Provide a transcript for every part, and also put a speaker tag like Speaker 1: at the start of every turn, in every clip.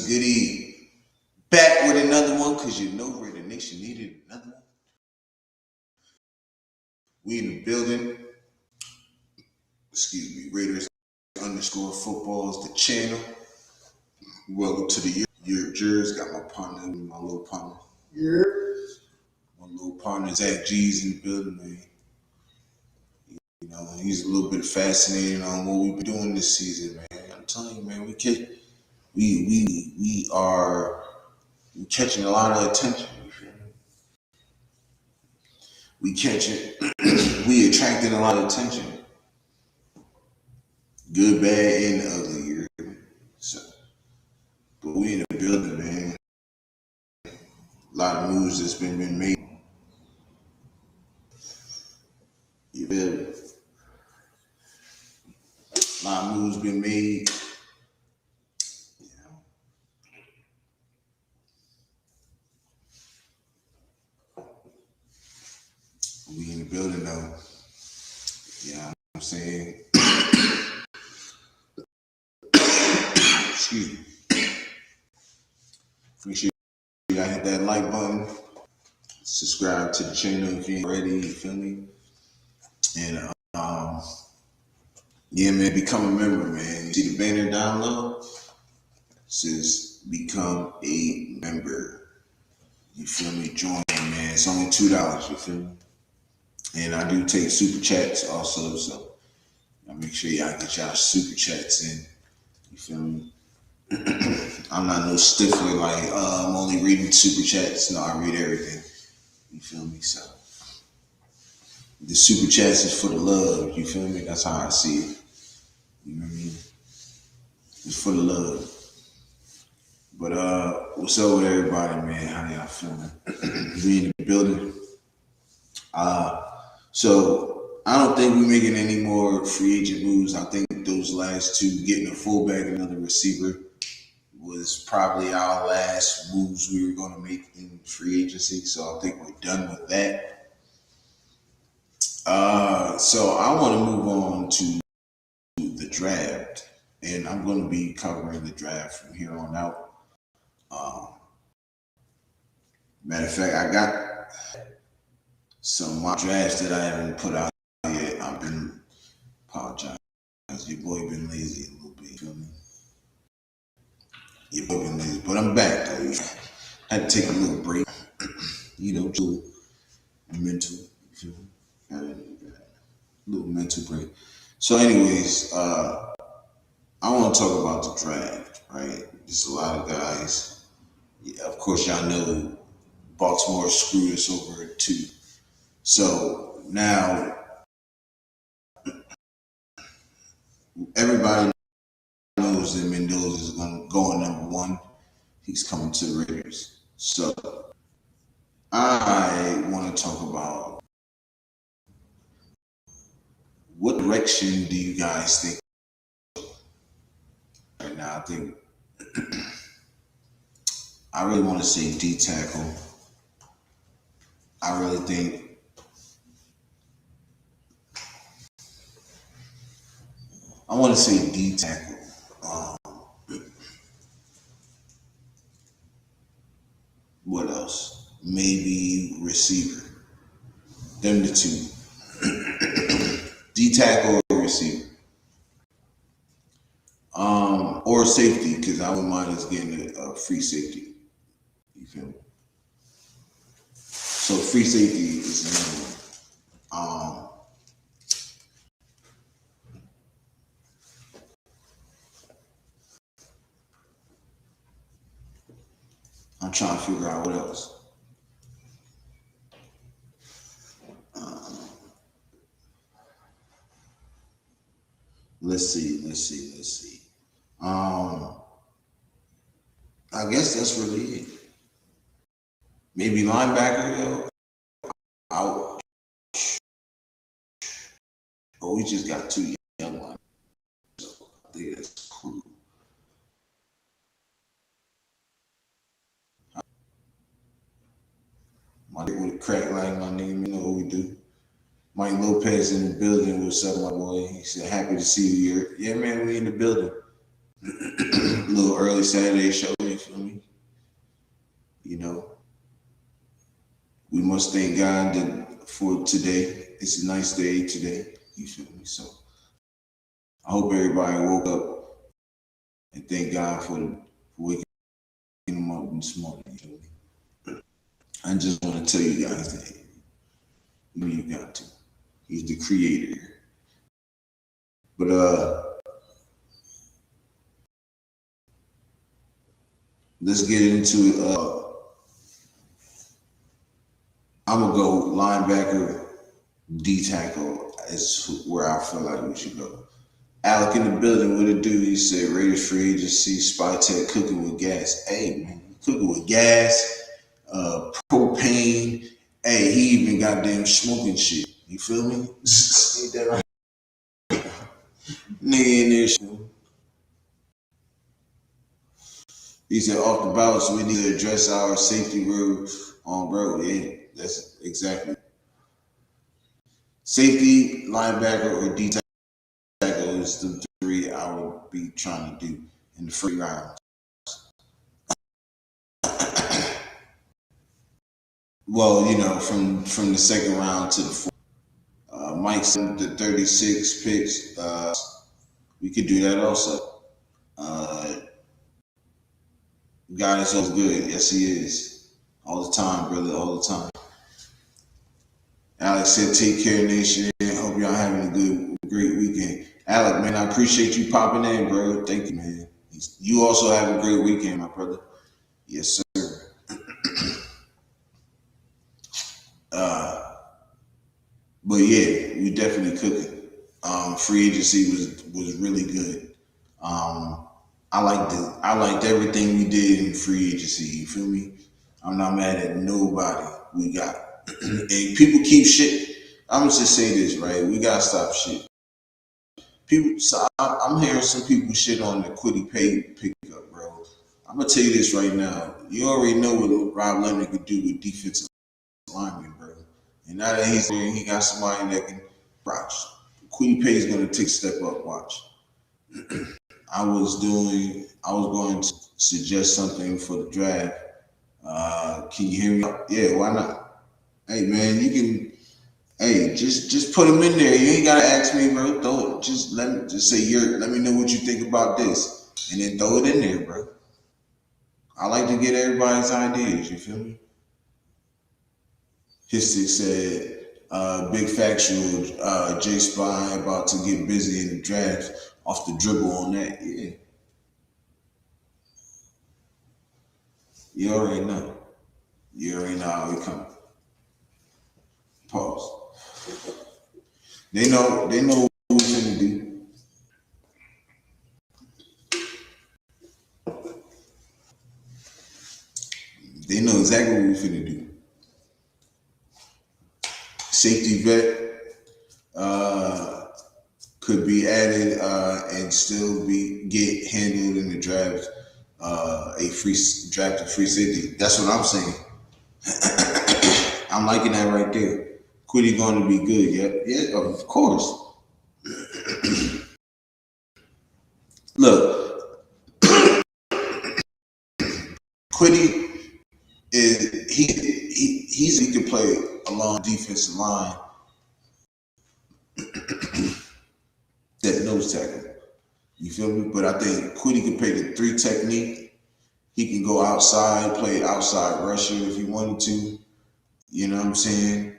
Speaker 1: goodie? Back with another one because you know where the nation needed another one. We in the building. Excuse me, Raiders underscore football is the channel. Welcome to the Yurp Jers. Got my partner, my little partner. Yurp. My little partner, Zach G's in the building, man. You know, he's a little bit fascinated on what we've been doing this season, man. I'm telling you, man, we are catching a lot of attention. We attracting a lot of attention. Good, bad, and ugly. So, but we in the building, man. A lot of moves that's been made. You feel me? A lot of moves been made. We in the building though. Yeah, I'm saying. Excuse me. Make sure you gotta hit that like button. Subscribe to the channel if you ain't already, you feel me? And yeah, man, become a member, man. You see the banner down low? It says become a member. You feel me? Join, man. It's only $2, you feel me? And I do take super chats also, so I make sure y'all get y'all super chats in. You feel me? I'm not no stiffler like I'm only reading super chats. No, I read everything. You feel me? So the super chats is for the love. You feel me? That's how I see it. You know what I mean? It's for the love. But what's up with everybody, man? How y'all feeling? We in the building. So I don't think we're making any more free agent moves. I think those last two, getting a fullback and another receiver, was probably our last moves we were going to make in free agency. So I think we're done with that. So I want to move on to the draft, and I'm going to be covering the draft from here on out. Matter of fact, I got some mock drafts that I haven't put out yet. I've been apologizing. Your boy been lazy a little bit, you feel me? Your boy been lazy, but I'm back though. I had to take a little break, you know, to mental, you feel me? A little mental break. So anyways, I want to talk about the draft, right? There's a lot of guys. Yeah, of course, y'all know Baltimore screwed us over too. So now everybody knows that Mendoza is going to go in number one. He's coming to the Raiders. So I want to talk about what direction do you guys think right now? I think I really want to say D tackle. I really think I want to say D tackle. What else? Maybe receiver. Them the two. D tackle or receiver. Or safety, because I wouldn't mind us getting a free safety. You feel me? So free safety is another one. I'm trying to figure out what else. Let's see. I guess that's really it. Maybe linebacker though. Ouch. Oh, we just got two young ones. So I think that's cool. My nigga with a crack like my nigga, you know what we do. Mike Lopez in the building. What's up, my boy? He said, happy to see you here. Yeah, man, we in the building. A little early Saturday show, you you feel me? You know, we must thank God for today. It's a nice day today, you feel me? So I hope everybody woke up and thank God for waking them up this morning, you feel me? I just want to tell you guys that you got to. He's the creator. But let's get into I'm gonna go linebacker, D tackle is where I feel like we should go. Alec in the building, what it do? He said Raiders free agency, Spy Tech cooking with gas. Hey man, cooking with gas, propane. Hey, he even goddamn smoking shit. You feel me? Ain't that right? Nigga in there. He said off the balance, we need to address our safety rule on bro. Yeah, that's exactly. Safety, linebacker, or D tackle is the three I would be trying to do in the free round. Well, you know, from the second round to the fourth. Mike said the 36 picks. We could do that also. God is so good. Yes, he is. All the time, brother. All the time. Alex said, take care, nation. Hope y'all having a great weekend. Alec, man, I appreciate you popping in, bro. Thank you, man. You also have a great weekend, my brother. Yes, sir. But yeah, we definitely cooking. Free agency was really good. I liked everything we did in free agency. You feel me? I'm not mad at nobody we got. And people keep shit. I'm gonna just say this, right? We gotta stop shit. People, so I'm hearing some people shit on the Quiddy Pay pickup, bro. I'm gonna tell you this right now. You already know what Rob Leonard could do with defensive linemen, bro. And now that he's there, he got somebody that can watch. Quiddy Pay is gonna take a step up. Watch. I was going to suggest something for the draft. Can you hear me? Yeah, why not? Hey man, you can. Hey, just put them in there. You ain't gotta ask me, bro. Throw it. Just say let me know what you think about this, and then throw it in there, bro. I like to get everybody's ideas. You feel me? History said, big factual. Jay Spy about to get busy in the draft off the dribble on that. Yeah, you already know. You already know how we come. Pause. They know what we're finna do. They know exactly what we're finna do. Safety vet could be added and still get handled in the draft. Drafted free safety. That's what I'm saying. I'm liking that right there. Quiddy going to be good. Yeah, of course. Look, Quiddy is he can play along defensive line that nose tackle. You feel me? But I think Quiddy can play the 3 technique. He can go outside, play outside rusher if he wanted to. You know what I'm saying?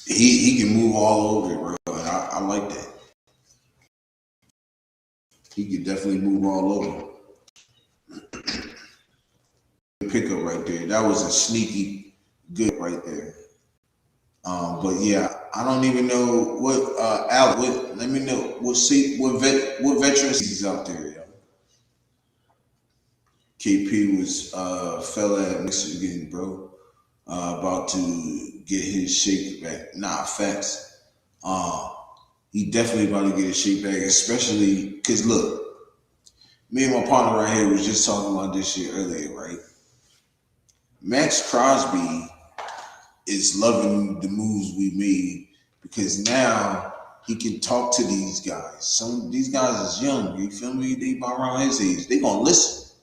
Speaker 1: He can move all over it, bro. And I like that. He can definitely move all over. Pickup right there. That was a sneaky good right there. But yeah, I don't even know what let me know what veterans he's out there, yo. KP was fella at Michigan, bro. About to get his shape back. Nah, facts. He definitely about to get his shape back, especially because look, me and my partner right here was just talking about this shit earlier, right? Max Crosby is loving the moves we made because now he can talk to these guys. Some of these guys is young, you feel me? They about around his age. They gonna listen.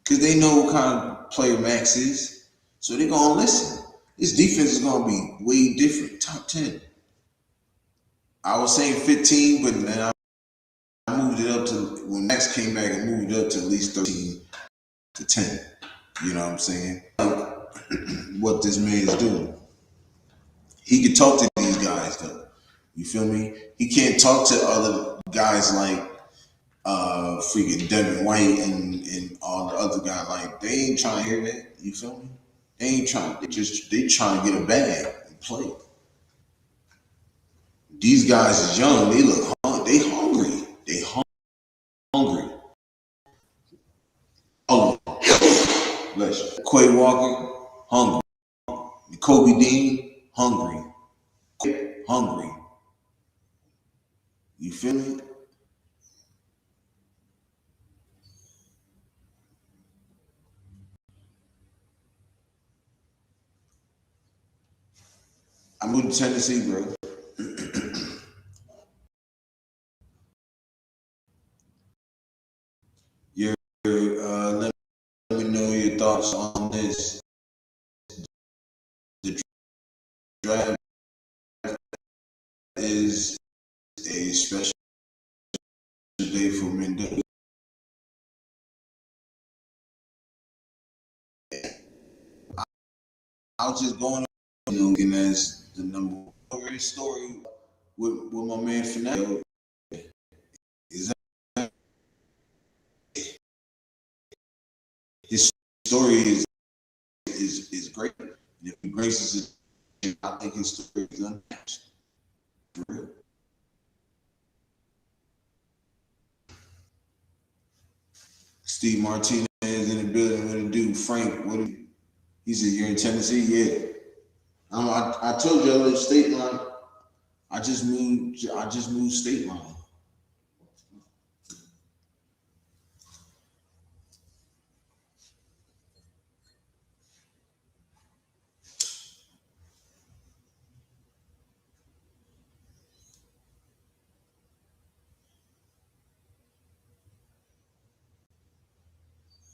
Speaker 1: Cause they know what kind of player Max is. So they gonna listen. This defense is gonna be way different. Top 10. I was saying 15, but then I moved it up to when Max came back and moved it up to at least 13 to 10. You know what I'm saying? Like what this man is doing. He can talk to these guys though. You feel me? He can't talk to other guys like freaking Devin White and all the other guys. Like they ain't trying to hear that. You feel me? They ain't trying. They trying to get a bag and play. These guys is young. They look they hungry. They hungry. Oh, bless you. Quay Walker, hungry. Kobe Dean, hungry. Hungry. You feel me? I moved to Tennessee, bro. Your let me know your thoughts on this. The draft is a special day for Mendoza. I was just going on looking as the number one story with my man Fernando. Is that his story is great. And if he graces it, I think his story is unmatched. For real. Steve Martinez in the building. What to do? Frank, what do you? He said, "You're in Tennessee." Yeah. I told you I live state line. I just moved state line.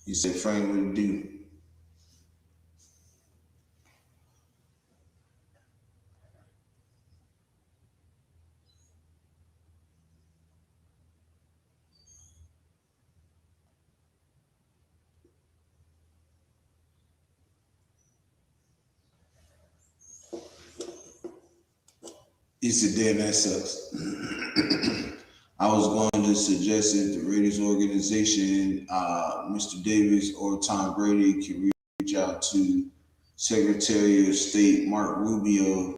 Speaker 1: He said, "Frank, what to do?" He said, "Damn, that sucks." I was going to suggest that the Raiders organization, Mr. Davis or Tom Brady, can reach out to Secretary of State Mark Rubio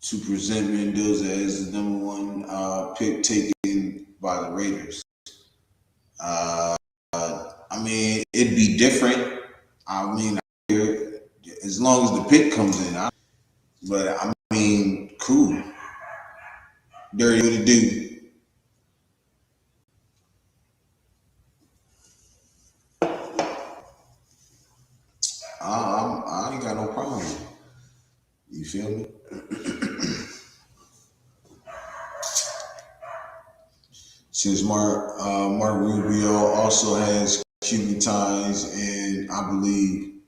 Speaker 1: to present Mendoza as the number one pick taken by the Raiders. I mean, it'd be different. I mean, as long as the pick comes in, but I mean, cool. Dirty what to do. I ain't got no problem. You feel me? Since Mark Rubio also has Cuban ties, and I believe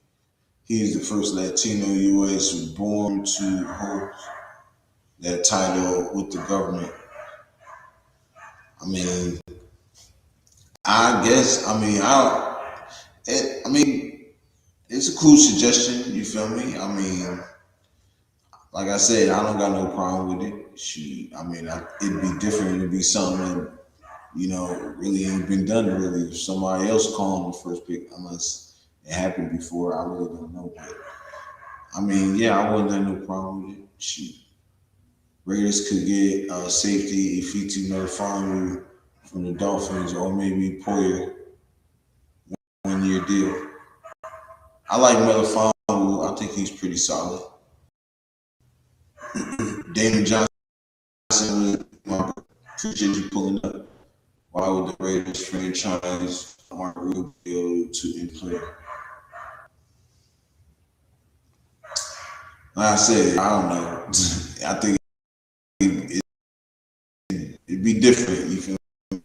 Speaker 1: he is the first Latino U.S. born to hold that title with the government. I mean, I guess. I mean, it's a cool suggestion. You feel me? I mean, like I said, I don't got no problem with it. It'd be different. It'd be something that really ain't been done really. If somebody else called him the first pick, unless it happened before, I really don't know. But I mean, yeah, I wouldn't have no problem with it. Shoot. Raiders could get safety Ifitu Melifonwu from the Dolphins, or maybe Poyer, 1 year deal. I like Melifonwu. I think he's pretty solid. Damon Johnson, appreciate you pulling up. Why would the Raiders franchise Mark Rubio to in player? Like I said, I don't know. I think it'd be different. You feel me?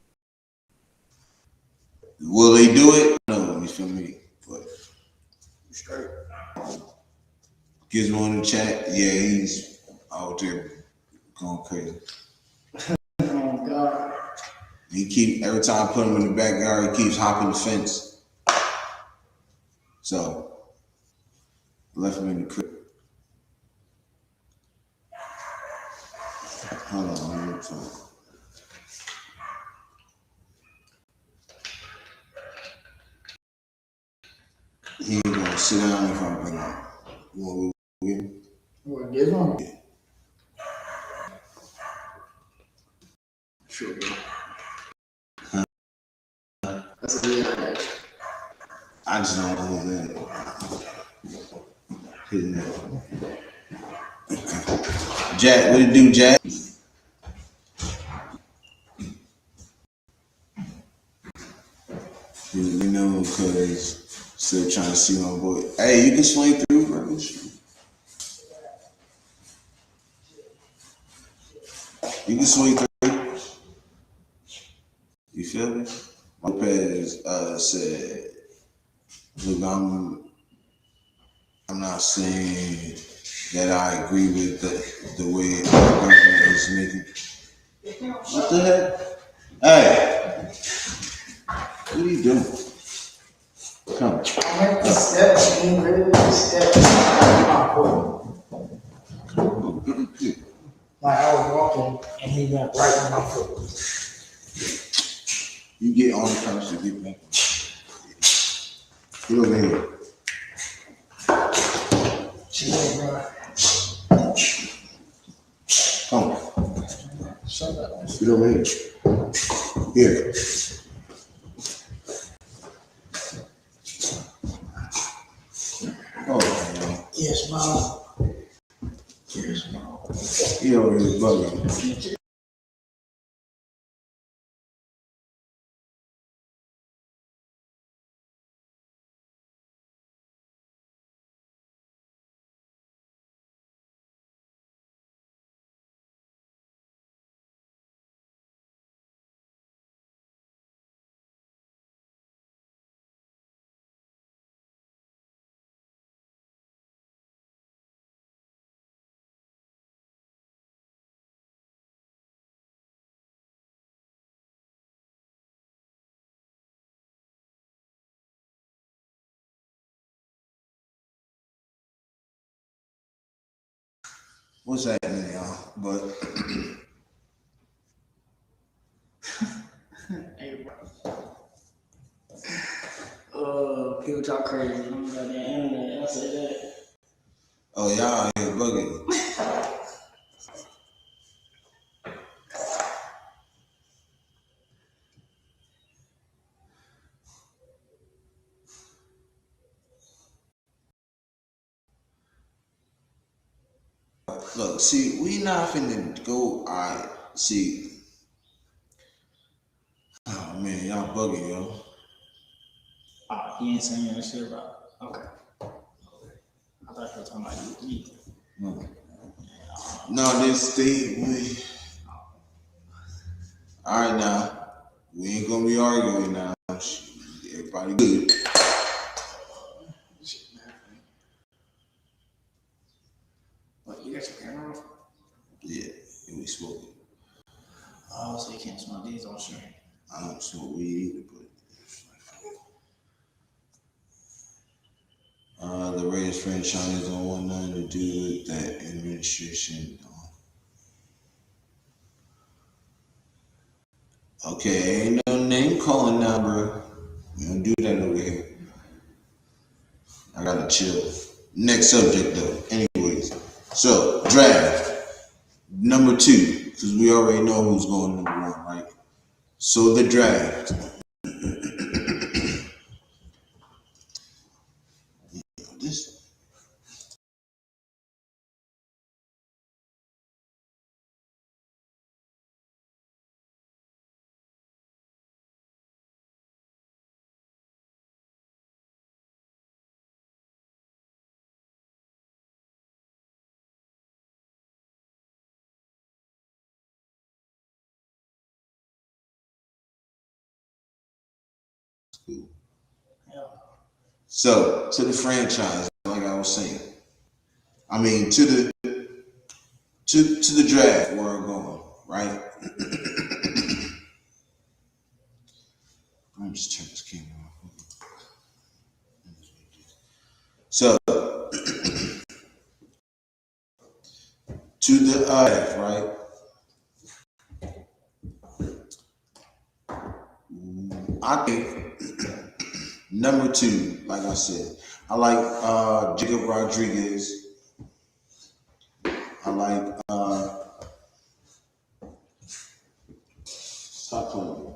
Speaker 1: Will they do it? No, you feel me? But straight. Gizmo in the chat. Yeah, he's out there going crazy.
Speaker 2: Oh God.
Speaker 1: Every time I put him in the backyard, he keeps hopping the fence. So left him in the crib. Hold on, let me talk. He ain't gonna sit down if I bring him. You want to go with him?
Speaker 2: What, Gizmo? Yeah. Sure, bro. That's a good idea.
Speaker 1: I just don't know that. Jack, what it do, Jack? You know, because still trying to see my boy. Hey, you can swing through, bro. You can swing through. You feel me? My Lopez said, look, I'm not saying that I agree with the way our government is making. What the heck? Hey, what are you doing? Come.
Speaker 2: I like the steps, he really the steps. Like I was walking and he went right on my foot.
Speaker 1: You get on the couch to get back. Get over here. Come on. Get over here. Here. Oh, man.
Speaker 2: Yes, Mom. Yes, Mom.
Speaker 1: Get over here, bugging. What's happening, y'all? But
Speaker 2: Hey, bro. People talk crazy. I'm got the internet. I say that.
Speaker 1: oh, y'all out here bugging. Look, see, we not finna go. I see. Oh man, y'all bugging, yo.
Speaker 2: Oh, he ain't saying that shit, bro. Okay. I thought you were talking about you.
Speaker 1: No, this thing. All right, now we ain't gonna be arguing now. Everybody good.
Speaker 2: What, you got your camera off?
Speaker 1: Yeah, and we smoking.
Speaker 2: Oh, so you can't smoke these on stream.
Speaker 1: I don't smoke weed either, but the Raiders franchise don't want nothing to do with that administration. Okay, ain't no name calling now, bro. We don't do that over here. I gotta chill. Next subject, though. Anyways, so draft number 2, because we already know who's going number 1, right? So the draft. This Cool.
Speaker 2: Yeah.
Speaker 1: So to the franchise, like I was saying, I mean to the draft where I'm going, right? I'm just turn this camera off. So to the right? I think number 2, like I said, I like Jacob Rodriguez. I like stop playing.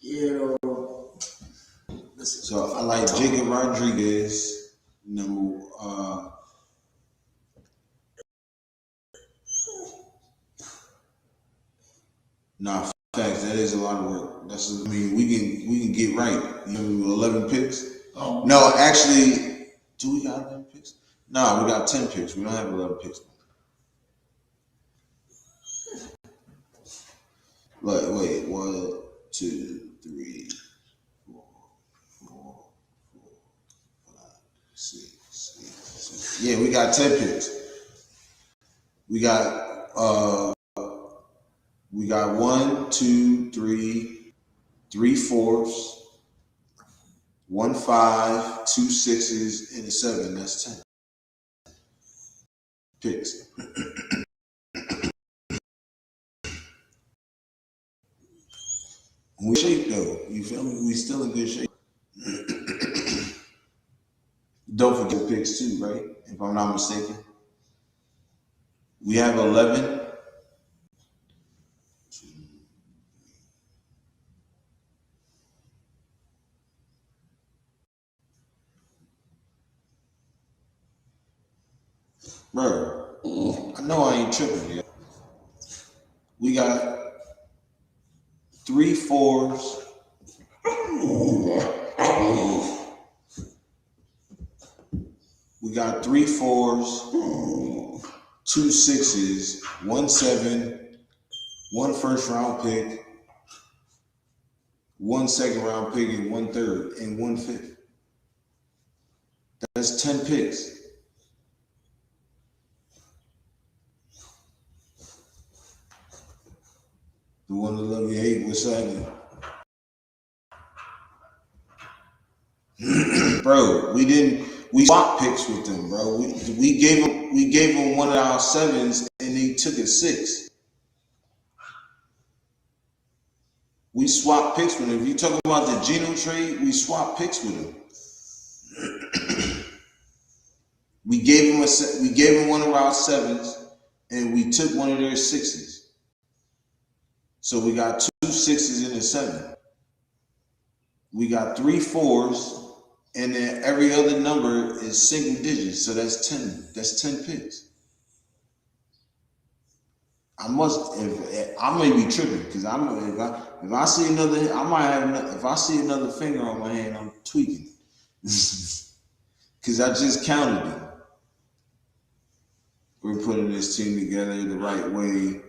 Speaker 2: Yeah.
Speaker 1: So I like Jacob Rodriguez. Nah, facts. That is a lot of work. I mean, we can get right. 11 picks.
Speaker 2: Oh.
Speaker 1: No, actually, do we got 11 picks? No, we got 10 picks. We don't have 11 picks. Wait, 1, 2, 3, 4, 5, 6, 7. Yeah, we got 10 picks. We got 1, 2, 3, 3 4s, 1 5, 2 6s, and a 7. That's 10 picks. We shape though. You feel me? We still in good shape. Don't forget picks too, right? If I'm not mistaken. We have 11. Bro, I know I ain't tripping yet. We got 3 4s. We got 3 4s, 2 6s, 1 7, 1 first round pick, 1 second round pick, and 1 third, and 1 fifth. That's 10 picks. The one that love you hate, what's happening? Bro, we swapped picks with them, bro. We gave them one of our 7s and they took a 6. We swapped picks with them. If you talking about the Geno trade, we swapped picks with them. We gave them one of our 7s and we took one of their 6s. So we got 2 6s and a 7. We got 3 4s. And then every other number is single digits, so that's 10. That's 10 picks. I may be tripping because if I see another, if I see another finger on my hand, I'm tweaking because I just counted them. We're putting this team together the right way,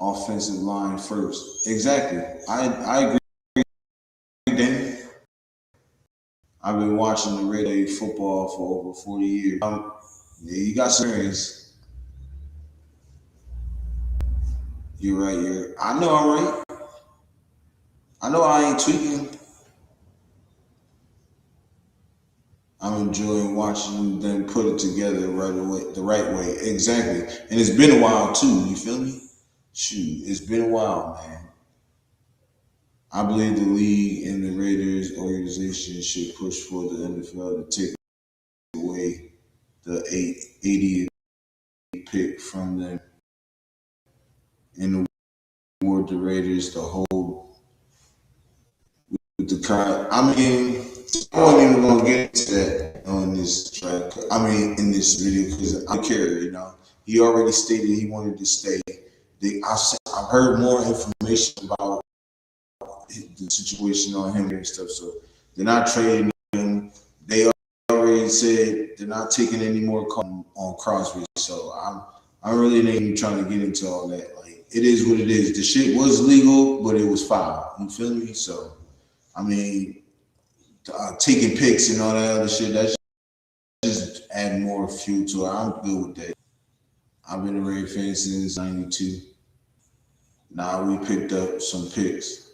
Speaker 1: offensive line first. Exactly. I agree. Dan. I've been watching the Red football for over 40 years. Yeah, you got some experience. You're right. I know I'm right. I know I ain't tweaking. I'm enjoying watching them put it together the right way. Exactly. And it's been a while too. You feel me? Shoot, it's been a while, man. I believe the league and the Raiders organization should push for the NFL to take away the 80th pick from them and award the Raiders the whole with the current. I mean, I wasn't even gonna get into that on this track. I mean, in this video because I care. He already stated he wanted to stay. I've heard more information about the situation on him and stuff. So they're not trading him. They already said they're not taking any more on Crosby. So I really ain't even trying to get into all that. Like, it is what it is. The shit was legal, but it was foul. You feel me? So I mean, taking pics and all that other shit. That's just add more fuel to it. I'm good with that. I've been a Ray fan since '92. Now we picked up some picks.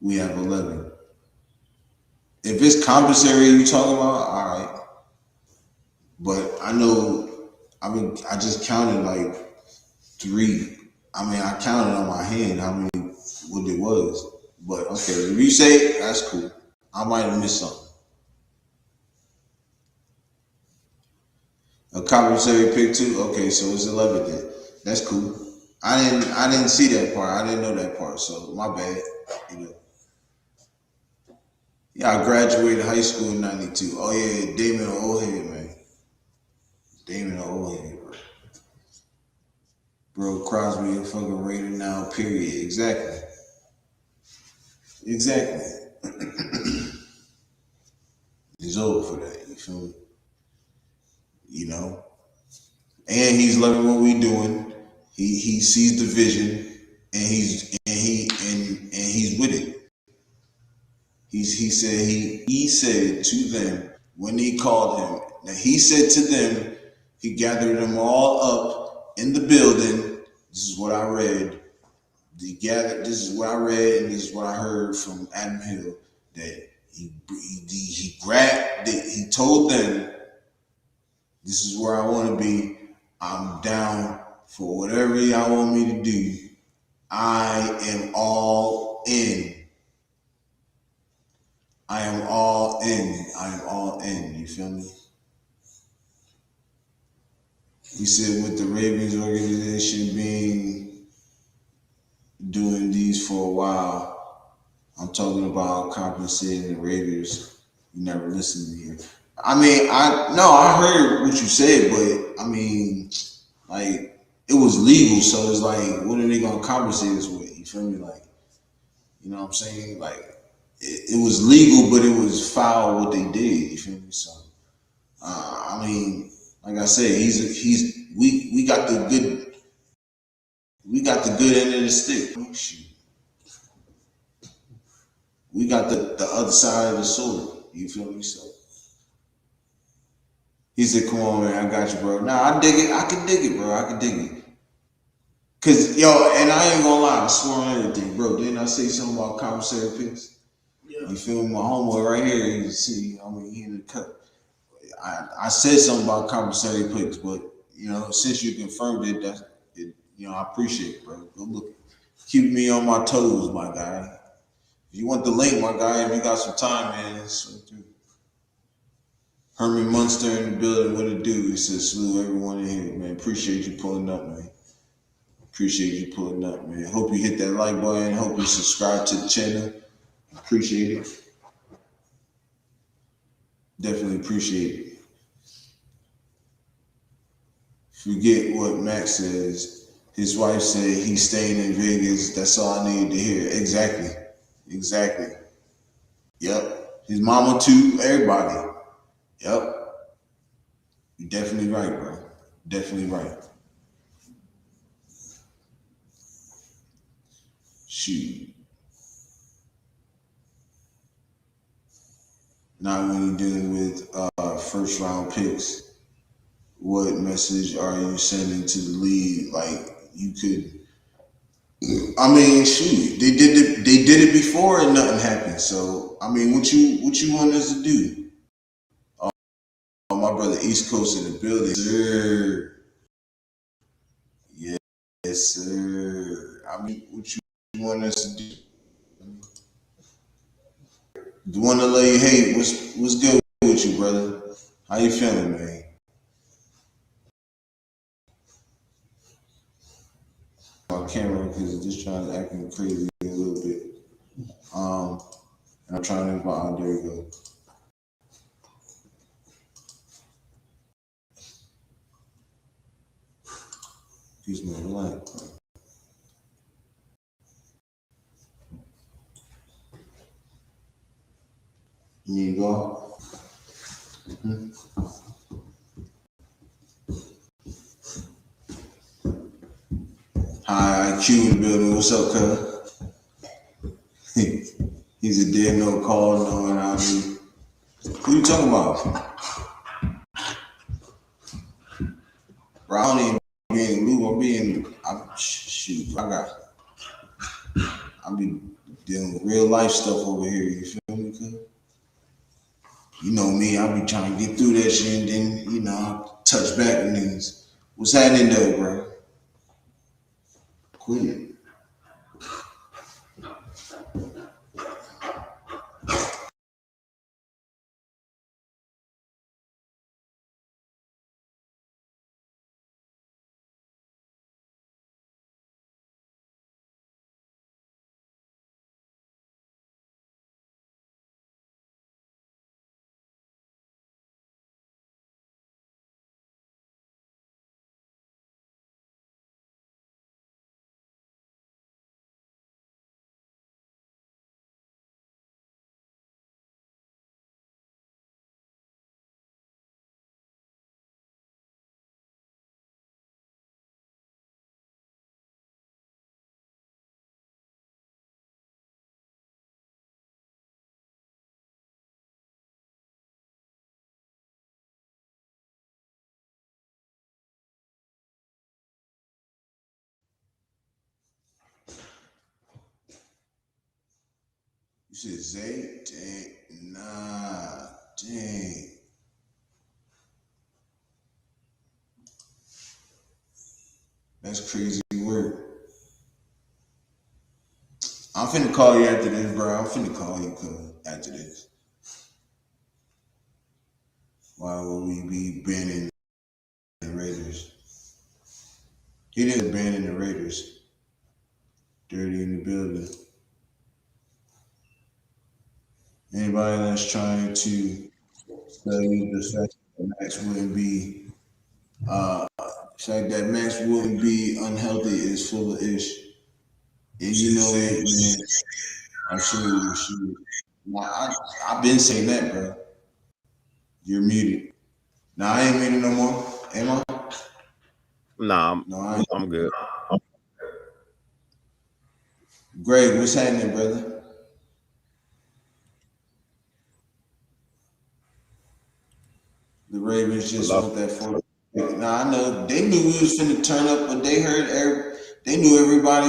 Speaker 1: We have 11. If it's compensatory you talking about, all right. But I know I just counted like 3. I mean, I counted on my hand how many what it was. But okay, if you say it, that's cool. I might have missed something. A compensatory pick too. Okay, so it's 11 then. That's cool. I didn't see that part. I didn't know that part. So my bad. You know. Yeah, I graduated high school in '92. Oh yeah, Damon an old head, man. Damon an old head, bro. Bro, Crosby a fucking Raider now. Period. Exactly. Exactly. He's old for that. You feel me? You know. And he's loving what we doing. He sees the vision, and he's with it. He said to them when he called him. Now he said to them, he gathered them all up in the building. This is what I read. This is what I read, and this is what I heard from Adam Hill. That he grabbed. He told them, "This is where I want to be. I'm down for whatever y'all want me to do. I am all in. I am all in. I am all in." You feel me? He said with the Ravens organization being doing these for a while, I'm talking about compensating the Ravens. You never listened to me. I mean, I heard what you said, but I mean, like it was legal, so it's like, what are they gonna compensate us with? You feel me? Like, you know what I'm saying? Like, it was legal, but it was foul what they did. You feel me? So, I mean, like I said, we got the good end of the stick. Shoot. We got the other side of the sword. You feel me? So he said, "Come on, man, I got you, bro." Nah, I dig it. I can dig it, bro. I can dig it. Cause yo, and I ain't gonna lie, I swore on everything, bro. Didn't I say something about commissary picks? Yeah. You feel me? My homeboy right here, you see, I mean, he in the cut. I said something about commissary picks, but you know, since you confirmed it, that's it. You know, I appreciate it, bro. Go look, keep me on my toes, my guy. If you want the link, my guy, if you got some time, man, swing through. Herman Munster in the building. What it do? He says, "Salute everyone in here, man. Appreciate you pulling up, man. Appreciate you pulling up, man. Hope you hit that like button. Hope you subscribe to the channel. Appreciate it. Definitely appreciate it." Forget what Max says. His wife said he's staying in Vegas. That's all I needed to hear. Exactly. Exactly. Yep. His mama too. Everybody. Yep. You're definitely right, bro. Definitely right. Shoot. Now when you're dealing with first round picks, what message are you sending to the league? Like you could, I mean, shoot, they did it before and nothing happened. So I mean, what you want us to do? Oh, my brother, East Coast in the building, sir. Yes, sir. I mean, what you want us to do? The one to lay hate. What's good with you, brother? How you feeling, man? My camera because it's just trying to acting crazy a little bit. And I'm trying to invite. There we go. Peace, man. Relax. You need to go. Mm-hmm. Hi, Q in the building. What's up, cuz? He's a video call knowing how to. Who you talking about? Bro, I don't even be in loop. Shoot. I be dealing with real life stuff over here. You feel me? Cause you know me, I be trying to get through that shit and then, you know, I touch back with niggas. What's happening though, bro? Quit it. You said Zay? Dang, nah, dang. That's crazy work. I'm finna call you after this, bro. I'm finna call you after this. Why would we be banning the Raiders? He didn't ban the Raiders. Dirty in the building. Anybody that's trying to tell you the fact that Max wouldn't be, the fact that Max wouldn't be unhealthy is full of ish. And you know it, man. I'm sure you should. Nah, I've been saying that, bro. You're muted. Nah, I ain't muted no more. Am I?
Speaker 3: Nah,
Speaker 1: No, I ain't.
Speaker 3: I'm good.
Speaker 1: Greg, what's happening, brother? The Ravens just
Speaker 3: Hello?
Speaker 1: want that 40. Now I know they knew we was finna turn up, but they heard they knew everybody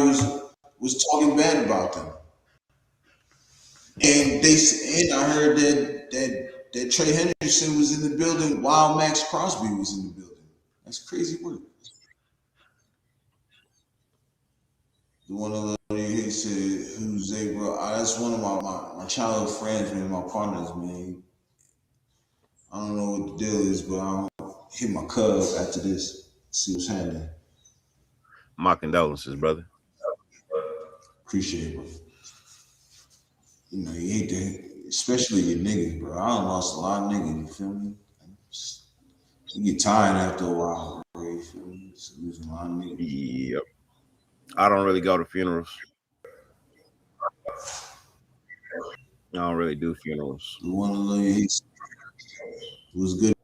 Speaker 1: was talking bad about them. And I heard that Trey Henderson was in the building while Max Crosby was in the building. That's crazy work. The one of the he said, "Who's they, bro?" That's one of my childhood friends, man, my partners, man. I don't know what the deal is, but I'll hit my cub after this. See what's happening.
Speaker 3: My condolences, brother.
Speaker 1: Appreciate it, bro. You know, you hate to, especially your niggas, bro. I done lost a lot of niggas, you feel me? You get tired after a while, bro. You feel me? Just losing a lot of niggas.
Speaker 3: Yep. I don't really go to funerals. I don't really do funerals.
Speaker 1: The one of the was good,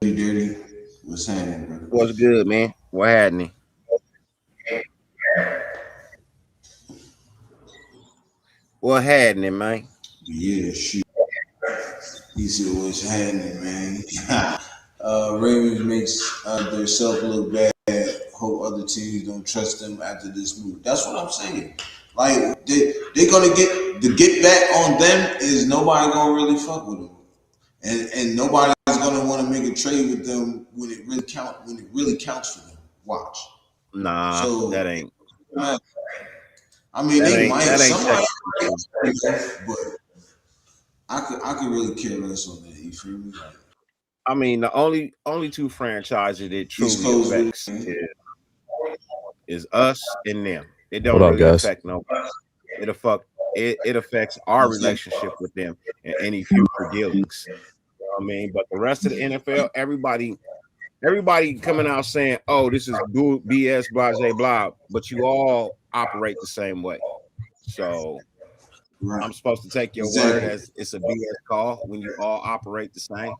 Speaker 1: dirty. What's happening, brother?
Speaker 3: What's good, man? What happening? What happening, man?
Speaker 1: Yeah, shoot. He said, "What's happening, man?" Ravens makes their self look bad. Hope other teams don't trust them after this move. That's what I'm saying. Like they're gonna get back on them is nobody gonna really fuck with them, and nobody's gonna want to make a trade with them when it really counts for them. Watch.
Speaker 3: Nah,
Speaker 1: So
Speaker 3: that ain't.
Speaker 1: I mean, they might somebody,
Speaker 3: technically.
Speaker 1: but I could really care less on that. You feel me? Like,
Speaker 3: I mean, the only two franchises that
Speaker 1: East
Speaker 3: truly
Speaker 1: Coast
Speaker 3: affects is us and them. It don't
Speaker 4: What up,
Speaker 3: really
Speaker 4: guys?
Speaker 3: affect nobody. It affects our relationship with them and any future dealings. You know what I mean, but the rest of the NFL, everybody coming out saying, "Oh, this is BS, blah, blah, blah," but you all operate the same way. So
Speaker 1: right.
Speaker 3: I'm supposed to take your word as it's a BS call when you all operate the same.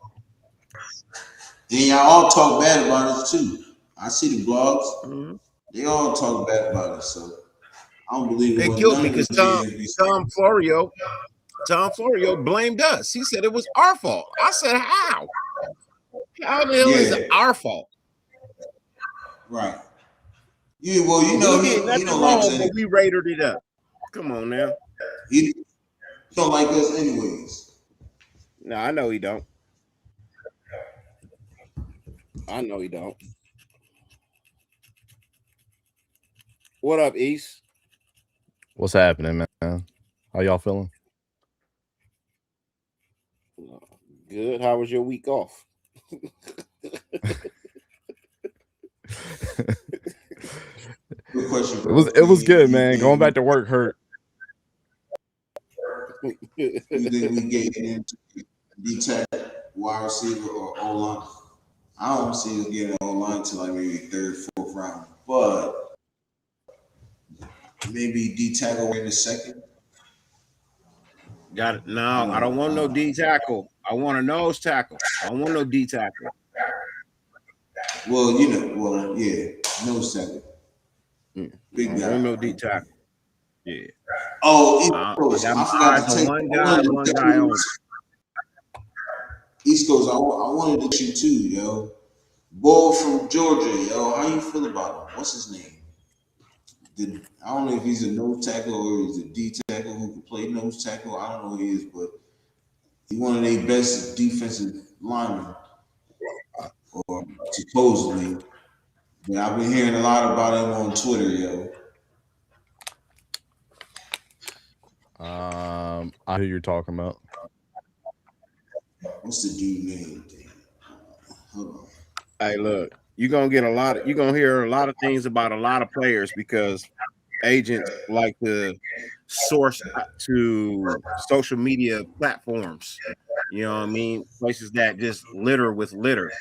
Speaker 1: And y'all all talk bad about us too. I see the blogs.
Speaker 3: Mm-hmm.
Speaker 1: They all talk bad about us. So I don't believe
Speaker 3: They
Speaker 1: what
Speaker 3: killed
Speaker 1: none
Speaker 3: me
Speaker 1: of the
Speaker 3: because Tom
Speaker 1: GMs
Speaker 3: Florio Tom Florio blamed us. He said it was our fault. I said, how? How the hell is it our fault?
Speaker 1: Right. Yeah, well, you know, he don't like us
Speaker 3: but we rated it up. Come on now.
Speaker 1: He don't like us anyways.
Speaker 3: No, I know he don't. I know he don't. What up, East?
Speaker 4: What's happening, man? How y'all feeling?
Speaker 3: Good. How was your week off?
Speaker 1: Good question,
Speaker 4: bro. It was good, man. Going back to work hurt.
Speaker 1: You think we get into D-Tech, wide receiver, or O-line? I don't see us getting O-line until like maybe third, fourth round, but maybe D-tackle in the second.
Speaker 3: Got it. No, I don't want no D tackle. I want a nose tackle. I don't want no D tackle.
Speaker 1: Well, you know, yeah, nose tackle.
Speaker 3: Big guy. I want no D tackle. Yeah.
Speaker 1: Oh,
Speaker 3: I forgot to take one guy on.
Speaker 1: East Coast, I wanted to shoot too, yo. Bull from Georgia, yo. How you feel about him? What's his name? I don't know if he's a nose tackle or he's a D tackle who can play nose tackle. I don't know who he is, but he's one of their best defensive linemen, or supposedly. But I've been hearing a lot about him on Twitter, yo.
Speaker 4: I know who you're talking about.
Speaker 1: What's the dude name? Hold on.
Speaker 3: Hey, look, you're gonna hear a lot of things about a lot of players because agents like to source to social media platforms. You know what I mean? Places that just litter with litter.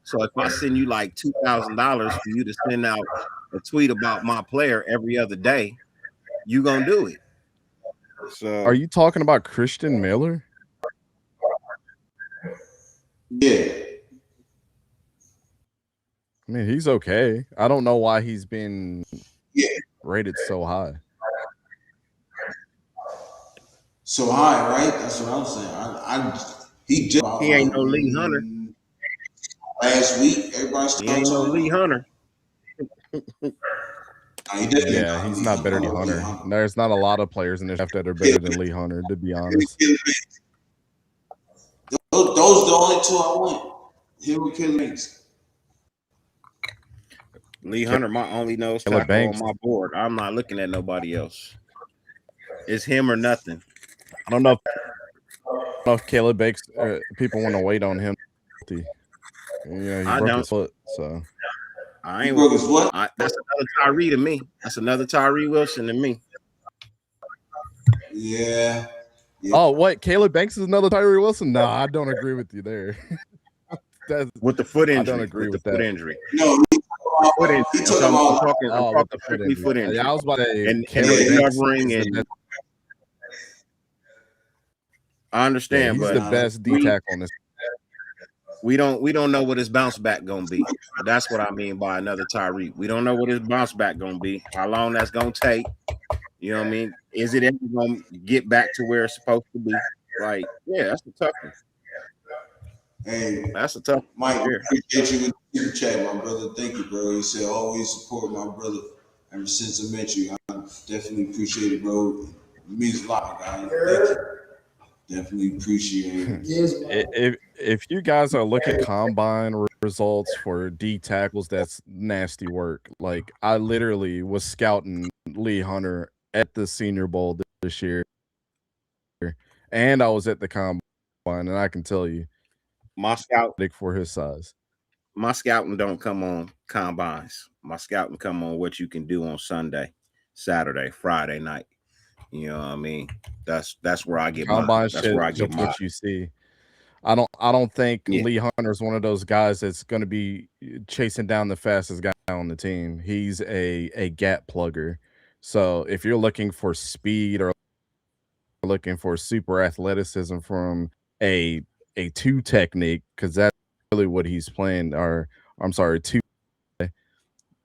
Speaker 3: So if I send you like $2,000 for you to send out a tweet about my player every other day, you gonna do it. So
Speaker 4: are you talking about Christian Miller?
Speaker 1: Yeah.
Speaker 4: I mean, he's okay. I don't know why he's been rated so high.
Speaker 1: So high, right? That's what I'm saying.
Speaker 3: He ain't no Lee Hunter.
Speaker 1: Last week, everybody
Speaker 3: he ain't no Lee Hunter.
Speaker 4: Yeah, he's not better than Hunter. There's not a lot of players in this draft that are better than Lee Hunter, to be honest.
Speaker 1: Those are the only two I want. Him and Caleb Banks.
Speaker 3: Lee Hunter, my only nose tackle on my board. I'm not looking at nobody else. It's him or nothing.
Speaker 4: I don't know if Caleb Banks, people want to wait on him. He broke his foot, so.
Speaker 1: I ain't broke his what?
Speaker 3: That's another Tyree to me. That's another Tyree Wilson to me.
Speaker 1: Yeah.
Speaker 4: Oh, what? Caleb Banks is another Tyree Wilson? No, I don't agree with you there.
Speaker 3: With the foot injury.
Speaker 4: I don't agree with that.
Speaker 3: Foot injury.
Speaker 1: No,
Speaker 3: foot injury. I'm talking strictly foot injury.
Speaker 4: Yeah, I was about to say,
Speaker 3: and recovering and I understand,
Speaker 4: he's
Speaker 3: but
Speaker 4: the best D tackle on this.
Speaker 3: We don't know what his bounce back gonna be. That's what I mean by another Tyree. We don't know what his bounce back gonna be. How long that's gonna take. You know what I mean? Is it ever gonna get back to where it's supposed to be? Like, yeah, that's a tough one.
Speaker 1: Hey,
Speaker 3: that's a tough
Speaker 1: one. Mike, appreciate you with the chat, my brother. Thank you, bro. He said always support my brother. Ever since I met you, I definitely appreciate it, bro. It means a lot, guys. Thank you. Definitely appreciate it.
Speaker 4: If you guys are looking at combine results for D tackles, that's nasty work. Like, I literally was scouting Lee Hunter at the Senior Bowl this year, and I was at the combine, and I can tell you,
Speaker 3: my scout
Speaker 4: for his size.
Speaker 3: My scouting don't come on combines. My scouting come on what you can do on Sunday, Saturday, Friday night. You know what I mean? That's where I get
Speaker 4: combine.
Speaker 3: That's where I get
Speaker 4: what you see. I don't think Lee Hunter is one of those guys that's going to be chasing down the fastest guy on the team. He's a gap plugger. So if you're looking for speed or looking for super athleticism from a two technique, because that's really what he's playing, or I'm sorry, two.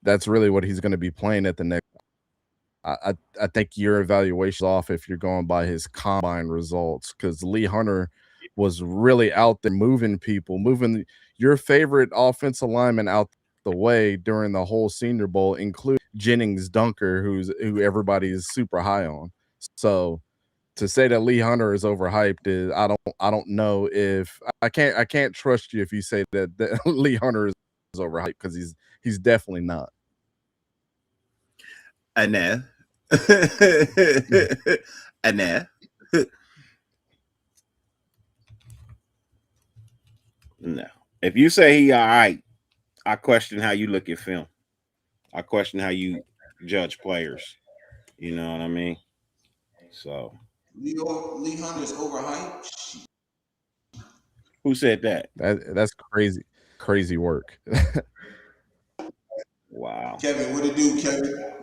Speaker 4: That's really what he's going to be playing at the next I think your evaluation is off if you're going by his combine results, because Lee Hunter was really out there moving people, moving your favorite offensive lineman out the way during the whole Senior Bowl, including Jennings Dunker, who everybody is super high on. So to say that Lee Hunter is overhyped is I don't know if I can't trust you if you say that Lee Hunter is overhyped, because he's definitely not.
Speaker 3: Aneh. Aneh. No. If you say he all right, I question how you look at film. I question how you judge players. You know what I mean? So
Speaker 1: Lee Hunter's overhyped.
Speaker 3: who said that?
Speaker 4: That's crazy work.
Speaker 3: Wow.
Speaker 1: Kevin, what it do, Kevin?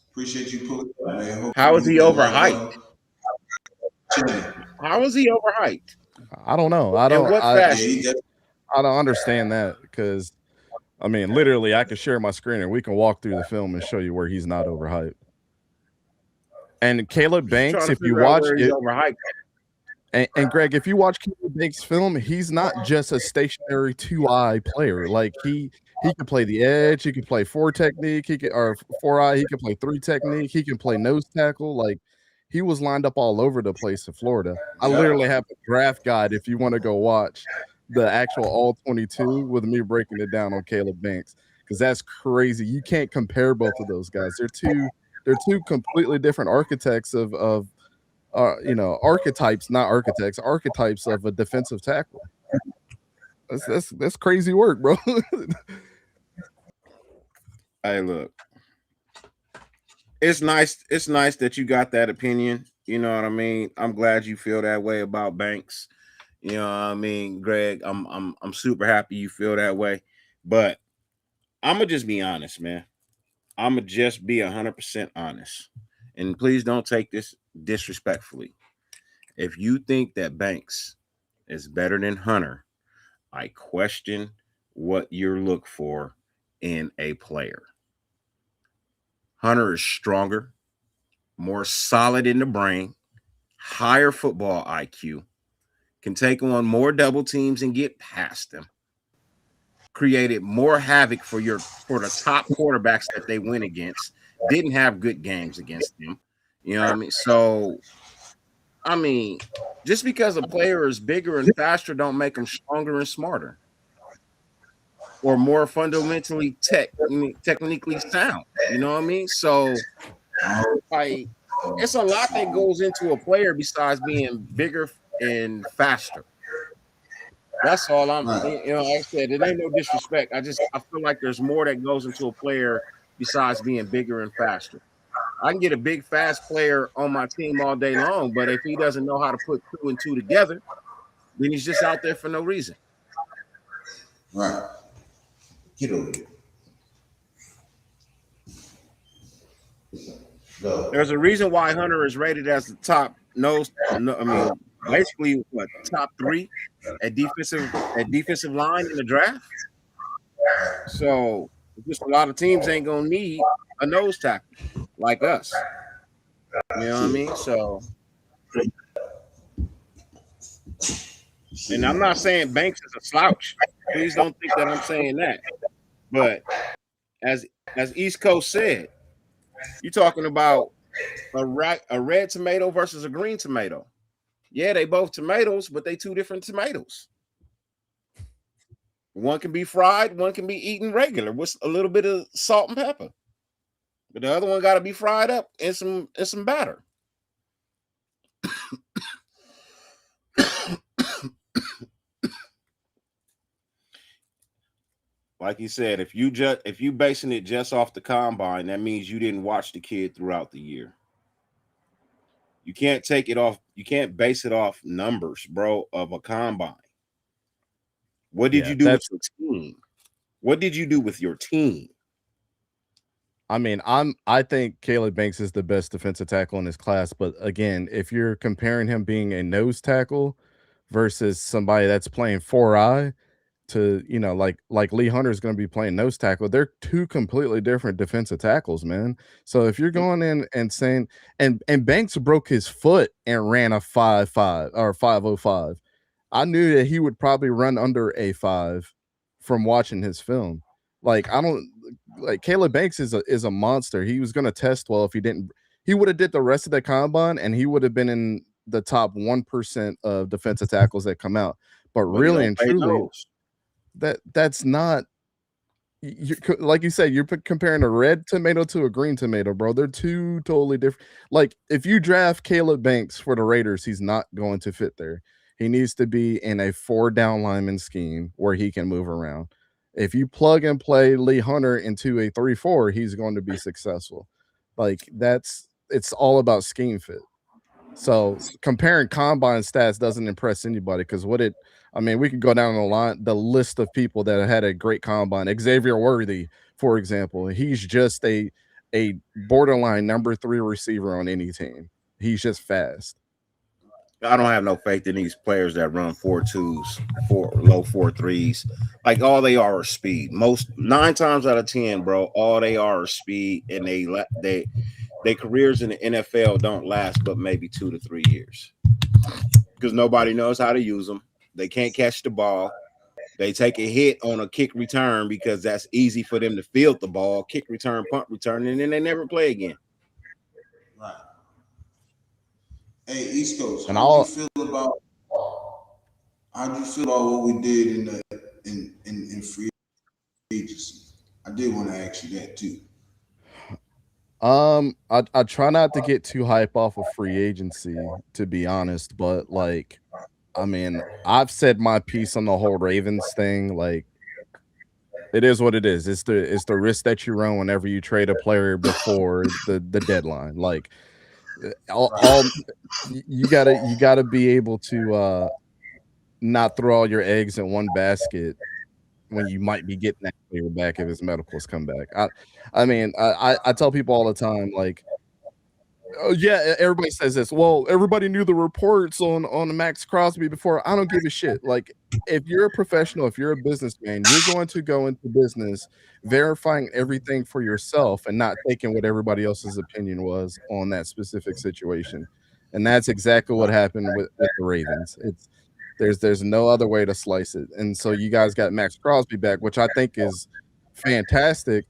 Speaker 1: Appreciate you pulling up, man. Hope
Speaker 3: How is he
Speaker 1: you get
Speaker 3: overhyped? How is he overhyped?
Speaker 4: I don't know.
Speaker 3: In what fashion?
Speaker 4: I don't understand that, because I mean, literally, I could share my screen and we can walk through the film and show you where he's not overhyped. And Caleb Banks, if you watch it,
Speaker 3: overhyped.
Speaker 4: And Greg, if you watch Caleb Banks' film, he's not just a stationary 2-eye player. Like he can play the edge, he can play 4 technique, or 4-eye, he can play 3 technique, he can play nose tackle. Like he was lined up all over the place in Florida. I literally have a draft guide if you want to go watch the actual all 22 with me breaking it down on Caleb Banks, because that's crazy. You can't compare both of those guys. They're two completely different architects of archetypes, not architects, archetypes of a defensive tackle. That's crazy work, bro.
Speaker 3: Hey, look, it's nice that you got that opinion. You know what I mean? I'm glad you feel that way about Banks. You know what I mean, Greg? I'm super happy you feel that way. But I'm gonna just be honest, man. I'm gonna just be 100% honest. And please don't take this disrespectfully. If you think that Banks is better than Hunter, I question what you're looking for in a player. Hunter is stronger, more solid in the brain, higher football IQ, can take on more double teams and get past them. Created more havoc for the top quarterbacks that they went against. Didn't have good games against them. You know what I mean? So, I mean, just because a player is bigger and faster don't make them stronger and smarter or more fundamentally technically sound. You know what I mean? So, like, it's a lot that goes into a player besides being bigger and faster. That's all I'm, like I said, it ain't no disrespect. I feel like there's more that goes into a player besides being bigger and faster. I can get a big, fast player on my team all day long, but if he doesn't know how to put 2 and 2 together, then he's just out there for no reason.
Speaker 1: Right. Get over here. Go.
Speaker 3: There's a reason why Hunter is rated as the top basically top 3 at defensive line in the draft. So just a lot of teams ain't gonna need a nose tackle like us. You know what I mean? So, and I'm not saying Banks is a slouch. Please don't think that I'm saying that. But as East Coast said, you're talking about a red tomato versus a green tomato. Yeah, they both tomatoes, but they 2 different tomatoes. One can be fried, one can be eaten regular with a little bit of salt and pepper. But the other one got to be fried up in some batter. Like you said, if you basing it just off the combine, that means you didn't watch the kid throughout the year. You can't take it off. You can't base it off numbers, bro, of a combine. What did you do with your team? What did you do with your team?
Speaker 4: I mean, I think Caleb Banks is the best defensive tackle in his class. But again, if you're comparing him being a nose tackle versus somebody that's playing 4-eye, to, you know, like Lee Hunter is going to be playing nose tackle. They're two completely different defensive tackles, man. So if you're going in and saying, and Banks broke his foot and ran a 5.5 or 5.05, I knew that he would probably run under a 5 from watching his film. Like I don't like Caleb Banks is a monster. He was going to test well if he didn't. He would have did the rest of the combine and he would have been in the top 1% of defensive tackles that come out. But really and truly, that's not, like you said, you're comparing a red tomato to a green tomato, bro. They're two totally different. Like if you draft Caleb Banks for the Raiders, he's not going to fit there. He needs to be in a 4-down lineman scheme where he can move around. If you plug and play Lee Hunter into a 3-4, he's going to be successful. Like it's all about scheme fit. So comparing combine stats doesn't impress anybody because we could go down the list of people that had a great combine. Xavier Worthy, for example, he's just a borderline number 3 receiver on any team. He's just fast.
Speaker 3: I don't have no faith in these players that run 4.2s, low 4.3s. Like all they are is speed. 9 times out of 10, bro, all they are is speed, and their careers in the NFL don't last but maybe 2 to 3 years because nobody knows how to use them. They can't catch the ball. They take a hit on a kick return because that's easy for them to field the ball, kick return, punt return, and then they never play again.
Speaker 1: Right. Hey, East Coast,
Speaker 4: And
Speaker 1: how do you feel about what we did in free agency? I did want to ask you that too.
Speaker 4: I try not to get too hype off of free agency, to be honest, but like, I mean, I've said my piece on the whole Ravens thing. Like, it is what it is. It's the risk that you run whenever you trade a player before the deadline. Like, you gotta be able to not throw all your eggs in one basket when you might be getting that player back if his medicals come back. I tell people all the time, like, oh yeah, everybody says this. Well, everybody knew the reports on Max Crosby before. I don't give a shit. Like, if you're a professional, if you're a businessman, you're going to go into business verifying everything for yourself and not taking what everybody else's opinion was on that specific situation. And that's exactly what happened with the Ravens. There's no other way to slice it. And so you guys got Max Crosby back, which I think is fantastic,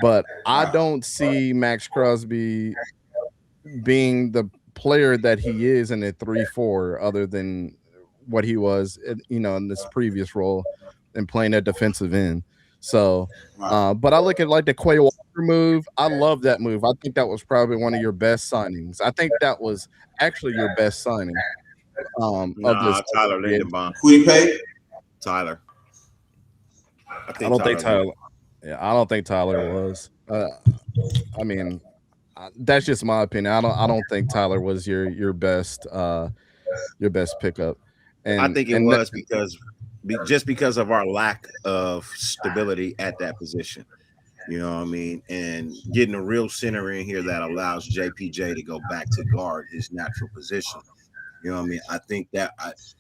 Speaker 4: but I don't see Max Crosby being the player that he is in a 3-4 other than what he was, in this previous role and playing a defensive end. So, but I look at like the Quay Walker move. I love that move. I think that was probably one of your best signings. I think that was actually your best signing.
Speaker 3: Tyler Lindenbaum.
Speaker 1: Who you pay?
Speaker 3: Tyler.
Speaker 4: I don't think Tyler. Yeah, I don't think Tyler was. I mean, that's just my opinion. I don't think Tyler was your best pickup. And
Speaker 3: I think it was because of our lack of stability at that position. You know what I mean? And getting a real center in here that allows JPJ to go back to guard his natural position. You know what I mean? I think that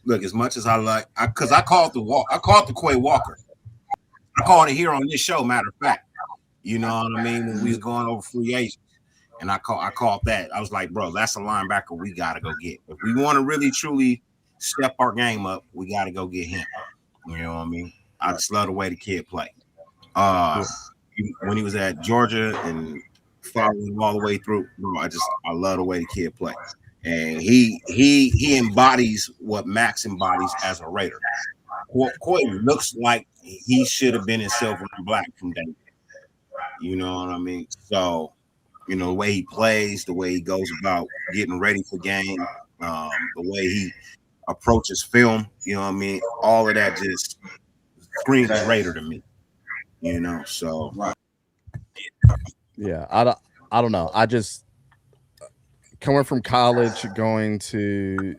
Speaker 3: look, as much as I like, because I called the Quay Walker. I called it here on this show, matter of fact. You know what I mean? When we was going over free agents. And I called that. I was like, bro, that's a linebacker we got to go get. If we want to really, truly step our game up, we got to go get him. You know what I mean? I just love the way the kid play. When he was at Georgia and following all the way through, bro, I love the way the kid play. And he embodies what Max embodies as a Raider. Coy looks like he should have been in silver and black from day. You know what I mean? So, the way he plays, the way he goes about getting ready for game, the way he approaches film, you know what I mean? All of that just screams Raider to me. So
Speaker 4: yeah, I don't know. I just coming from college, going to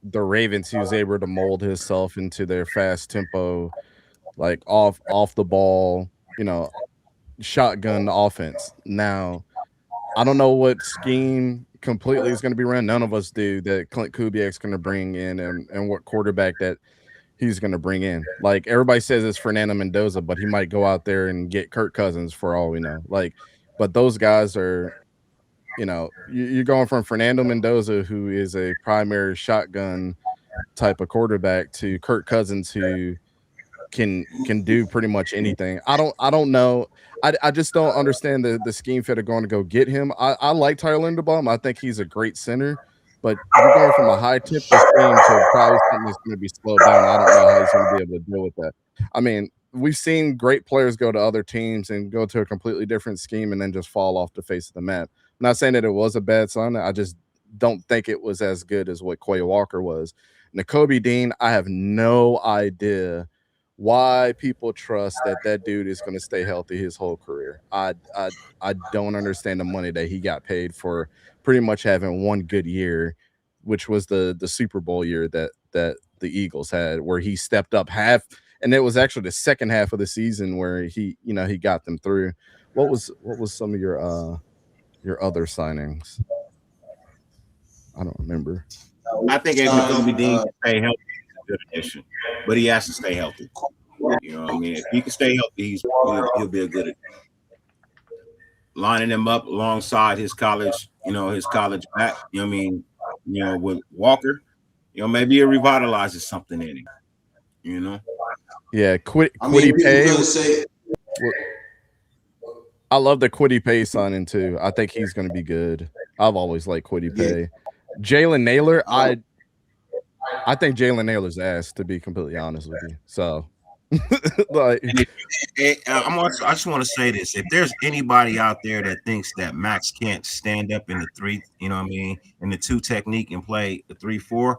Speaker 4: the Ravens, he was able to mold himself into their fast tempo, like off the ball, shotgun offense. Now, I don't know what scheme completely is going to be run. None of us do that Clint Kubiak's going to bring in and what quarterback that he's going to bring in. Like everybody says it's Fernando Mendoza, but he might go out there and get Kirk Cousins for all we know. Like, but those guys are, you know, you're going from Fernando Mendoza, who is a primary shotgun type of quarterback, to Kirk Cousins, who can do pretty much anything. I don't know. I just don't understand the scheme fit of going to go get him. I like Tyler Linderbaum. I think he's a great center, but you're going from a high tempo scheme to probably something that's going to be slowed down. I don't know how he's going to be able to deal with that. I mean, we've seen great players go to other teams and go to a completely different scheme and then just fall off the face of the map. I'm not saying that it was a bad sign. I just don't think it was as good as what Quay Walker was. Nakobe Dean, I have no idea why people trust that dude is going to stay healthy his whole career. I don't understand the money that he got paid for pretty much having one good year, which was the Super Bowl year that the Eagles had, where he stepped up half, and it was actually the second half of the season where he got them through. What was some of your other signings? I don't remember.
Speaker 3: I think if Nakobe Dean can stay healthy, he's a good addition, but he has to stay healthy. You know what I mean? If he can stay healthy, he'll be a good addition. Lining him up alongside his college back, you know what I mean? You know, with Walker, you know, maybe it revitalizes something in him. You know?
Speaker 4: Yeah, Kwity Paye. I love the Kwity Paye signing too. I think he's going to be good. I've always liked Kwity Paye. Jalen Naylor, I think Jalen Naylor's ass, to be completely honest with you. So, like,
Speaker 3: I just want to say this: if there's anybody out there that thinks that Max can't stand up in the 3, you know what I mean, in the 2 technique and play the 3-4,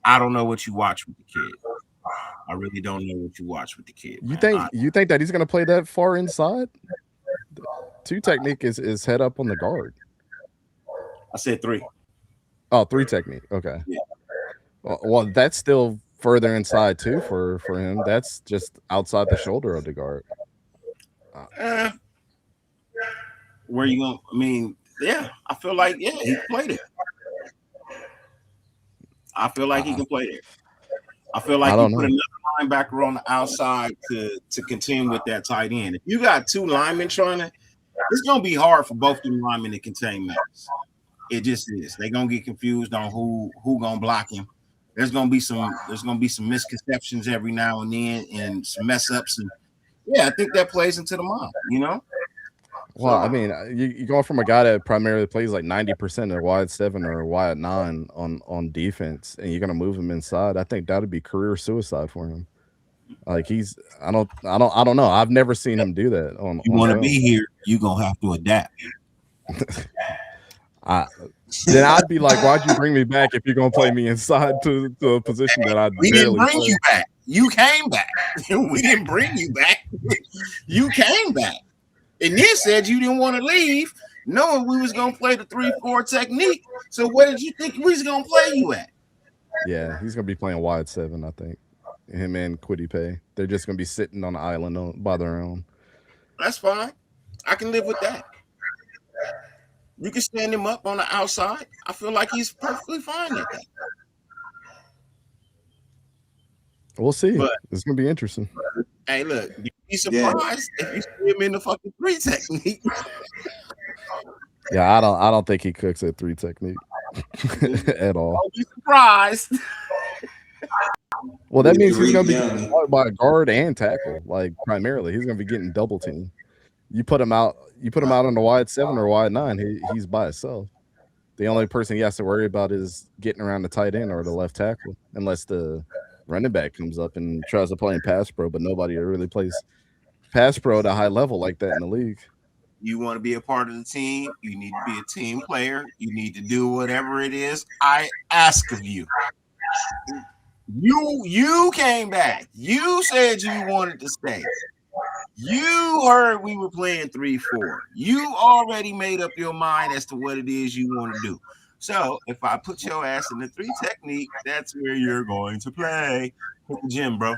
Speaker 3: I don't know what you watch with the kid. I really don't know what you watch with the kid.
Speaker 4: You think that he's going to play that far inside? 2 technique is head up on the guard.
Speaker 3: I said 3.
Speaker 4: Oh, 3 technique. Okay.
Speaker 3: Yeah.
Speaker 4: Well, that's still further inside too for him. That's just outside the shoulder of the guard.
Speaker 3: Where you going? I mean, yeah, I feel like he can play there. I feel like he can play there. I feel like you put another linebacker on the outside to contend with that tight end. If you got 2 linemen trying to, it's gonna be hard for both them linemen to contain Max. It just is. They're gonna get confused on who gonna block him. There's gonna be some misconceptions every now and then and some mess ups, and yeah, I think that plays into the mind, you know.
Speaker 4: Well, I mean, you go from a guy that primarily plays like 90% of wide 7 or wide 9 on defense, and you're gonna move him inside. I think that'd be career suicide for him. Like I don't know. I've never seen him do that.
Speaker 3: You want to be here, you gonna have to adapt.
Speaker 4: Then I'd be like, why'd you bring me back if you're gonna play me inside to a position that
Speaker 3: we didn't bring you back. You came back. We didn't bring you back. You came back. And then said you didn't want to leave, knowing we was gonna play the 3-4 technique. So what did you think we was gonna play you at?
Speaker 4: Yeah, he's gonna be playing wide 7, I think. Him and Kwity Paye. They're just gonna be sitting on the island by their own.
Speaker 3: That's fine. I can live with that. You can stand him up on the outside. I feel like he's perfectly fine at that.
Speaker 4: We'll see. But it's gonna be interesting.
Speaker 3: Hey, look, you'd be surprised if you see him in the fucking 3 technique.
Speaker 4: Yeah, I don't think he cooks at 3 technique at all.
Speaker 3: Don't be surprised.
Speaker 4: Well, that means he's gonna be getting by guard and tackle. Like primarily, he's gonna be getting double team. You put him out on the wide 7 or wide 9, he's by himself. The only person he has to worry about is getting around the tight end or the left tackle, unless the running back comes up and tries to play in pass pro, but nobody really plays pass pro at a high level like that in the league.
Speaker 3: You want to be a part of the team, you need to be a team player. You need to do whatever it is I ask of you. You came back. You said you wanted to stay. You heard we were playing 3-4. You already made up your mind as to what it is you want to do. So if I put your ass in the 3 technique, that's where you're going to play. Hit the gym, bro.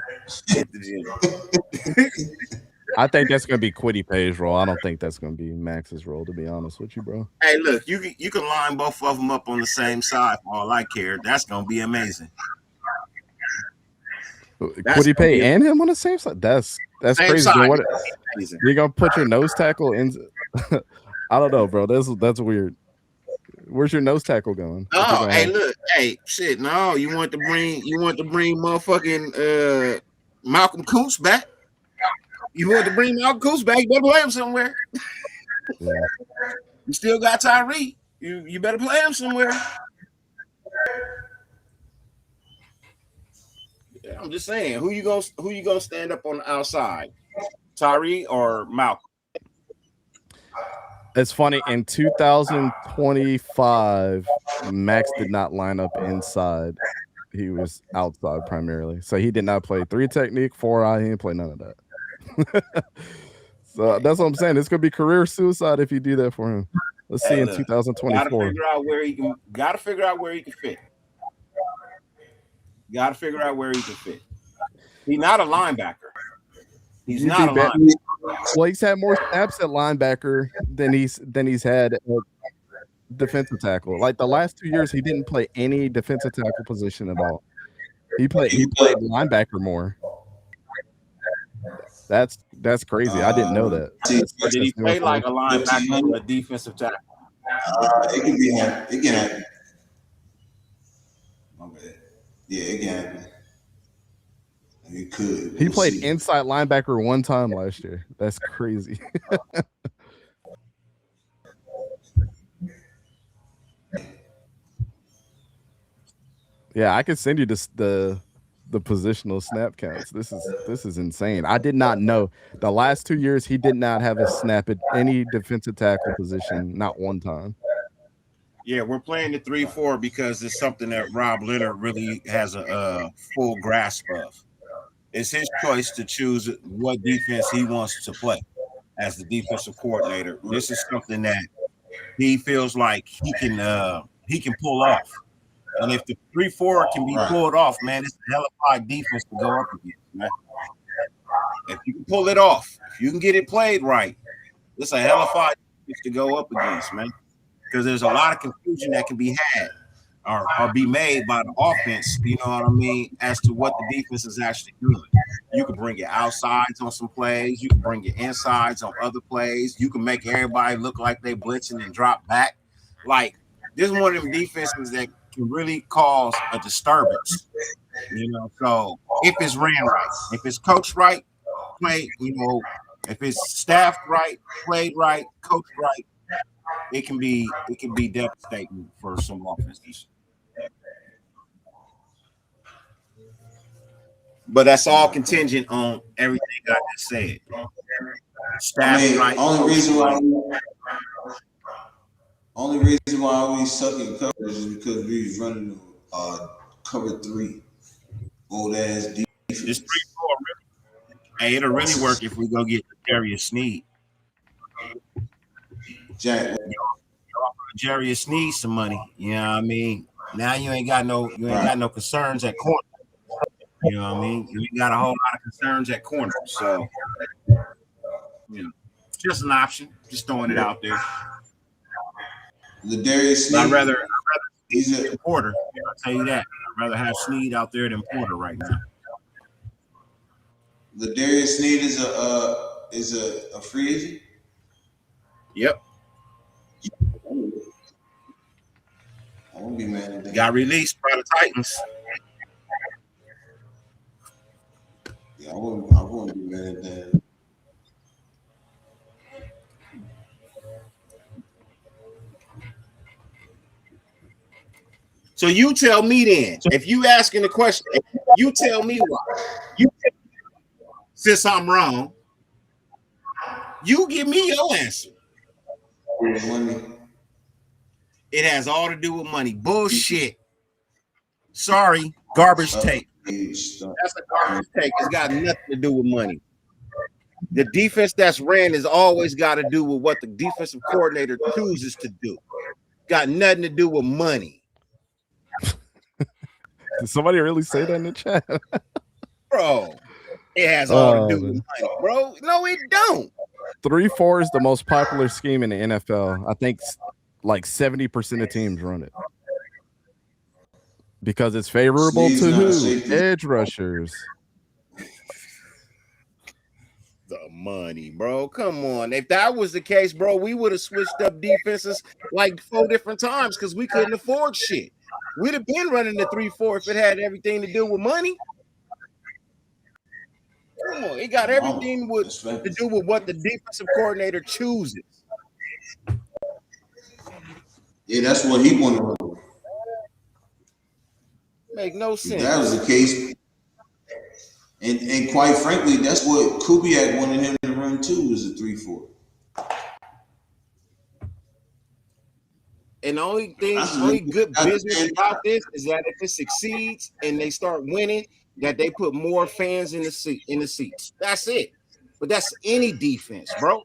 Speaker 3: Hit the gym.
Speaker 4: I think that's going to be Kwity Paye's role. I don't think that's going to be Max's role, to be honest with you, bro.
Speaker 3: Hey, look, you can line both of them up on the same side for all I care. That's going to be amazing. That's
Speaker 4: Quiddy Pay and him on the same side. That's
Speaker 3: same
Speaker 4: crazy.
Speaker 3: side.
Speaker 4: Then what?
Speaker 3: That's amazing.
Speaker 4: You're gonna put your nose tackle in? I don't know, bro. That's weird. Where's your nose tackle going? If you're
Speaker 3: Oh,
Speaker 4: gonna
Speaker 3: hey,
Speaker 4: have-
Speaker 3: look, hey, shit. No, you want to bring motherfucking Malcolm Kuntz back? You want to bring Malcolm Kuntz back? You better play him somewhere.
Speaker 4: Yeah.
Speaker 3: You still got Tyree. You better play him somewhere. Yeah, I'm just saying, who you gonna stand up on the outside? Tyree or Malcolm?
Speaker 4: It's funny, in 2025, Max did not line up inside. He was outside primarily. So he did not play 3 technique, 4 eye. He didn't play none of that. So that's what I'm saying. This could be career suicide if you do that for him. Let's see in 2024.
Speaker 3: Gotta figure out where he can fit. Gotta figure out where he can fit. He's not a linebacker. He's not a linebacker.
Speaker 4: Well, he's had more snaps at linebacker than he's had at defensive tackle. Like the last 2 years, he didn't play any defensive tackle position at all. He played linebacker more. That's crazy. I didn't know that.
Speaker 3: Did he play like a linebacker on the defensive tackle?
Speaker 1: It can happen. It can happen. My bad. Yeah, it can happen. It could.
Speaker 4: He played inside linebacker 1 time last year. That's crazy. Yeah, I can send you the positional snap counts. This is insane. I did not know the last 2 years he did not have a snap at any defensive tackle position, not 1 time.
Speaker 3: Yeah, we're playing the 3-4 because it's something that Rob Leonard really has a full grasp of. It's his choice to choose what defense he wants to play as the defensive coordinator. This is something that he feels like he can pull off. And if the 3-4 can be pulled off, man, it's a hellified defense to go up against, man. If you can pull it off, if you can get it played right, it's a hellified defense to go up against, man. Because there's a lot of confusion that can be had or be made by the offense, you know what I mean, as to what the defense is actually doing. You can bring your outsides on some plays. You can bring your insides on other plays. You can make everybody look like they blitzing and drop back. Like, this is one of them defenses that can really cause a disturbance, you know. So if it's ran right, if it's coached right, played, you know, if it's staffed right, played right, coached right, it can be devastating for some offenses. But that's all contingent on everything I just said. Staffed right.
Speaker 1: Only reason why we suck in coverage is because we was running cover 3, old ass defense.
Speaker 3: This 3-4 really, hey, it'll really work if we go get Jarius Sneed.
Speaker 1: Jack,
Speaker 3: Jarius Sneed some money. You know what I mean? Now you ain't got no concerns at corner. You know what I mean? You ain't got a whole lot of concerns at corner. So, you know, it's just an option. Just throwing it out there.
Speaker 1: Ladarius Sneed.
Speaker 3: I'd rather he's a Porter. I'll tell you that. I'd rather have Sneed out there than Porter right now.
Speaker 1: Ladarius Sneed is a free agent.
Speaker 3: Yep.
Speaker 1: I won't be mad at that.
Speaker 3: Got released by the Titans.
Speaker 1: Yeah, I won't be mad at that.
Speaker 3: So you tell me then, if you asking the question, you tell me why. Since I'm wrong, you give me your answer.
Speaker 1: Money.
Speaker 3: It has all to do with money. Bullshit. Sorry, garbage take. That's a garbage take. It's got nothing to do with money. The defense that's ran has always got to do with what the defensive coordinator chooses to do. Got nothing to do with money.
Speaker 4: Did somebody really say that in the chat?
Speaker 3: Bro, it has all to do with money, bro. No, it don't.
Speaker 4: 3-4 is the most popular scheme in the NFL. I think like 70% of teams run it. Because it's favorable to who? Edge rushers.
Speaker 3: money, bro. Come on. If that was the case, bro, we would have switched up defenses like 4 different times because we couldn't afford shit. We'd have been running the 3-4 if it had everything to do with money. Come on, it got everything to do with what the defensive coordinator chooses.
Speaker 1: Yeah, that's what he wanted to do.
Speaker 3: Make no sense.
Speaker 1: If that was the case, and quite frankly, that's what Kubiak wanted him to run too, was a 3-4.
Speaker 3: And the only good business about this is that if it succeeds and they start winning, that they put more fans in the seats. That's it. But that's any defense, bro.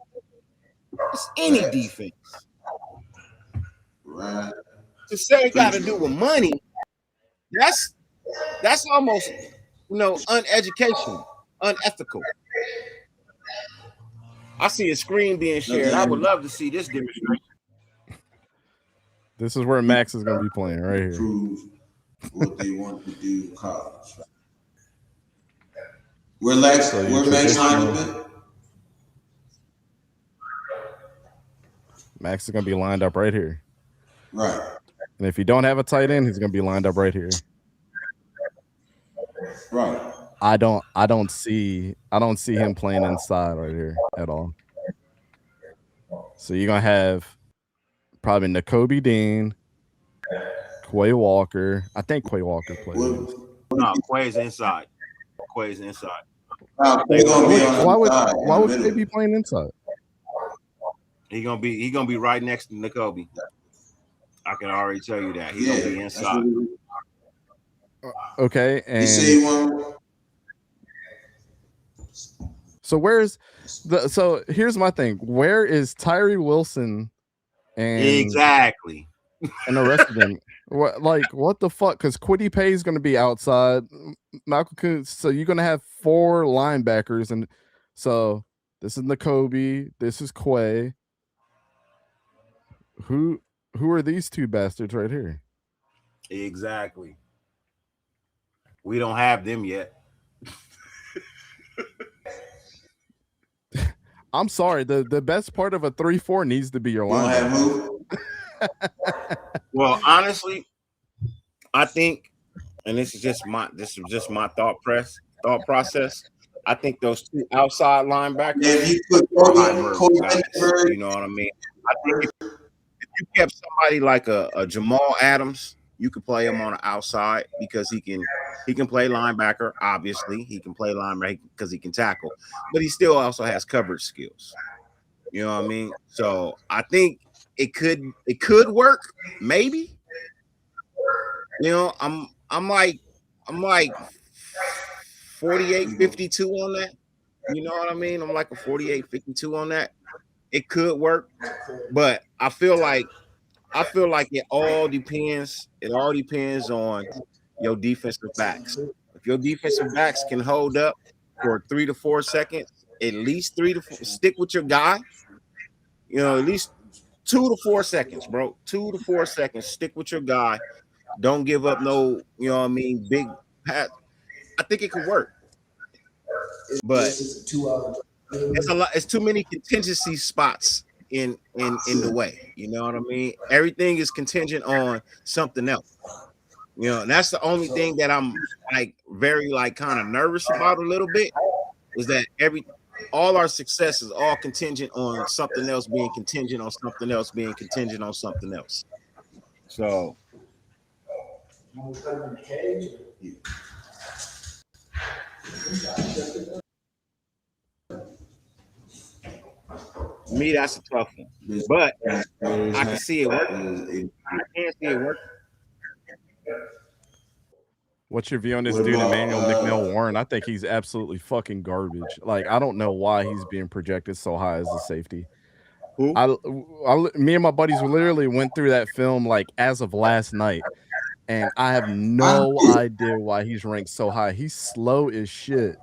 Speaker 3: It's any defense.
Speaker 1: Right.
Speaker 3: To say it got to do with money, that's almost uneducational, unethical. I see a screen being shared. I would love to see this demonstration.
Speaker 4: This is where Max is going to be playing right here.
Speaker 1: Prove what they want to do in college. Where Max lined up?
Speaker 4: Max is going to be lined up right here.
Speaker 1: Right.
Speaker 4: And if you don't have a tight end, he's going to be lined up right here.
Speaker 1: Right.
Speaker 4: I don't see him playing inside right here at all. So you're going to have probably Nakobe Dean, Quay Walker. I think Quay Walker plays.
Speaker 3: No, Quay's inside. Quay's inside.
Speaker 1: Why
Speaker 4: would they be playing inside?
Speaker 3: He gonna be right next to Nakobe. I can already tell you that. He's gonna be inside.
Speaker 4: Okay, and so here's my thing. Where is Tyree Wilson and
Speaker 3: exactly
Speaker 4: and the rest of them? What the fuck? Because Kwity Paye is going to be outside. Malcolm Kuntz, so you're going to have 4 linebackers, and so this is Nakobe, this is Quay. Who are these 2 bastards right here?
Speaker 3: Exactly. We don't have them yet.
Speaker 4: I'm sorry. The best part of a 3-4 needs to be your linebacker.
Speaker 3: Well, honestly, I think, and this is just my thought process. I think those 2 outside linebackers are guys, you know what I mean? I think if you kept somebody like a Jamal Adams, you could play him on the outside because he can play linebacker. Obviously, he can play linebacker because he can tackle, but he still also has coverage skills. You know what I mean? So I think it could work, maybe. You know, I'm like 48-52 on that. You know what I mean? I'm like a 48-52 on that. It could work, but I feel like it all depends. It all depends on your defensive backs. If your defensive backs can hold up for 3 to 4 seconds, at least 3 to 4, stick with your guy. You know, at least 2 to 4 seconds, bro. 2 to 4 seconds. Stick with your guy. Don't give up no, you know what I mean, big pat. I think it could work. But it's a lot, it's too many contingency spots in the way. You know what I mean? Everything is contingent on something else. You know, and that's the only thing that I'm very kind of nervous about a little bit, is that all our success is all contingent on something else being contingent on something else being contingent on something else. So to me, that's a tough one. But I can see it working. I can see it working.
Speaker 4: What's your view on this dude, Emmanuel McNeil-Warren? I think he's absolutely fucking garbage. I don't know why he's being projected so high as a safety.
Speaker 3: Who?
Speaker 4: Me and my buddies literally went through that film as of last night, and I have no idea why he's ranked so high. He's slow as shit.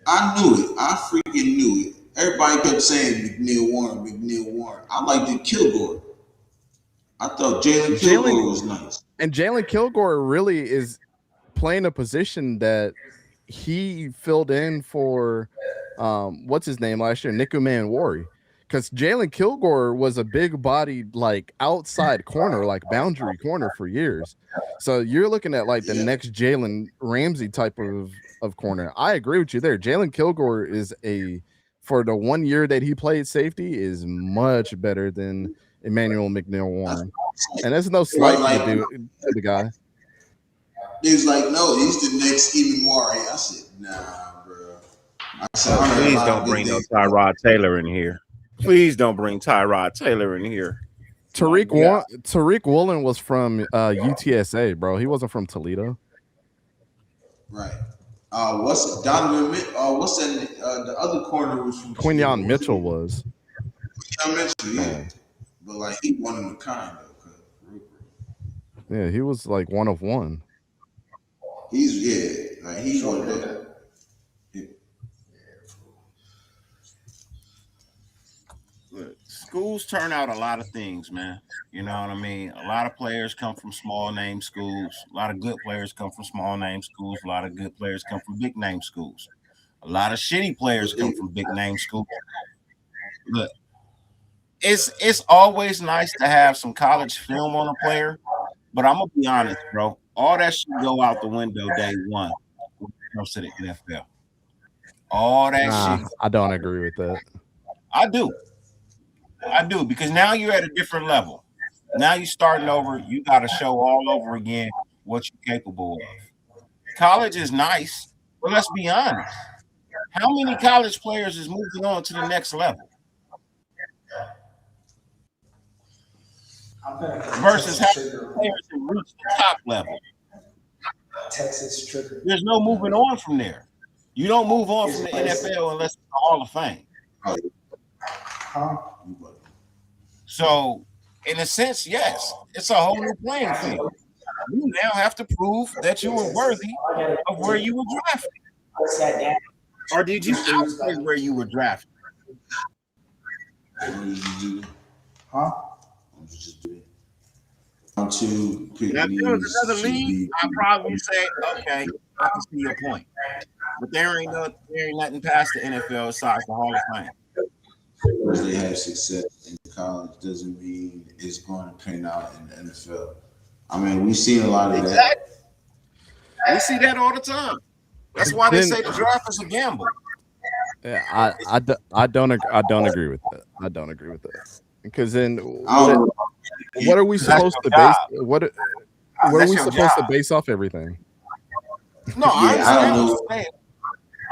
Speaker 1: I knew it. I freaking knew it. Everybody kept saying McNeil Warren. I liked it, Kilgore. I thought Jalen Kilgore was nice.
Speaker 4: And Jalen Kilgore really is playing a position that he filled in for what's his name last year, Nikuman Wari, because Jalen Kilgore was a big bodied like outside corner, like boundary corner for years. So you're looking at like the next Jalen Ramsey type of corner. I agree with you there. Jalen Kilgore is for the 1 year that he played safety is much better than Emmanuel McNeil Warren. And there's no slight to the guy.
Speaker 1: He's like, no, he's the next Stephen Wari. I said, nah, bro.
Speaker 3: Please don't bring no Tyrod Taylor in here. Please don't bring Tyrod Taylor in here.
Speaker 4: Tariq Woolen was from UTSA, bro. He wasn't from Toledo.
Speaker 1: Right. What's Donovan? What's that? The other corner was from
Speaker 4: Quinyon Mitchell was.
Speaker 1: Quinyon Mitchell, yeah. But like he one of a kind though.
Speaker 4: Yeah, he was like one of one.
Speaker 1: He's one of that.
Speaker 3: Schools turn out a lot of things, man. You know what I mean? A lot of players come from small name schools. A lot of good players come from small name schools. A lot of good players come from big name schools. A lot of shitty players come from big name schools. Look, it's always nice to have some college film on a player, but I'm gonna be honest, bro. All that shit go out the window day one when it comes to the NFL. All that shit.
Speaker 4: I don't agree with that.
Speaker 3: I do, because now you're at a different level. Now you're starting over. You got to show all over again what you're capable of. College is nice, but let's be honest. How many college players is moving on to the next level? Versus how many players have reached the top level?
Speaker 2: Texas trigger.
Speaker 3: There's no moving on from there. You don't move on from the NFL unless it's the Hall of Fame. So, in a sense, yes, it's a whole new playing field. You now have to prove that you were worthy of where you were drafted. Or did you outplay where you were drafted?
Speaker 1: What did you do?
Speaker 2: Huh?
Speaker 1: Now, if
Speaker 3: there was another league, I'd probably say, okay, I can see your point. But there ain't nothing past the NFL aside the Hall of Fame.
Speaker 1: Because they have success in college doesn't mean it's going to pan out in the NFL. I mean, we've seen a lot of that.
Speaker 3: We see that all the time. That's why they say the draft is a gamble.
Speaker 4: Yeah, I don't agree with that. I don't agree with that. Because then what are we supposed to base what are we supposed to base off everything?
Speaker 3: No, I understand.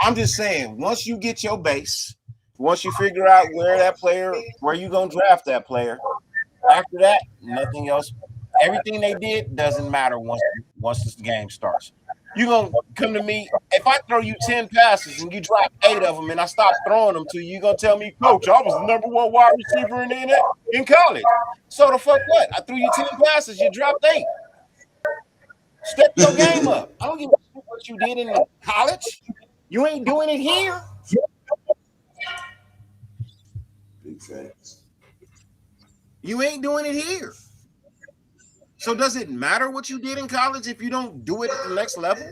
Speaker 3: I'm just saying, once you get your base, once you figure out where you gonna draft that player, after that, nothing else. Everything they did doesn't matter once this game starts. You're gonna come to me. If I throw you 10 passes and you drop 8 of them and I stop throwing them to you, you're gonna tell me, Coach, I was the number 1 wide receiver in college. So the fuck what? I threw you 10 passes, you dropped 8. Step your game up. I don't give a shit what you did in college. You ain't doing it here.
Speaker 1: Big facts.
Speaker 3: You ain't doing it here. So does it matter what you did in college if you don't do it at the next level?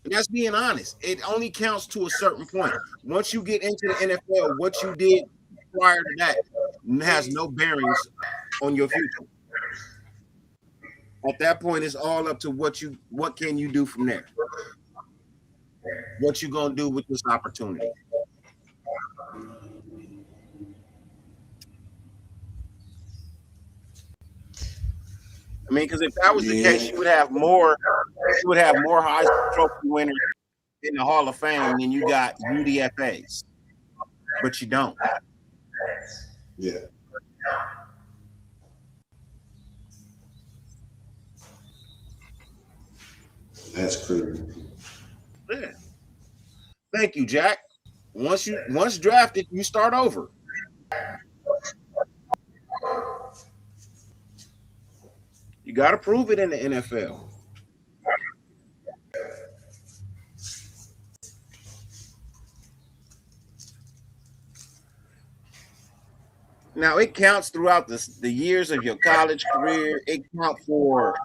Speaker 3: And that's being honest. It only counts to a certain point. Once you get into the NFL, what you did prior to that has no bearings on your future. At that point, it's all up to what can you do from there? What you gonna do with this opportunity? I mean, because if that was the case, you would have more Heisman Trophy winners in the Hall of Fame than you got UDFAs, but you don't.
Speaker 1: Yeah. That's crazy.
Speaker 3: Yeah. Thank you, Jack. Once drafted, you start over. You got to prove it in the NFL. Now, it counts throughout the years of your college career. It counts for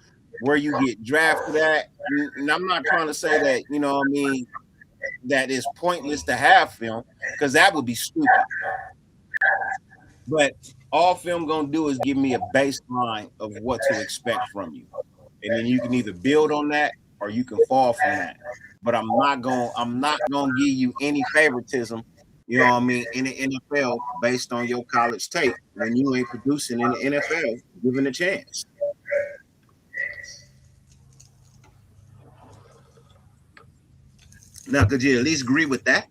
Speaker 3: where you get drafted at. And I'm not trying to say that, you know what I mean, that it's pointless to have film, because that would be stupid. But all film gonna do is give me a baseline of what to expect from you. And then you can either build on that or you can fall from that. But I'm not gonna give you any favoritism, you know what I mean, in the NFL based on your college tape when you ain't producing in the NFL given a chance. Now, could you at least agree with that?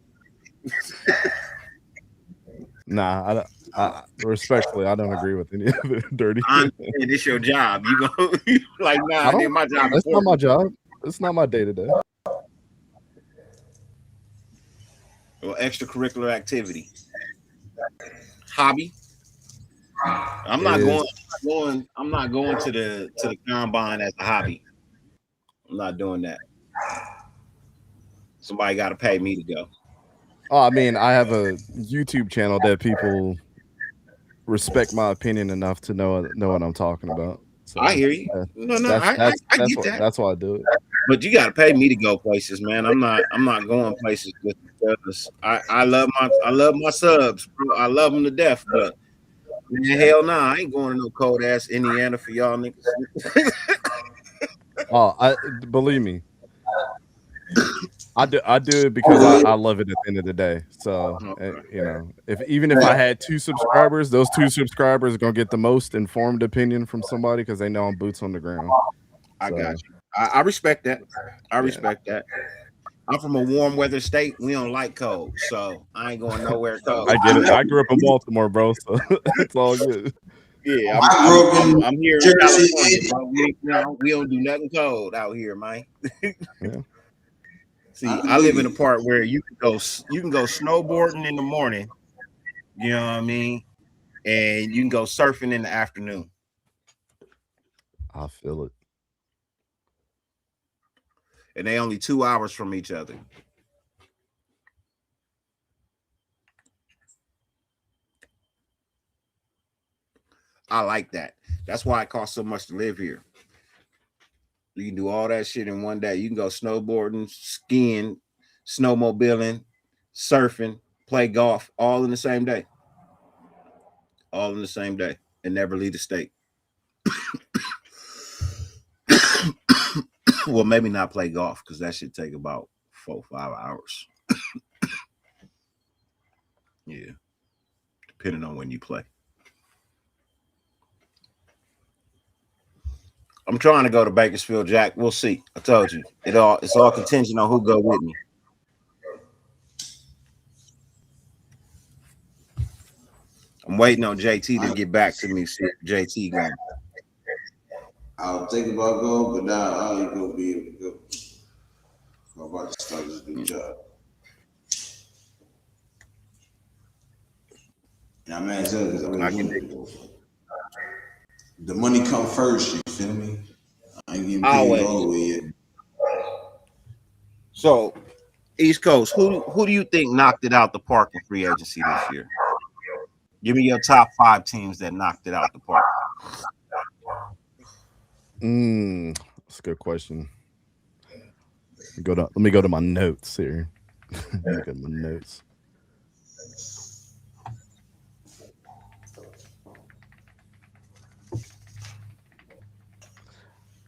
Speaker 4: Nah, I respectfully, I don't agree with any of it. Dirty.
Speaker 3: I'm saying this your job. You go like, nah, then my job.
Speaker 4: That's not my job. It's not my day to day.
Speaker 3: Or extracurricular activity, hobby. I'm not going to the combine as a hobby. I'm not doing that. Somebody got to pay me to go.
Speaker 4: Oh, I mean, I have a YouTube channel that people respect my opinion enough to know what I'm talking about. So,
Speaker 3: I hear you. I get that.
Speaker 4: That's why I do it.
Speaker 3: But you got to pay me to go places, man. I'm not going places just because I love my subs, bro. I love them to death, but man, hell nah, I ain't going to no cold ass Indiana for y'all niggas.
Speaker 4: Oh, believe me. I do it because I love it at the end of the day. So you know, even if I had 2 subscribers, those 2 subscribers are gonna get the most informed opinion from somebody because they know I'm boots on the ground.
Speaker 3: I got you. I respect that. I respect that. I'm from a warm weather state. We don't like cold, so I ain't going nowhere cold.
Speaker 4: I get it. I grew up in Baltimore, bro, so it's all good.
Speaker 3: Yeah, I'm here in California, bro. We don't do nothing cold out here, man.
Speaker 4: Yeah.
Speaker 3: See, I live in a part where you can go snowboarding in the morning, you know what I mean, and you can go surfing in the afternoon.
Speaker 4: I feel it.
Speaker 3: And they only 2 hours from each other. I like that. That's why it costs so much to live here. You can do all that shit in one day. You can go snowboarding, skiing, snowmobiling, surfing, play golf, all in the same day. All in the same day, and never leave the state. Well, maybe not play golf because that should take about 4 or 5 hours. Yeah, depending on when you play. I'm trying to go to Bakersfield, Jack. We'll see. I told you. It's all contingent on who go with me. I'm waiting on JT to get back to me. See if JT going.
Speaker 1: I'll think about going, but now I ain't gonna be able to go. I'm about to start this new job. And I'm at because I really want to go. The money come first, you feel me? I ain't getting paid all the way yet.
Speaker 3: So, East Coast, who do you think knocked it out the park in free agency this year? Give me your top 5 teams that knocked it out the park.
Speaker 4: That's a good question. Let me go to my notes here. Look at my notes.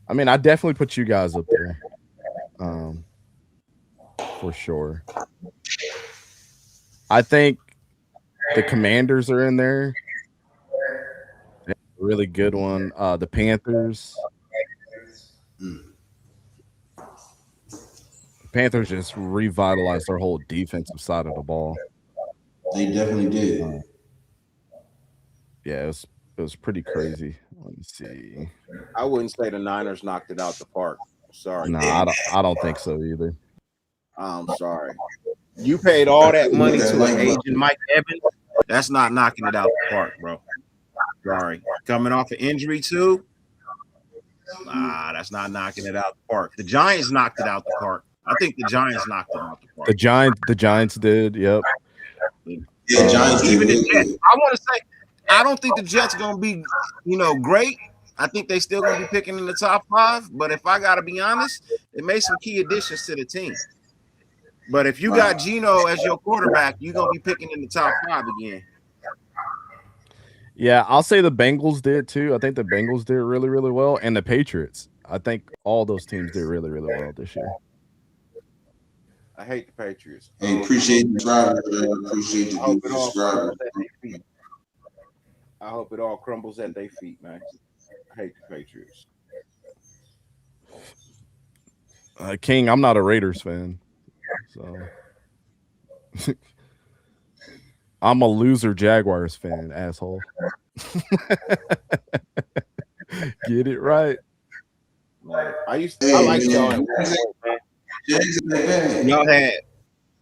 Speaker 4: I mean, I definitely put you guys up there, for sure. I think the Commanders are in there. A really good one. The Panthers. Panthers just revitalized their whole defensive side of the ball.
Speaker 1: They definitely did.
Speaker 3: Yeah,
Speaker 4: it was pretty crazy. Let me see.
Speaker 3: I wouldn't say the Niners knocked it out the park. Sorry.
Speaker 4: No, I don't think so either.
Speaker 3: I'm sorry. You paid all that money to an agent, Mike Evans. That's not knocking it out the park, bro. Sorry. Coming off an injury too. Nah, that's not knocking it out the park. The Giants knocked it out the park. I think the Giants knocked it out the park.
Speaker 4: The Giants did. Yep.
Speaker 1: Yeah, Giants
Speaker 3: even
Speaker 1: did.
Speaker 3: the Jets. I want to say, I don't think the Jets gonna be, great. I think they still gonna be picking in the top 5. But if I gotta be honest, They made some key additions to the team. But if you got Geno as your quarterback, you're gonna be picking in the top 5 again.
Speaker 4: Yeah, I'll say the Bengals did too. I think the Bengals did really, really well, and the Patriots. I think all those teams did really, really well this year.
Speaker 3: I hate the Patriots.
Speaker 1: Hey, appreciate the subscribers. Appreciate the subscribers.
Speaker 3: I hope it all crumbles at their feet, man. I hate the Patriots.
Speaker 4: King, I'm not a Raiders fan, so I'm a loser Jaguars fan, asshole. Get it right.
Speaker 3: I like y'all.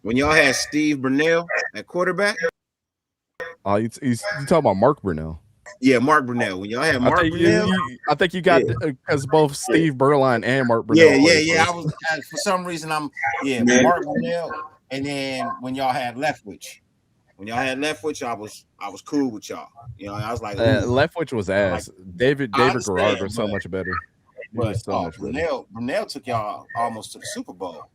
Speaker 3: When y'all had Steve Burnell at quarterback.
Speaker 4: Oh, you talking about Mark Brunell?
Speaker 3: Yeah, Mark Brunell. When y'all had Mark Brunell,
Speaker 4: I think you got because both Steve Berline and Mark Brunell.
Speaker 3: Yeah. I was for some reason Mark Brunell, and then when y'all had Leftwich, I was cool with y'all. You know, I was like,
Speaker 4: Leftwich was ass. David Garrard was so much better.
Speaker 3: But Brunell took y'all almost to the Super Bowl.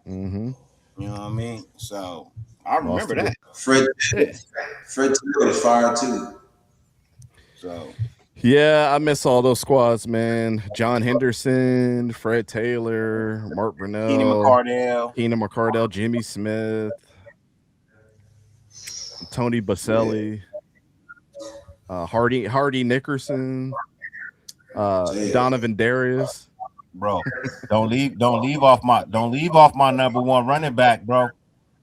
Speaker 4: Mm-hmm.
Speaker 3: You know what I mean? So I remember that.
Speaker 1: Fred Taylor was fired too.
Speaker 3: So
Speaker 4: yeah, I miss all those squads, man. John Henderson, Fred Taylor, Mark Brunell, Keenan McCardell, Jimmy Smith, Tony Baselli, Hardy Nickerson, Donovan Darius.
Speaker 3: Bro, don't leave off my number one running back, bro.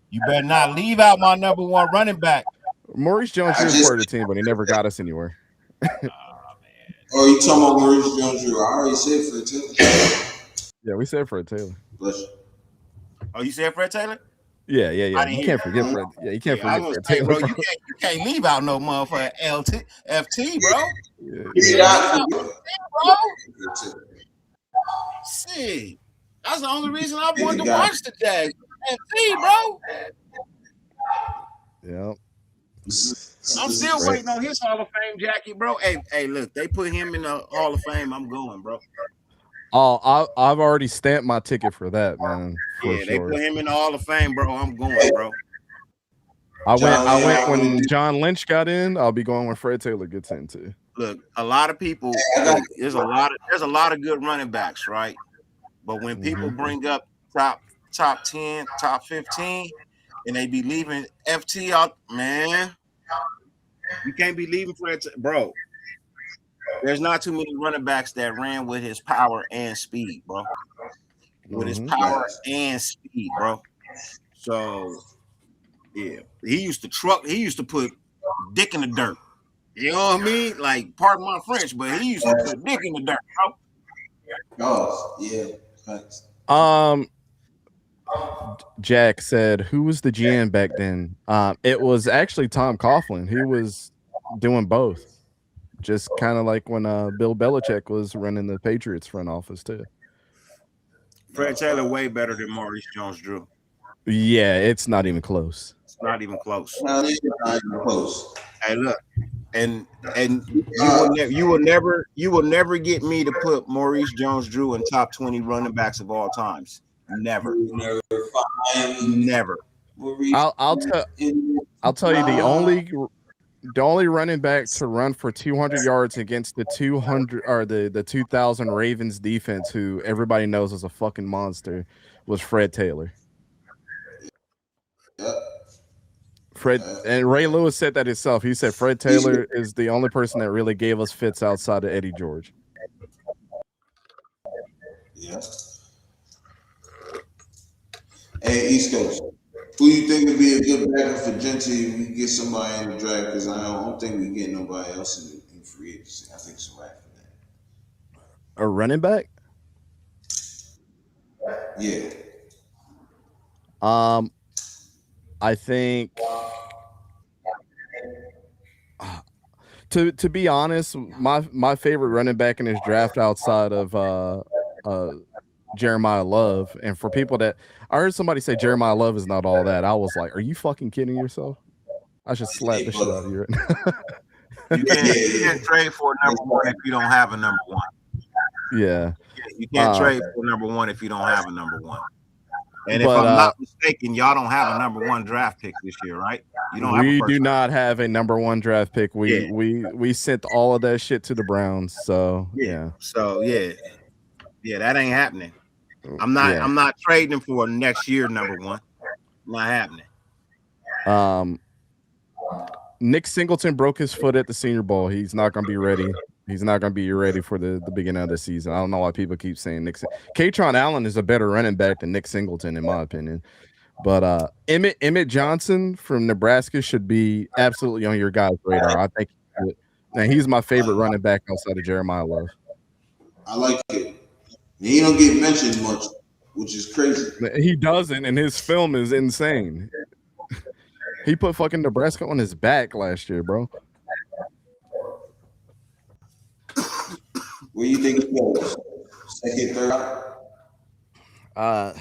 Speaker 3: You better not leave out my number one running back.
Speaker 4: Maurice Jones-Drew was part of the team, but he never got us anywhere.
Speaker 1: Oh, you talking about Maurice Jones-Drew? I already said Fred Taylor.
Speaker 4: Yeah, we said Fred Taylor.
Speaker 1: Bless you.
Speaker 3: Oh, you said Fred Taylor?
Speaker 4: Yeah. You can't forget Fred. Yeah, you can't forget Fred Taylor.
Speaker 3: Bro, you can't leave out no motherfucker FT, bro.
Speaker 1: Yeah.
Speaker 3: Bro. See, that's the only reason I wanted to watch the Jags. FT, bro.
Speaker 4: Yeah.
Speaker 3: I'm still waiting on his Hall of Fame jacket, bro. Hey, look, they put him in the Hall of Fame. I'm going, bro.
Speaker 4: Oh, I've already stamped my ticket for that, man.
Speaker 3: They put him in the Hall of Fame, bro. I'm going, bro.
Speaker 4: I went when John Lynch got in. I'll be going when Fred Taylor gets in too.
Speaker 3: Look, a lot of people. There's a lot of good running backs, right? But when people bring up top 10, top 15, and they be leaving FT out, man, you can't be leaving Fred, bro. There's not too many running backs that ran with his power and speed, bro. With his power and speed, bro. So, yeah, he used to put dick in the dirt. You know what I mean? Like, pardon my French, but he used to put dick in the dirt, bro.
Speaker 1: Oh, yeah. Thanks.
Speaker 4: Jack said, who was the GM back then? It was actually Tom Coughlin. He was doing both. Just kind of like when Bill Belichick was running the Patriots front office too.
Speaker 3: Fred Taylor way better than Maurice Jones-Drew.
Speaker 4: Yeah, it's not even close.
Speaker 3: It's not even close.
Speaker 1: No, it's not even close.
Speaker 3: Hey, look, and you will never get me to put Maurice Jones-Drew in top 20 running backs of all times. Never. Never.
Speaker 4: I'll tell you the only running back to run for 200 yards against the 200 or the 2000 Ravens defense, who everybody knows is a fucking monster, was Fred Taylor. Fred and Ray Lewis said that himself. He said Fred Taylor is the only person that really gave us fits outside of Eddie George.
Speaker 1: Yeah. Hey, East Coast. Who you think would be a good backup for Gentry if we get somebody in the draft? Because I don't think we get nobody else in free agency. I think somebody for that.
Speaker 4: A running back?
Speaker 1: Yeah.
Speaker 4: I think to be honest, my favorite running back in this draft outside of Jeremiah Love, and for people that I heard somebody say Jeremiah Love is not all that, I was like, are you fucking kidding yourself? I should slap the shit out of you right now.
Speaker 3: You can't trade for a number one if you don't have a number one.
Speaker 4: Yeah.
Speaker 3: You can't trade for number one if you don't have a number one. And if
Speaker 4: But
Speaker 3: I'm not mistaken, y'all don't have a number one draft pick this year, right? You don't have a
Speaker 4: we
Speaker 3: first
Speaker 4: do
Speaker 3: round.
Speaker 4: not have a number one draft pick.
Speaker 3: Yeah.
Speaker 4: We sent all of that shit to the Browns. So yeah.
Speaker 3: So yeah, that ain't happening. I'm not trading him for next year number one. Not happening.
Speaker 4: Nick Singleton broke his foot at the Senior Bowl. He's not going to be ready. He's not going to be ready for the beginning of the season. I don't know why people keep saying Nick. Katron Allen is a better running back than Nick Singleton, in my opinion. But Emmett Johnson from Nebraska should be absolutely on your guys' radar. I think he's my favorite running back outside of Jeremiah Love.
Speaker 1: I like it. He don't get mentioned much, which is crazy.
Speaker 4: He doesn't, and his film is insane. He put fucking Nebraska on his back last year, bro.
Speaker 1: Where you think he goes? Second, third?
Speaker 4: I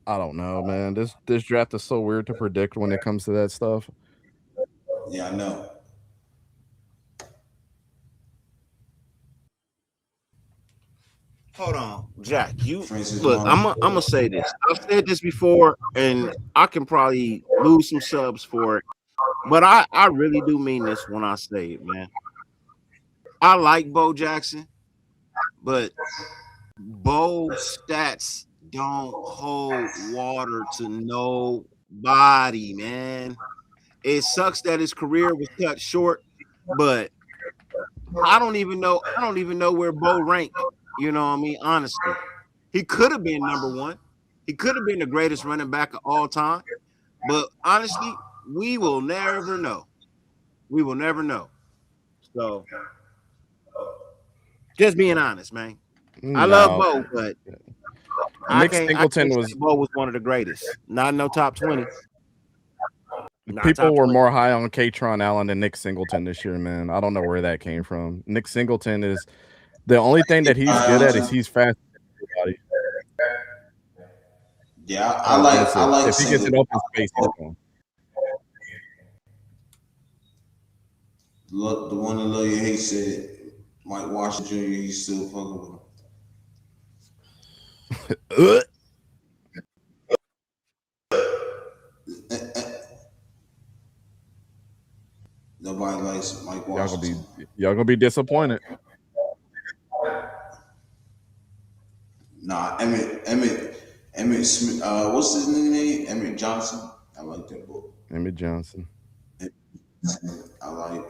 Speaker 4: don't know, man. This draft is so weird to predict when it comes to that stuff.
Speaker 1: Yeah, I know.
Speaker 3: Hold on, Jack. Look. I'm gonna say this. I've said this before, and I can probably lose some subs for it, but I really do mean this when I say it, man. I like Bo Jackson, but Bo's stats don't hold water to nobody, man. It sucks that his career was cut short, but I don't even know where Bo ranked. You know what I mean? Honestly, he could have been number one. He could have been the greatest running back of all time. But honestly, we will never know. We will never know. So, just being honest, man. I love Bo, but
Speaker 4: Nick Singleton
Speaker 3: Bo was one of the greatest. Not in no top 20.
Speaker 4: People were more high on Katron Allen than Nick Singleton this year, man. I don't know where that came from. Nick Singleton is the only thing that he's good at is he's fast.
Speaker 1: Yeah, I like.
Speaker 4: If he gets it open space,
Speaker 1: look, the one that Love You Hate said, Mike Washington Jr. He's still fucking with him. Nobody likes Mike Washington.
Speaker 4: Y'all gonna be disappointed.
Speaker 1: Nah, Emmett Smith. What's his name? Emmett Johnson. I like that book.
Speaker 4: Emmett Johnson.
Speaker 1: I like.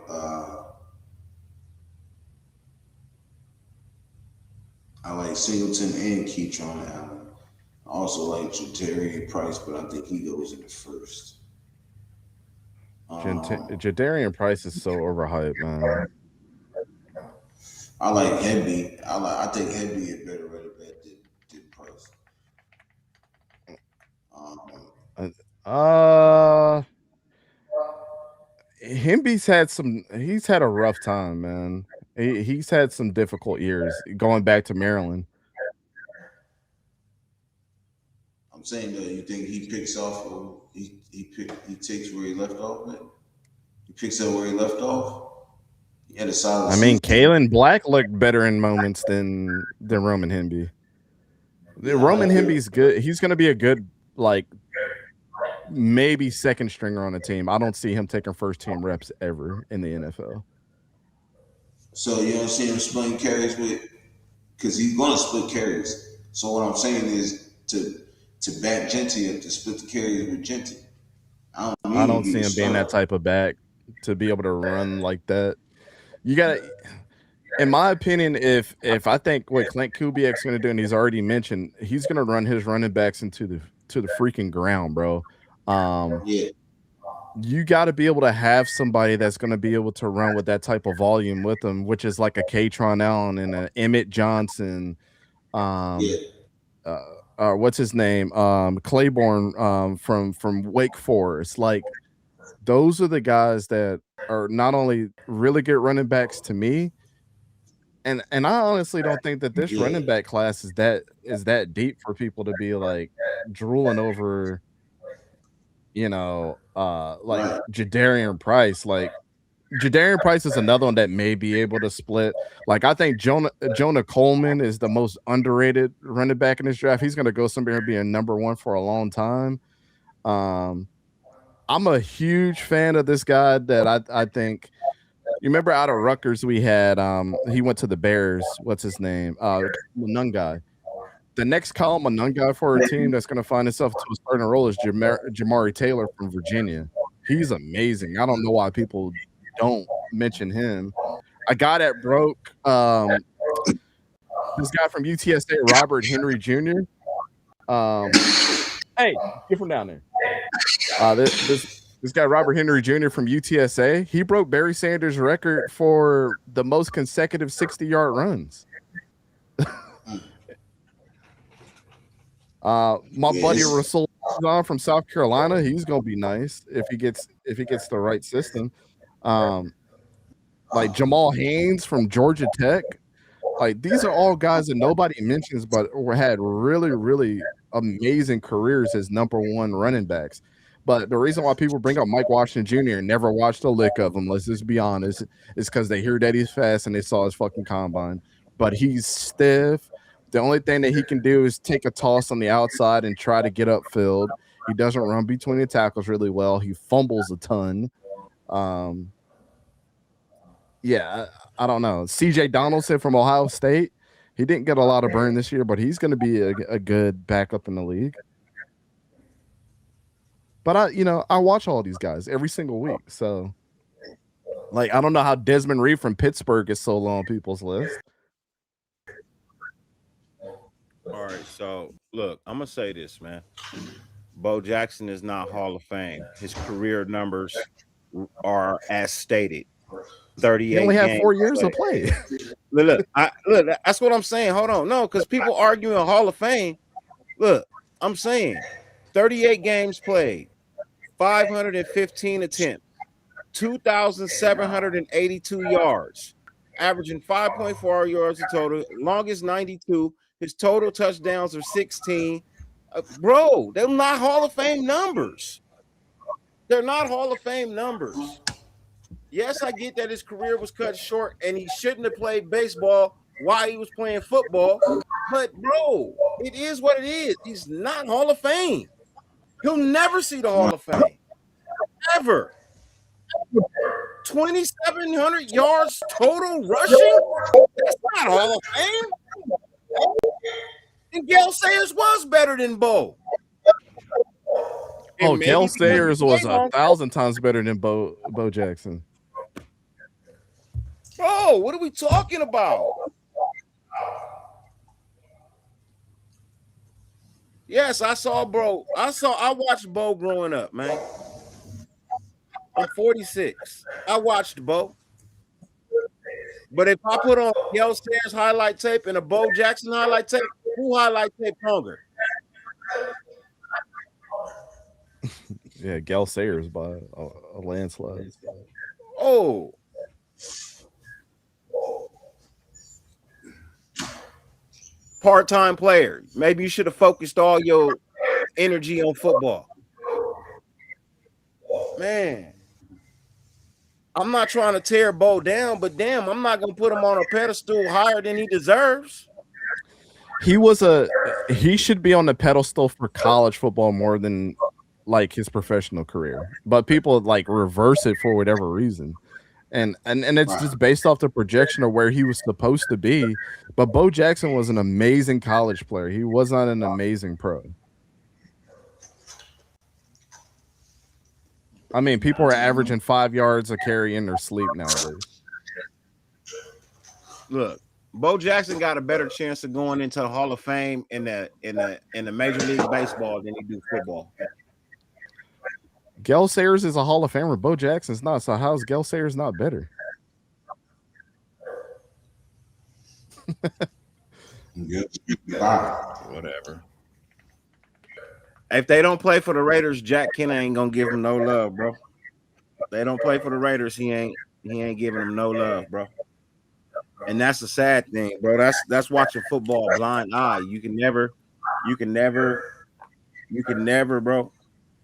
Speaker 1: I like Singleton and Katron Allen. I also like Jadarian Price, but I think he goes in the first.
Speaker 4: Jadarian Price is so overhyped, man.
Speaker 1: I like Hemby. I think Hemby is better running back than Price.
Speaker 4: He's had a rough time, man. He's had some difficult years going back to Maryland.
Speaker 1: I'm saying that you think he picks off, he takes where he left off, man. He picks up where he left off. He had a solid season.
Speaker 4: Kalen Black looked better in moments than Roman Hemby. Roman Hemby's good. He's going to be a good, like, maybe second stringer on the team. I don't see him taking first team reps ever in the NFL.
Speaker 1: So you don't see him splitting carries because he's going to split carries. So what I'm saying is to back Genty up, to split the carries with Genty. I don't see him
Speaker 4: being that type of back to be able to run like that. You got to, in my opinion, if I think what Clint Kubiak's going to do, and he's already mentioned, he's going to run his running backs into the freaking ground, bro.
Speaker 1: Yeah.
Speaker 4: You got to be able to have somebody that's going to be able to run with that type of volume with them, which is like a Katron Allen and an Emmett Johnson. What's his name? Claiborne from Wake Forest. Like, those are the guys that are not only really good running backs to me, and I honestly don't think that this running back class is that deep for people to be like drooling over, like Jadarian Price. Like, Jadarian Price is another one that may be able to split. Like I think Jonah Coleman is the most underrated running back in this draft. He's going to go somewhere and be a number one for a long time. I'm a huge fan of this guy that I think. You remember out of Rutgers we had he went to the Bears. What's his name? Munungai. The next column Munungai for a team that's going to find itself to a starting role is Jamari Taylor from Virginia. He's amazing. I don't know why people don't mention him. A guy that broke this guy from UTSA, Robert Henry Jr. Hey, get from down there. This guy, Robert Henry Jr. from UTSA, he broke Barry Sanders' record for the most consecutive 60-yard runs. My buddy Rasul from South Carolina, he's gonna be nice if he gets the right system. Like Jamal Haynes from Georgia Tech. Like these are all guys that nobody mentions, but had really, really amazing careers as number one running backs. But the reason why people bring up Mike Washington Jr. and never watched a lick of him, let's just be honest, is because they hear that he's fast and they saw his fucking combine. But he's stiff. The only thing that he can do is take a toss on the outside and try to get upfield. He doesn't run between the tackles really well. He fumbles a ton. Yeah, I don't know. CJ Donaldson from Ohio State. He didn't get a lot of burn this year, but he's going to be a good backup in the league. But I watch all these guys every single week. So, like, I don't know how Desmond Reed from Pittsburgh is so low on people's list.
Speaker 3: All right, so look, I'm gonna say this, man. Bo Jackson is not Hall of Fame. His career numbers are as stated. 38.
Speaker 4: He only had 4 years to play.
Speaker 3: Look, that's what I'm saying. Hold on, no, because people arguing Hall of Fame. Look, I'm saying 38 games played, 515 attempts, 2,782 yards, averaging 5.4 yards a total, longest 92. His total touchdowns are 16. Bro, they're not Hall of Fame numbers. They're not Hall of Fame numbers. Yes, I get that his career was cut short and he shouldn't have played baseball while he was playing football. But, bro, it is what it is. He's not Hall of Fame. He'll never see the Hall of Fame. Ever. 2,700 yards total rushing? That's not Hall of Fame. And Gale Sayers was better than Bo.
Speaker 4: Oh, Gale Sayers was 1,000 times better than Bo Jackson.
Speaker 3: Bro, what are we talking about? Yes, I saw Bo. I watched Bo growing up, man. I'm 46. I watched Bo. But if I put on Gale Sayers highlight tape and a Bo Jackson highlight tape, who highlight tape longer?
Speaker 4: Yeah, Gale Sayers by a landslide.
Speaker 3: Oh. Part-time player. Maybe you should have focused all your energy on football. Man. I'm not trying to tear Bo down, but damn, I'm not going to put him on a pedestal higher than he deserves.
Speaker 4: He should be on the pedestal for college football more than like his professional career. But people like reverse it for whatever reason. And it's just based off the projection of where he was supposed to be. But Bo Jackson was an amazing college player. He was not an amazing pro. I mean, people are averaging 5 yards a carry in their sleep nowadays.
Speaker 3: Look, Bo Jackson got a better chance of going into the Hall of Fame in the Major League Baseball than he do football.
Speaker 4: Gale Sayers is a Hall of Famer. Bo Jackson's not. So how's Gale Sayers not better?
Speaker 3: Whatever. If they don't play for the Raiders, Jack Kenna ain't gonna give him no love, bro. If they don't play for the Raiders, he ain't giving them no love, bro. And that's the sad thing, bro. That's watching football blind eye. You can never, bro.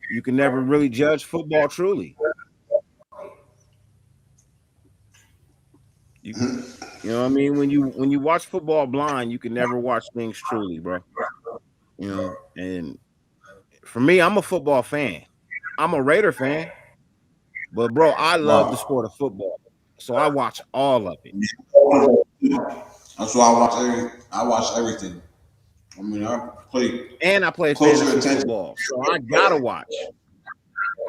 Speaker 3: You can never really judge football truly. You know what I mean? When you watch football blind, you can never watch things truly, bro. You know, and for me, I'm a football fan. I'm a Raider fan, but bro, I love the
Speaker 1: Wow.
Speaker 3: sport of football, so I watch all of it.
Speaker 1: That's why I watch everything. I mean, I play
Speaker 3: And I play
Speaker 1: closer
Speaker 3: fantasy
Speaker 1: attention.
Speaker 3: football, so I gotta watch.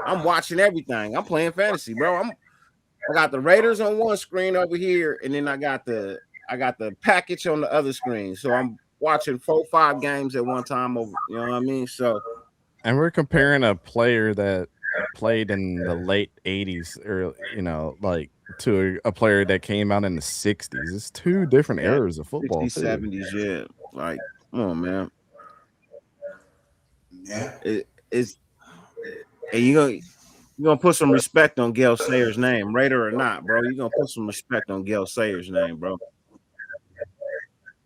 Speaker 3: I'm watching everything. I'm playing fantasy, bro. I got the Raiders on one screen over here, and then I got the package on the other screen. So I'm watching 4-5 games at one time over. You know what I mean? So
Speaker 4: And we're comparing a player that played in the late 80s or like to a player that came out in the 60s. It's two different
Speaker 3: yeah,
Speaker 4: eras of football
Speaker 3: 60s,
Speaker 4: too.
Speaker 3: 70s, yeah. Like, come on, man.
Speaker 1: Yeah.
Speaker 3: It's and you're gonna put some respect on Gale Sayers' name, Raider or not, bro. You're gonna put some respect on Gale Sayers' name, bro.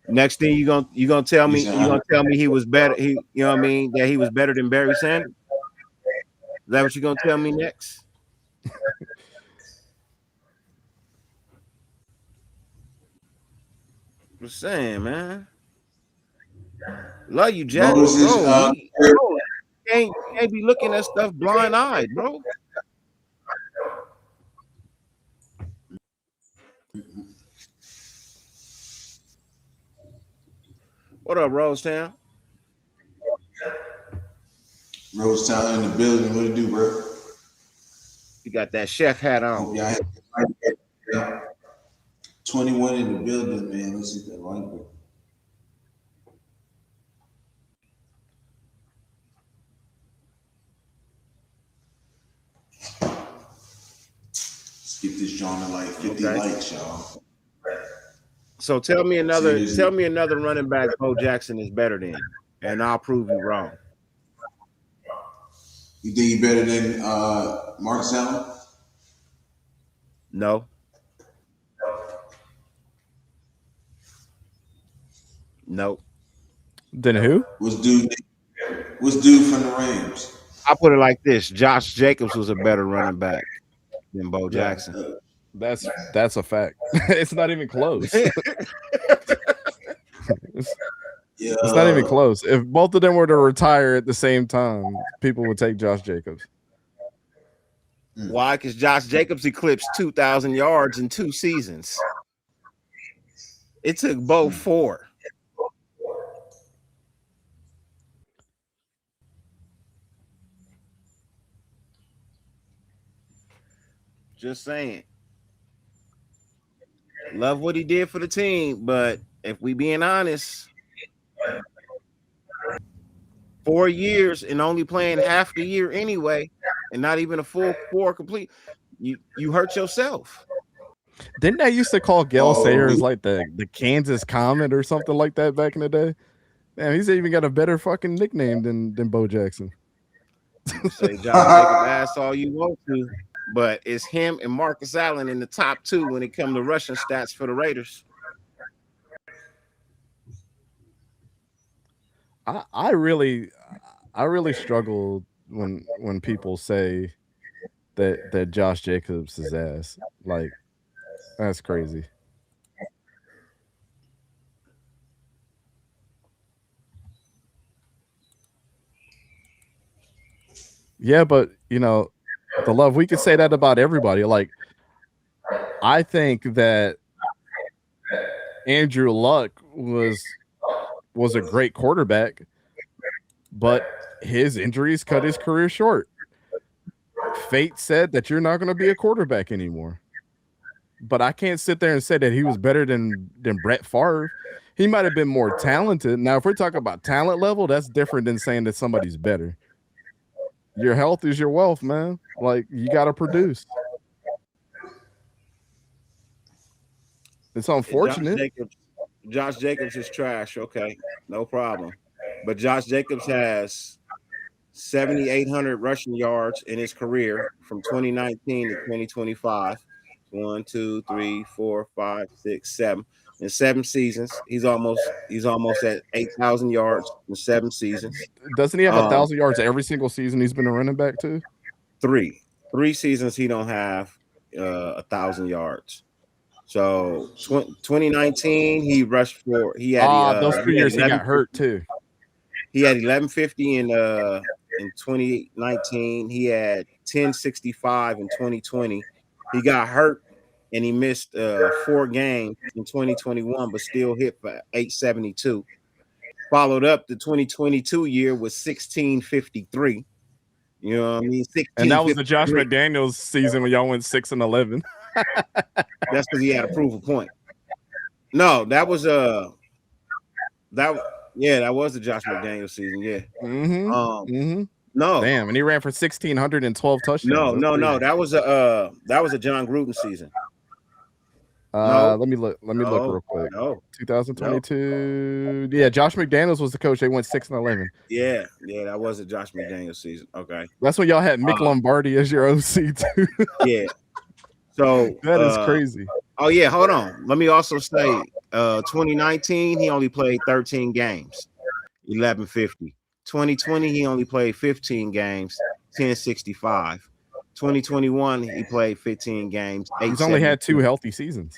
Speaker 3: Next thing you're gonna tell me he was better. You know what I mean, that he was better than Barry Sanders. Is that what you're gonna tell me next? Just saying, man. Love you, Jack.
Speaker 1: Moses,
Speaker 3: Bro, you can't be looking at stuff blind eyed, bro. What up, Rosetown?
Speaker 1: Rosetown in the building. What it do, bro?
Speaker 3: You got that chef hat
Speaker 1: Hope
Speaker 3: on.
Speaker 1: y'all have 21 in the building, man. Let's see that right, bro. Let's get this joint at like 50 likes, y'all.
Speaker 3: So tell me another running back Bo Jackson is better than, and I'll prove you wrong.
Speaker 1: You think he better than Marcus Allen?
Speaker 3: No. Nope.
Speaker 4: Then who?
Speaker 1: What's dude from the Rams?
Speaker 3: I put it like this: Josh Jacobs was a better running back than Bo Jackson.
Speaker 4: That's a fact. It's not even close. It's not even close. If both of them were to retire at the same time, people would take Josh Jacobs.
Speaker 3: Why? Because Josh Jacobs eclipsed 2,000 yards in 2 seasons. It took Bo 4. Just saying. Love what he did for the team, but if we being honest, 4 years and only playing half the year anyway, and not even a full 4 complete, you hurt yourself.
Speaker 4: Didn't I used to call Gale Sayers like the Kansas Comet or something like that back in the day? Man, he's even got a better fucking nickname than Bo Jackson.
Speaker 3: Say Josh Jacobs ass all you want to, but it's him and Marcus Allen in the top 2 when it comes to rushing stats for the Raiders.
Speaker 4: I really struggle when people say that Josh Jacobs is ass. Like, that's crazy. Yeah, but the love, we could say that about everybody. Like, I think that Andrew Luck was a great quarterback, but his injuries cut his career short. Fate said that you're not going to be a quarterback anymore. But I can't sit there and say that he was better than Brett Favre. He might have been more talented. Now, if we're talking about talent level, that's different than saying that somebody's better. Your health is your wealth, man. Like, you got to produce. It's unfortunate.
Speaker 3: Josh Jacobs is trash. Okay, no problem. But Josh Jacobs has 7,800 rushing yards in his career from 2019 to 2025. 1, 2, 3, 4, 5, 6, 7. In 7 seasons, he's almost at 8,000 yards in 7 seasons.
Speaker 4: Doesn't he have 1,000 yards every single season he's been a running back too?
Speaker 3: 3 seasons he don't have 1,000 yards. So 2019, he rushed for he had
Speaker 4: those 2 years he got
Speaker 3: 11
Speaker 4: hurt too.
Speaker 3: He had 1150 in 2019. He had 1065 in 2020. He got hurt and he missed 4 games in 2021, but still hit for 872. Followed up the 2022 year with 1653. You know what I mean?
Speaker 4: And that was the Josh
Speaker 3: 1653.
Speaker 4: McDaniels season when y'all went 6-11.
Speaker 3: That's because he had to prove a point. No, that was that was the Josh McDaniels season. Yeah. No.
Speaker 4: Damn, and he ran for 1,612 touchdowns.
Speaker 3: No. That was a John Gruden season.
Speaker 4: Let me look real quick.
Speaker 3: No.
Speaker 4: 2022. Yeah, Josh McDaniels was the coach. They went 6-11.
Speaker 3: Yeah, that was a Josh McDaniels season. Okay.
Speaker 4: That's when y'all had Mick Lombardi as your OC too.
Speaker 3: Yeah. So
Speaker 4: that is crazy.
Speaker 3: Oh yeah, hold on. Let me also say 2019, he only played 13 games, 1150. 2020, he only played 15 games, 1065. 2021, he played 15 games.
Speaker 4: He's only had 2 healthy seasons.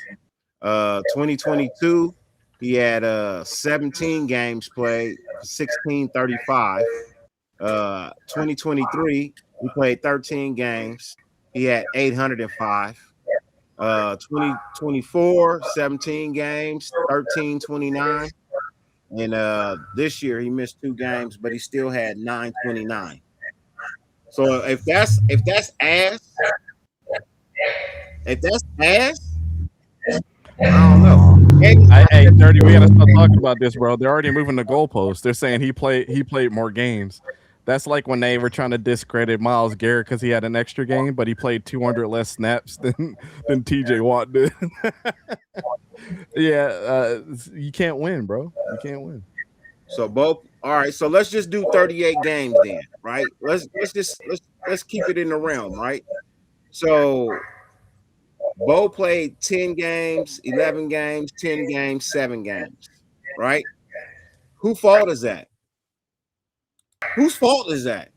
Speaker 3: 2022, he had 17 games played, 1635. 2023, he played 13 games. He had 805. 2024, 17 games, 1329. And this year he missed 2 games, but he still had 929. So if that's ass, I don't know.
Speaker 4: Hey, Dirty, we gotta stop talking about this, bro. They're already moving the goalposts. They're saying he played more games. That's like when they were trying to discredit Myles Garrett because he had an extra game, but he played 200 less snaps than TJ Watt did. You can't win, bro. You can't win.
Speaker 3: So all right. So let's just do 38 games then, right? Let's keep it in the realm, right? So Bo played 10 games, 11 games, 10 games, 7 games, right? Whose fault is that? Whose fault is that?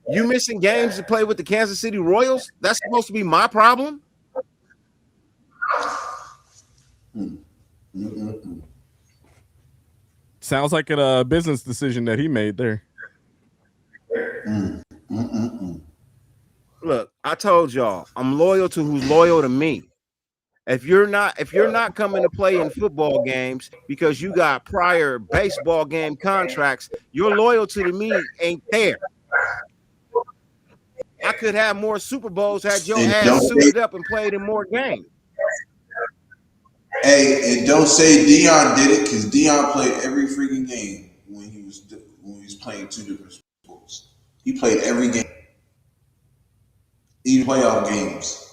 Speaker 3: You missing games to play with the Kansas City Royals? That's supposed to be my problem?
Speaker 4: Sounds like a business decision that he made there.
Speaker 3: Look, I told y'all, I'm loyal to who's loyal to me. If you're not coming to play in football games because you got prior baseball game contracts, your loyalty to me ain't there. I could have more Super Bowls had your ass suited up and played in more games.
Speaker 1: Hey, and don't say Dion did it, because Dion played every freaking game when he was playing 2 different sports. He played every game, even playoff games.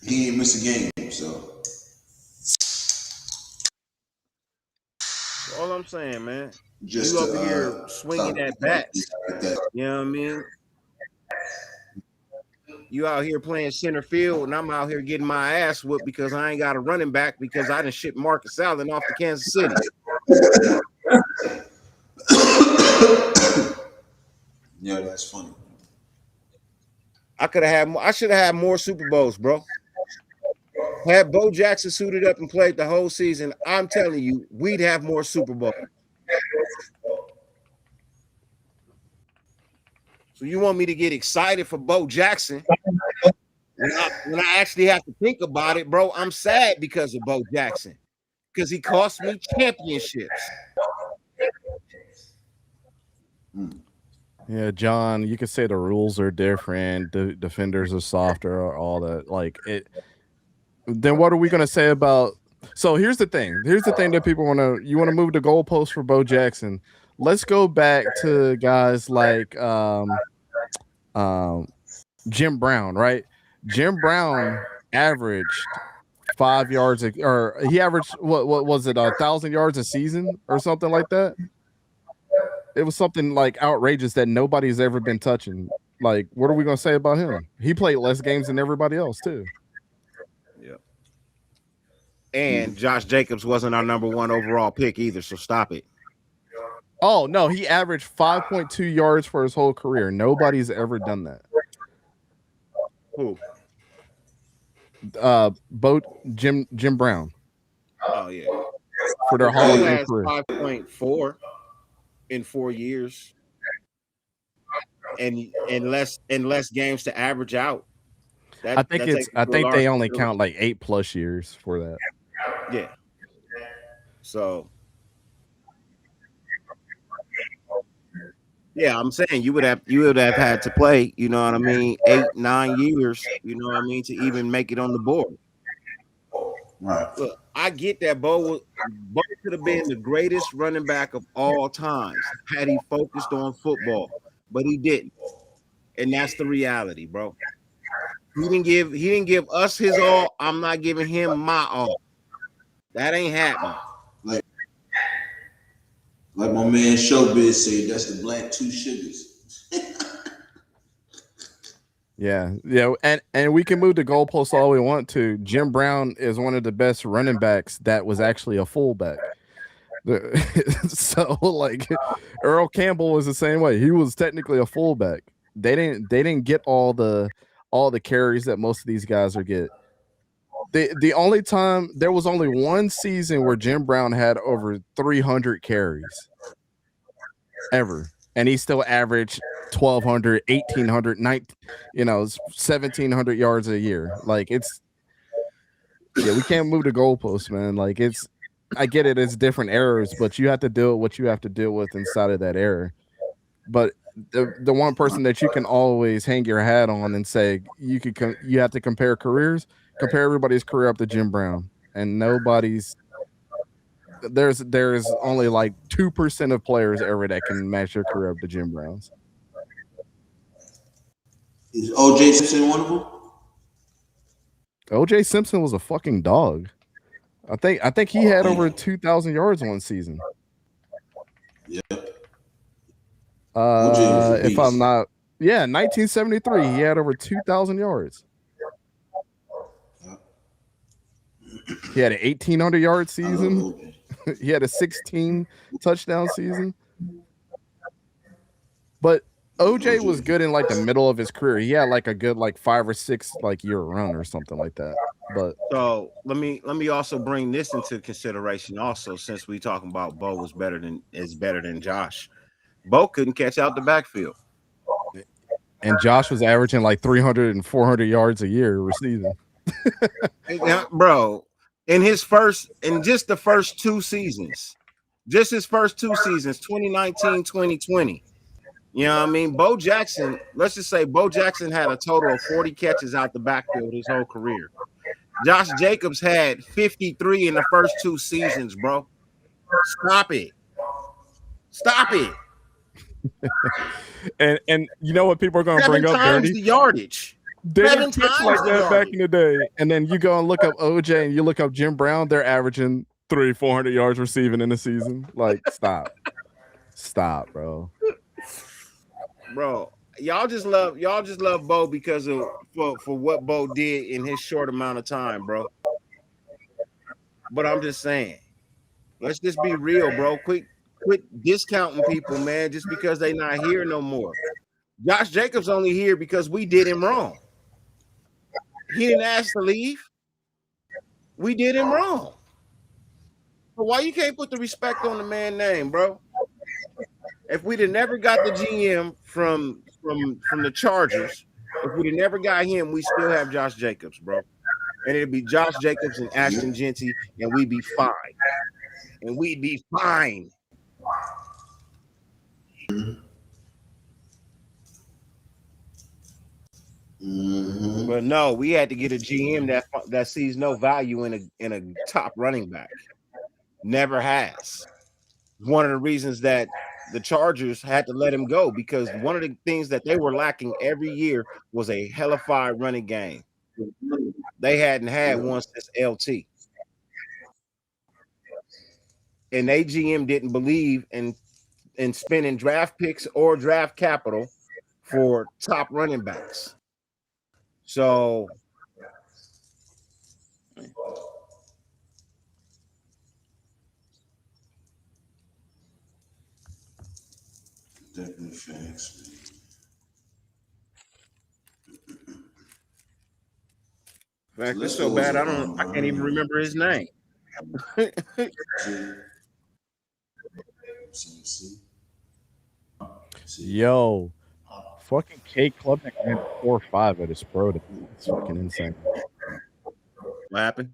Speaker 1: He didn't miss a game, so.
Speaker 3: All I'm saying, man.
Speaker 1: Just
Speaker 3: you over here swinging that bat. You know what I mean? You out here playing center field, and I'm out here getting my ass whooped because I ain't got a running back because I done shipped Marcus Allen off to Kansas City.
Speaker 1: Yeah, that's funny.
Speaker 3: I should have had more Super Bowls, bro. Had Bo Jackson suited up and played the whole season, I'm telling you, we'd have more Super Bowls. So you want me to get excited for Bo Jackson? When I actually have to think about it, bro, I'm sad because of Bo Jackson. Because he cost me championships.
Speaker 4: Yeah, John, you could say the rules are different, the defenders are softer, or all that. Like it. Then what are we gonna say about? So here's the thing. Here's the thing that people want to. You want to move the goalpost for Bo Jackson. Let's go back to guys like Jim Brown, right? Jim Brown averaged 5 yards, or he averaged what was it, 1,000 yards a season or something like that. It was something like outrageous that nobody's ever been touching. Like, what are we gonna say about him? He played less games than everybody else too.
Speaker 3: Yeah. And Josh Jacobs wasn't our number 1 overall pick either, so stop it.
Speaker 4: Oh no, he averaged 5.2 yards for his whole career. Nobody's ever done that.
Speaker 3: Who?
Speaker 4: Jim Brown
Speaker 3: Oh yeah.
Speaker 4: for their
Speaker 3: But
Speaker 4: Hall
Speaker 3: Bo
Speaker 4: of Fame
Speaker 3: has
Speaker 4: career.
Speaker 3: 5.4 in 4 years, and less games to average out. That takes it
Speaker 4: I
Speaker 3: to a
Speaker 4: think
Speaker 3: large
Speaker 4: they only
Speaker 3: facility.
Speaker 4: count like 8+ years for that.
Speaker 3: Yeah. So yeah, I'm saying you would have had to play, you know what I mean, 8, 9 years, you know what I mean, to even make it on the board.
Speaker 1: Right.
Speaker 3: Look, I get that Bo could have been the greatest running back of all times had he focused on football, but he didn't. And that's the reality, bro. He didn't give us his all. I'm not giving him my all. That ain't happening.
Speaker 1: Like my man Showbiz said, that's the black two sugars.
Speaker 4: Yeah, yeah, and we can move the goalposts all we want to. Jim Brown is one of the best running backs that was actually a fullback. So like Earl Campbell was the same way. He was technically a fullback. They didn't get all the carries that most of these guys are get. The only time there was only one season where Jim Brown had over 300 carries ever, and he still averaged 1,200, 1,800, 1,700 yards a year. Like yeah, we can't move the goalposts, man. Like I get it, it's different errors, but you have to deal with what you have to deal with inside of that error. But the one person that you can always hang your hat on and say you have to compare careers, compare everybody's career up to Jim Brown, and there's only like 2% of players ever that can match their career up to Jim Brown's.
Speaker 1: Is OJ Simpson one of them?
Speaker 4: OJ Simpson was a fucking dog. I think he had
Speaker 1: Thank
Speaker 4: over
Speaker 1: you.
Speaker 4: 2,000 yards one season.
Speaker 1: Yeah. OJ was a
Speaker 4: If I'm
Speaker 1: beast.
Speaker 4: not, yeah, 1973, he had over 2,000 yards. He had an 1,800-yard
Speaker 1: I love
Speaker 4: season.
Speaker 1: OJ.
Speaker 4: He had a 16 touchdown season. But OJ was good in like the middle of his career. He had like a good like 5 or 6 like year run or something like that. But
Speaker 3: So let me also bring this into consideration also, since we talking about Bo is better than Josh. Bo couldn't catch out the backfield.
Speaker 4: and Josh was averaging like 300 and 400 yards a year receiving.
Speaker 3: Bro, in just the first 2 seasons, just his first 2 seasons, 2019, 2020. You know what I mean? Bo Jackson, let's just say Bo Jackson had a total of 40 catches out the backfield his whole career. Josh Jacobs had 53 in the first 2 seasons, bro. Stop it. Stop it.
Speaker 4: And you know what people are going to bring
Speaker 3: 7
Speaker 4: up,
Speaker 3: times
Speaker 4: Dirty?
Speaker 3: the yardage.
Speaker 4: They
Speaker 3: 7
Speaker 4: didn't catch
Speaker 3: times
Speaker 4: like
Speaker 3: the
Speaker 4: that back
Speaker 3: yardage.
Speaker 4: in the day. And then you go and look up OJ and you look up Jim Brown, they're averaging 300-400 yards receiving in a season. Like, stop, bro.
Speaker 3: Bro, y'all just love Bo because of for what Bo did in his short amount of time, bro. But I'm just saying, let's just be real, bro. Quit discounting people, man, just because they not here no more. Josh Jacobs only here because we did him wrong. He didn't ask to leave. We did him wrong. So why you can't put the respect on the man's name, bro? If we'd have never got the GM from the Chargers, if we'd have never got him, we still have Josh Jacobs, bro. And it'd be Josh Jacobs and Ashton Genty, and we'd be fine. And we'd be fine.
Speaker 1: Mm-hmm.
Speaker 3: But no, we had to get a GM that sees no value in a top running back. Never has. One of the reasons that the Chargers had to let him go, because one of the things that they were lacking every year was a hellified running game. They hadn't had one since LT. And they GM didn't believe in spending draft picks or draft capital for top running backs. So
Speaker 1: Definitely facts, man.
Speaker 3: In fact,
Speaker 1: Let's
Speaker 3: it's so
Speaker 1: go
Speaker 3: bad
Speaker 1: with
Speaker 3: I can't even remember his name.
Speaker 1: See.
Speaker 4: Yo, fucking K Klubnik ran 4.5 at his pro day. It's fucking insane.
Speaker 3: What happened?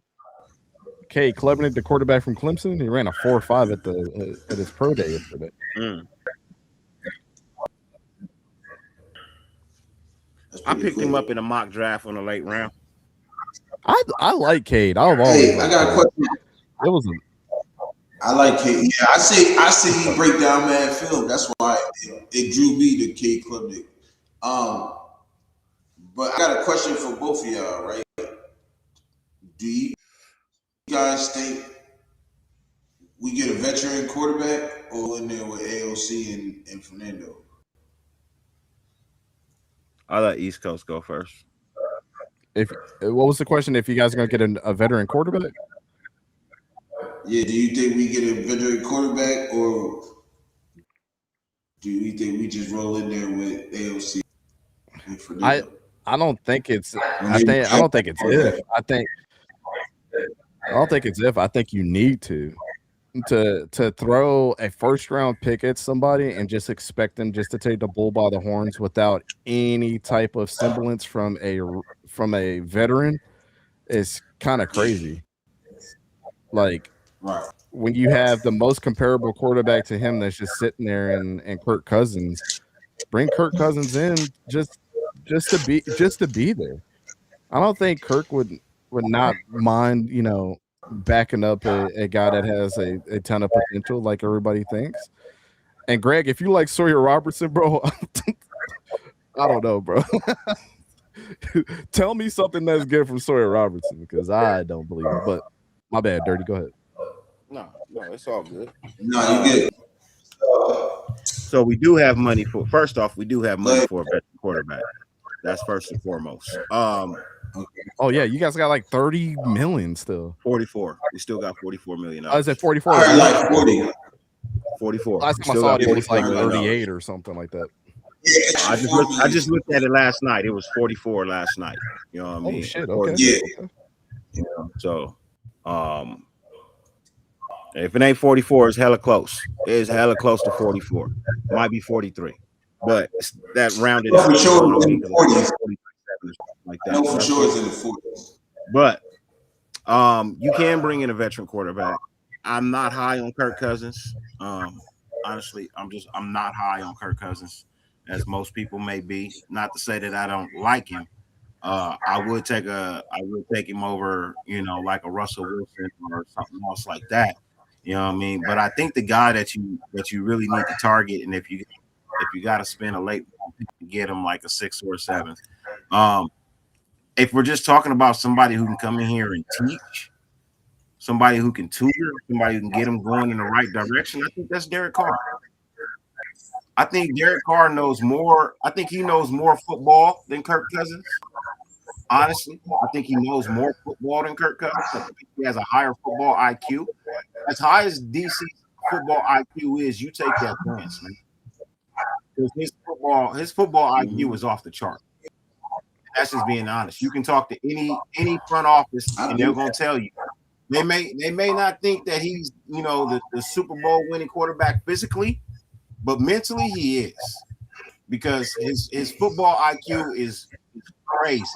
Speaker 4: K Klubnik, the quarterback from Clemson, he ran a 4.5 at his pro day yesterday.
Speaker 3: I picked him up in a mock draft on a late round.
Speaker 4: I like Cade. I've always
Speaker 1: I got a question.
Speaker 4: It was
Speaker 1: I like Cade. Yeah, I see he break down mad film. That's why it drew me to Cade Klubnik. But I got a question for both of y'all, right? Do you guys think we get a veteran quarterback or in there with AOC and Fernando?
Speaker 3: I'll let East Coast go first.
Speaker 4: What was the question? If you guys are gonna get a veteran quarterback?
Speaker 1: Yeah, do you think we get a veteran quarterback, or do you think we just roll in there with AOC and Fernando?
Speaker 4: I don't think it's. I don't think it's if. I don't think it's if. I think you need to throw a first round pick at somebody and just expect them just to take the bull by the horns without any type of semblance from a veteran is kind of crazy. Like,
Speaker 1: right.
Speaker 4: When you have the most comparable quarterback to him that's just sitting there and Kirk Cousins, bring Kirk Cousins in just to be there. I don't think Kirk would not mind, backing up a guy that has a ton of potential like everybody thinks. And Greg, if you like Sawyer Robertson, bro, I don't know, bro. Tell me something that's good from Sawyer Robertson, because I don't believe it. But my bad, Dirty. Go ahead.
Speaker 3: No, it's all good.
Speaker 1: No, you good.
Speaker 3: So we do have money for. First off, we do have money for a veteran quarterback. That's first and foremost.
Speaker 4: Oh yeah, you guys got like 30 million still.
Speaker 3: 44. We still got 44 million.
Speaker 4: I was at 44.
Speaker 1: I like 40.
Speaker 3: 44.
Speaker 4: Last time I saw it was like 38 or something like that.
Speaker 1: Yeah,
Speaker 3: I just looked at it last night. It was 44 last night. You know what I mean?
Speaker 4: Oh shit. Okay.
Speaker 1: Yeah.
Speaker 3: You know, so if it ain't 44, it's hella close. It's hella close to 44. Might be 43. But that rounded
Speaker 1: for sure it's in the 40s.
Speaker 3: Like
Speaker 1: I
Speaker 3: that.
Speaker 1: know for sure it's in the 40s.
Speaker 3: But you can bring in a veteran quarterback. I'm not high on Kirk Cousins. Honestly, I'm not high on Kirk Cousins, as most people may be. Not to say that I don't like him. I would take him over, like a Russell Wilson or something else like that. You know what I mean? But I think the guy that you really need to target, and if you got to spend a late to get him like a 6th or a 7th, if we're just talking about somebody who can come in here and teach, somebody who can tutor, somebody who can get them going in the right direction, I think that's Derek Carr. I think Derek Carr knows more. I think he knows more football than Kirk Cousins. Honestly, I think he knows more football than Kirk Cousins. I think he has a higher football IQ. As high as DC football IQ is, you take that chance, man. Because his football IQ is off the chart. That's just being honest. You can talk to any front office, and they're gonna tell you. They may not think that he's the Super Bowl winning quarterback physically, but mentally he is, because his football IQ is crazy.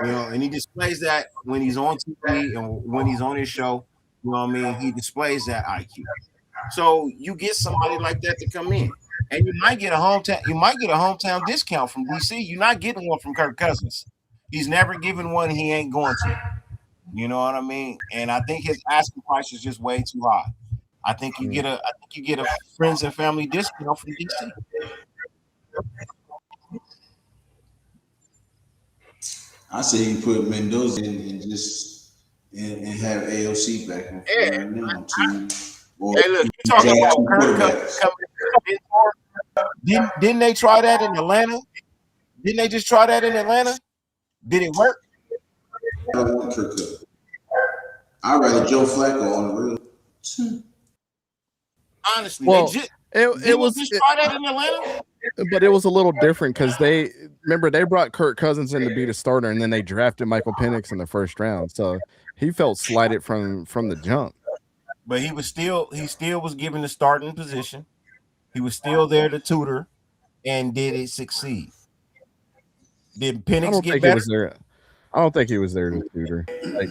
Speaker 3: And he displays that when he's on TV and when he's on his show. You know what I mean? He displays that IQ. So you get somebody like that to come in, and you might get a hometown discount from DC. You're not getting one from Kirk Cousins. He's never given one. He ain't going to. You know what I mean? And I think his asking price is just way too high. I think you get a friends and family discount from DC.
Speaker 1: I say you put Mendoza in and just and have AOC back on right now too.
Speaker 3: Hey, look, you talking about Kirk Cousins coming? Didn't they try that in Atlanta? Didn't they just try that in Atlanta? Did it work?
Speaker 1: I don't want Kirk Cousins. I'd rather Joe Flacco on the real.
Speaker 3: Honestly,
Speaker 4: well,
Speaker 3: they just
Speaker 4: it was
Speaker 3: just try that in Atlanta.
Speaker 4: But it was a little different because they brought Kirk Cousins in to be the starter, and then they drafted Michael Penix in the first round. So he felt slighted from the jump.
Speaker 3: But he still was given the starting position. He was still there to tutor, and did it succeed? Did Penix get better?
Speaker 4: I don't think he was there to tutor. Like,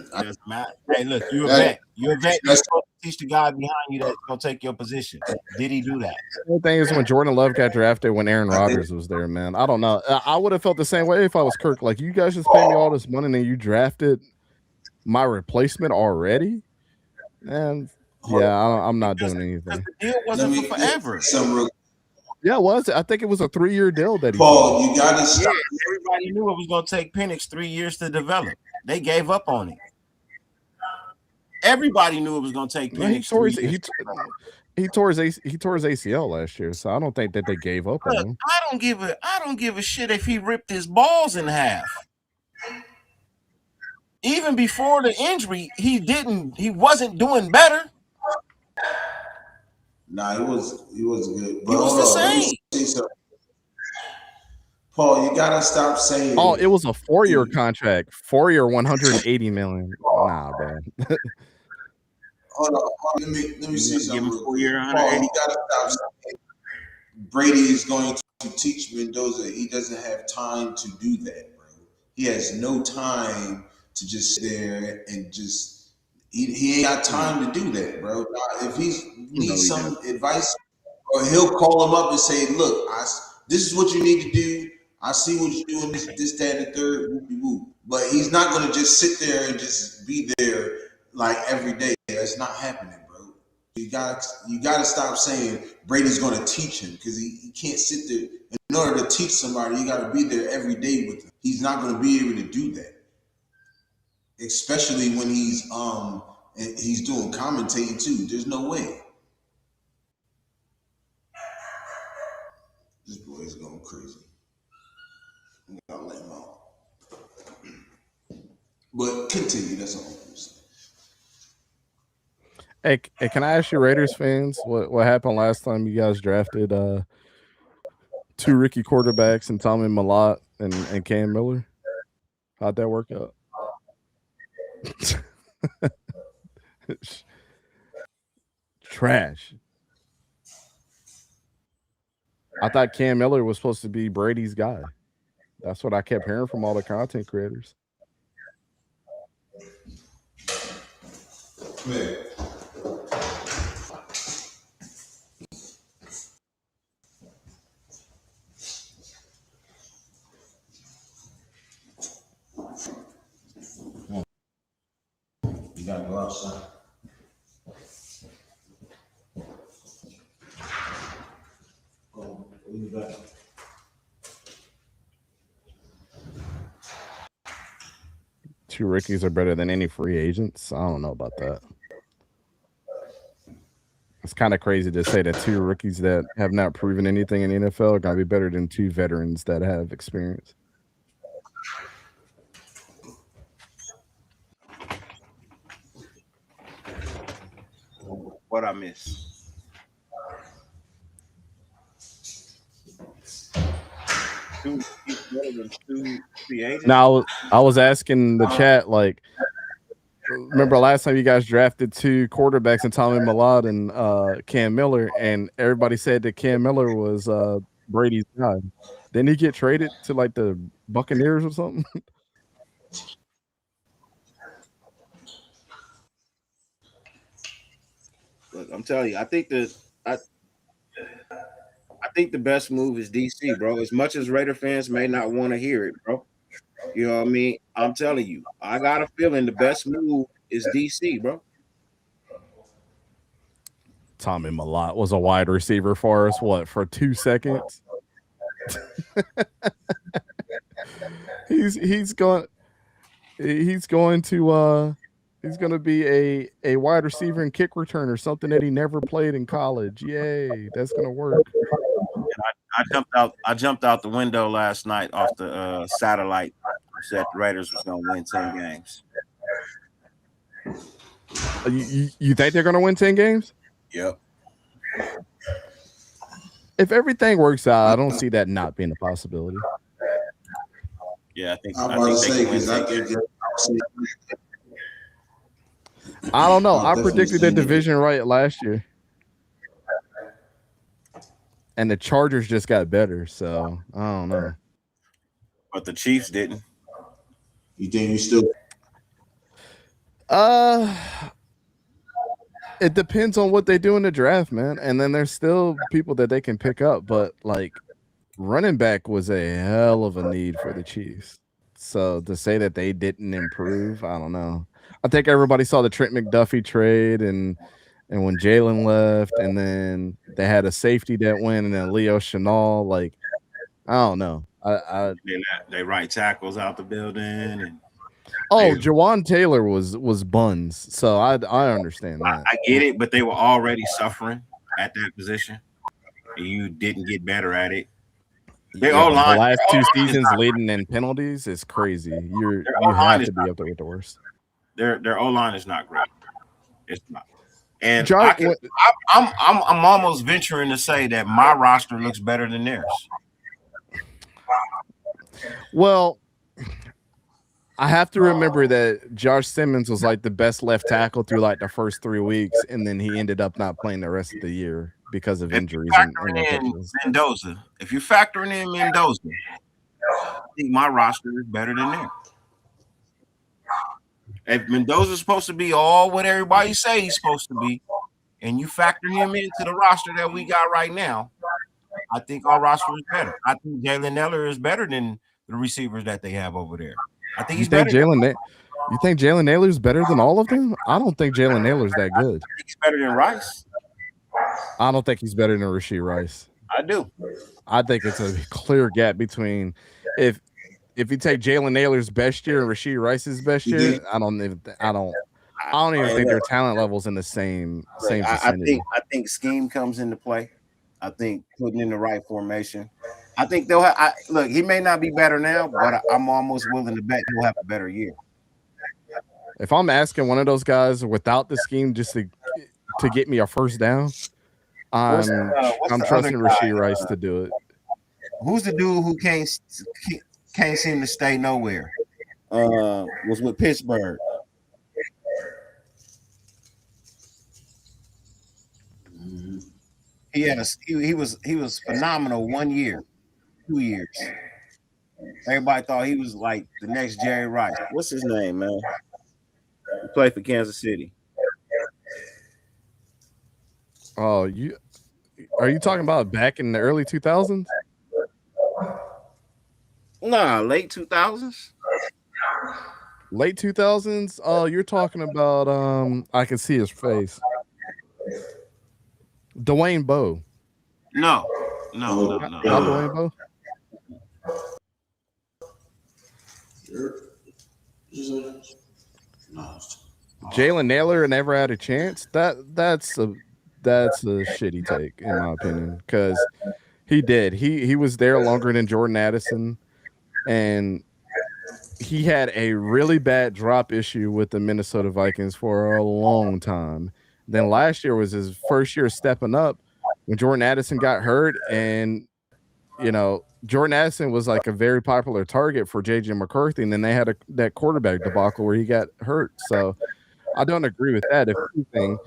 Speaker 3: hey, look, you're a vet. You're a vet. You're supposed to teach the guy behind you that's gonna take your position. Did he do that?
Speaker 4: The thing is, when Jordan Love got drafted, when Aaron Rodgers was there, man, I don't know. I would have felt the same way if I was Kirk. Like, you guys just paid me all this money, and then you drafted my replacement already, and yeah, I'm not doing anything.
Speaker 3: The deal wasn't for forever.
Speaker 4: Yeah, it was. I think it was a 3-year deal that he
Speaker 1: Paul, you gotta stop.
Speaker 3: Yeah, everybody knew it was gonna take Penix 3 years to develop. They gave up on it. Everybody knew it was gonna take Penix.
Speaker 4: He tore his ACL last year, so I don't think that they gave up on him.
Speaker 3: I don't give a shit if he ripped his balls in half. Even before the injury, he wasn't doing better.
Speaker 1: Nah, he was good. But
Speaker 3: he was the same.
Speaker 1: Paul, you gotta stop saying.
Speaker 4: Oh, it was a 4-year contract, 4-year, $180 million. Nah, bro.
Speaker 1: Hold on. Let me say something.
Speaker 3: Give him 4 year,
Speaker 1: Paul, you gotta stop saying Brady is going to teach Mendoza. He doesn't have time to do that, bro. He has no time to just sit there and just. He ain't got time to do that, bro. If he needs some advice, or he'll call him up and say, "Look, this is what you need to do. I see what you're doing. This, that, and the third. Whoopie whoop." But he's not going to just sit there and just be there like every day. That's not happening, bro. You got to stop saying Brady's going to teach him, because he can't sit there. In order to teach somebody, you got to be there every day with him. He's not going to be able to do that. Especially when he's doing commentating too. There's no way. This boy is going crazy. I'm gonna let him out. But continue. That's all I'm saying.
Speaker 4: Hey, can I ask you, Raiders fans, what happened last time you guys drafted 2 rookie quarterbacks and Tommy Malott and Cam Miller? How'd that work out? Trash. I thought Cam Miller was supposed to be Brady's guy. That's what I kept hearing from all the content creators.
Speaker 1: Man. You gotta go outside. Go in the back.
Speaker 4: Two rookies are better than any free agents. I don't know about that. It's kind of crazy to say that 2 rookies that have not proven anything in the NFL are going to be better than 2 veterans that have experience.
Speaker 3: What I miss?
Speaker 4: Now, I was asking the chat, like, remember last time you guys drafted 2 quarterbacks and Tommy Malott and Cam Miller, and everybody said that Cam Miller was Brady's guy. Didn't he get traded to like the Buccaneers or something?
Speaker 3: Look, I'm telling you, I think the best move is DC, bro. As much as Raider fans may not want to hear it, bro. You know what I mean? I'm telling you, I got a feeling the best move is DC, bro.
Speaker 4: Tommy Malott was a wide receiver for us, for 2 seconds? he's going to be a wide receiver and kick returner, something that he never played in college. Yay, that's going to work.
Speaker 3: I jumped out the window last night off the satellite. I said the Raiders was going to win 10 games.
Speaker 4: You think they're going to win 10 games?
Speaker 3: Yep.
Speaker 4: If everything works out, I don't see that not being a possibility.
Speaker 3: Yeah, I think
Speaker 1: I'm about to say because I think
Speaker 4: I don't know.
Speaker 1: I'll
Speaker 4: I
Speaker 1: definitely
Speaker 4: predicted the
Speaker 1: say that.
Speaker 4: division right last year, and the Chargers just got better. So I don't know.
Speaker 3: but the Chiefs didn't.
Speaker 1: You think you still?
Speaker 4: It depends on what they do in the draft, man. And then there's still people that they can pick up, but like running back was a hell of a need for the Chiefs. So to say that they didn't improve, I don't know. I think everybody saw the Trent McDuffie trade and when Jalen left, and then they had a safety that went, and then Leo Chenal. Like, I don't know.
Speaker 3: They right tackles out the building, and
Speaker 4: Jawan Taylor was buns, so I understand that.
Speaker 3: I get it, but they were already suffering at that position, and you didn't get better at it.
Speaker 4: The last 2 seasons leading in penalties is crazy. You have to be up there with the worst.
Speaker 3: Their O line is not great. It's not. And
Speaker 4: Josh,
Speaker 3: I'm almost venturing to say that my roster looks better than theirs.
Speaker 4: Well, I have to remember that Josh Simmons was like the best left tackle through like the first 3 weeks, and then he ended up not playing the rest of the year because of injuries.
Speaker 3: Mendoza, if you're factoring in Mendoza, I think my roster is better than theirs. If Mendoza's supposed to be all what everybody say he's supposed to be, and you factor him into the roster that we got right now, I think our roster is better. I think Jalen Nailor is better than the receivers that they have over there. I think he's better.
Speaker 4: You think Jalen Nailor's better than all of them? I don't think Jalen Nailor's that good.
Speaker 3: I think he's better than Rice.
Speaker 4: I don't think he's better than Rashee Rice.
Speaker 3: I do.
Speaker 4: I think it's a clear gap between if you take Jalen Nailor's best year and Rashee Rice's best year, I don't even think their talent levels in the same vicinity.
Speaker 3: I think scheme comes into play. I think putting in the right formation. I think they'll have. Look, he may not be better now, but I'm almost willing to bet he'll have a better year.
Speaker 4: If I'm asking one of those guys without the scheme just to get me a first down, I'm trusting Rashee Rice to do it.
Speaker 3: Who's the dude who can't seem to stay nowhere? Was with Pittsburgh. He was phenomenal 1 year, 2 years. Everybody thought he was like the next Jerry Rice. What's his name, man? He played for Kansas City.
Speaker 4: Oh, are you talking about back in the early 2000s?
Speaker 3: Nah, late 2000s.
Speaker 4: Late 2000s? Oh, you're talking about I can see his face. Dwayne Bowe.
Speaker 3: No.
Speaker 4: Not Dwayne Bowe. Jalen Nailor never had a chance. That's a shitty take in my opinion, because he did. He was there longer than Jordan Addison, and he had a really bad drop issue with the Minnesota Vikings for a long time. Then last year was his first year stepping up when Jordan Addison got hurt, and Jordan Addison was like a very popular target for JJ McCarthy, and then they had that quarterback debacle where he got hurt. So I don't agree with that. If anything,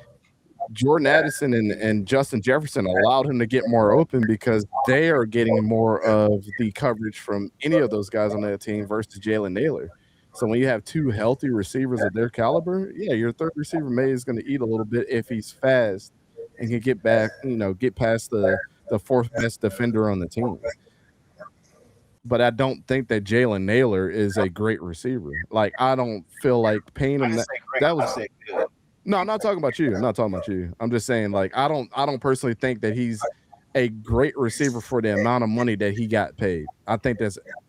Speaker 4: Jordan Addison and Justin Jefferson allowed him to get more open because they are getting more of the coverage from any of those guys on that team versus Jalen Nailor. So when you have 2 healthy receivers of their caliber, yeah, your third receiver is going to eat a little bit if he's fast and can get back, get past the 4th best defender on the team. But I don't think that Jalen Nailor is a great receiver. Like, I don't feel like paying him that was good. No, I'm not talking about you. I'm just saying, like, I don't personally think that he's a great receiver for the amount of money that he got paid. I think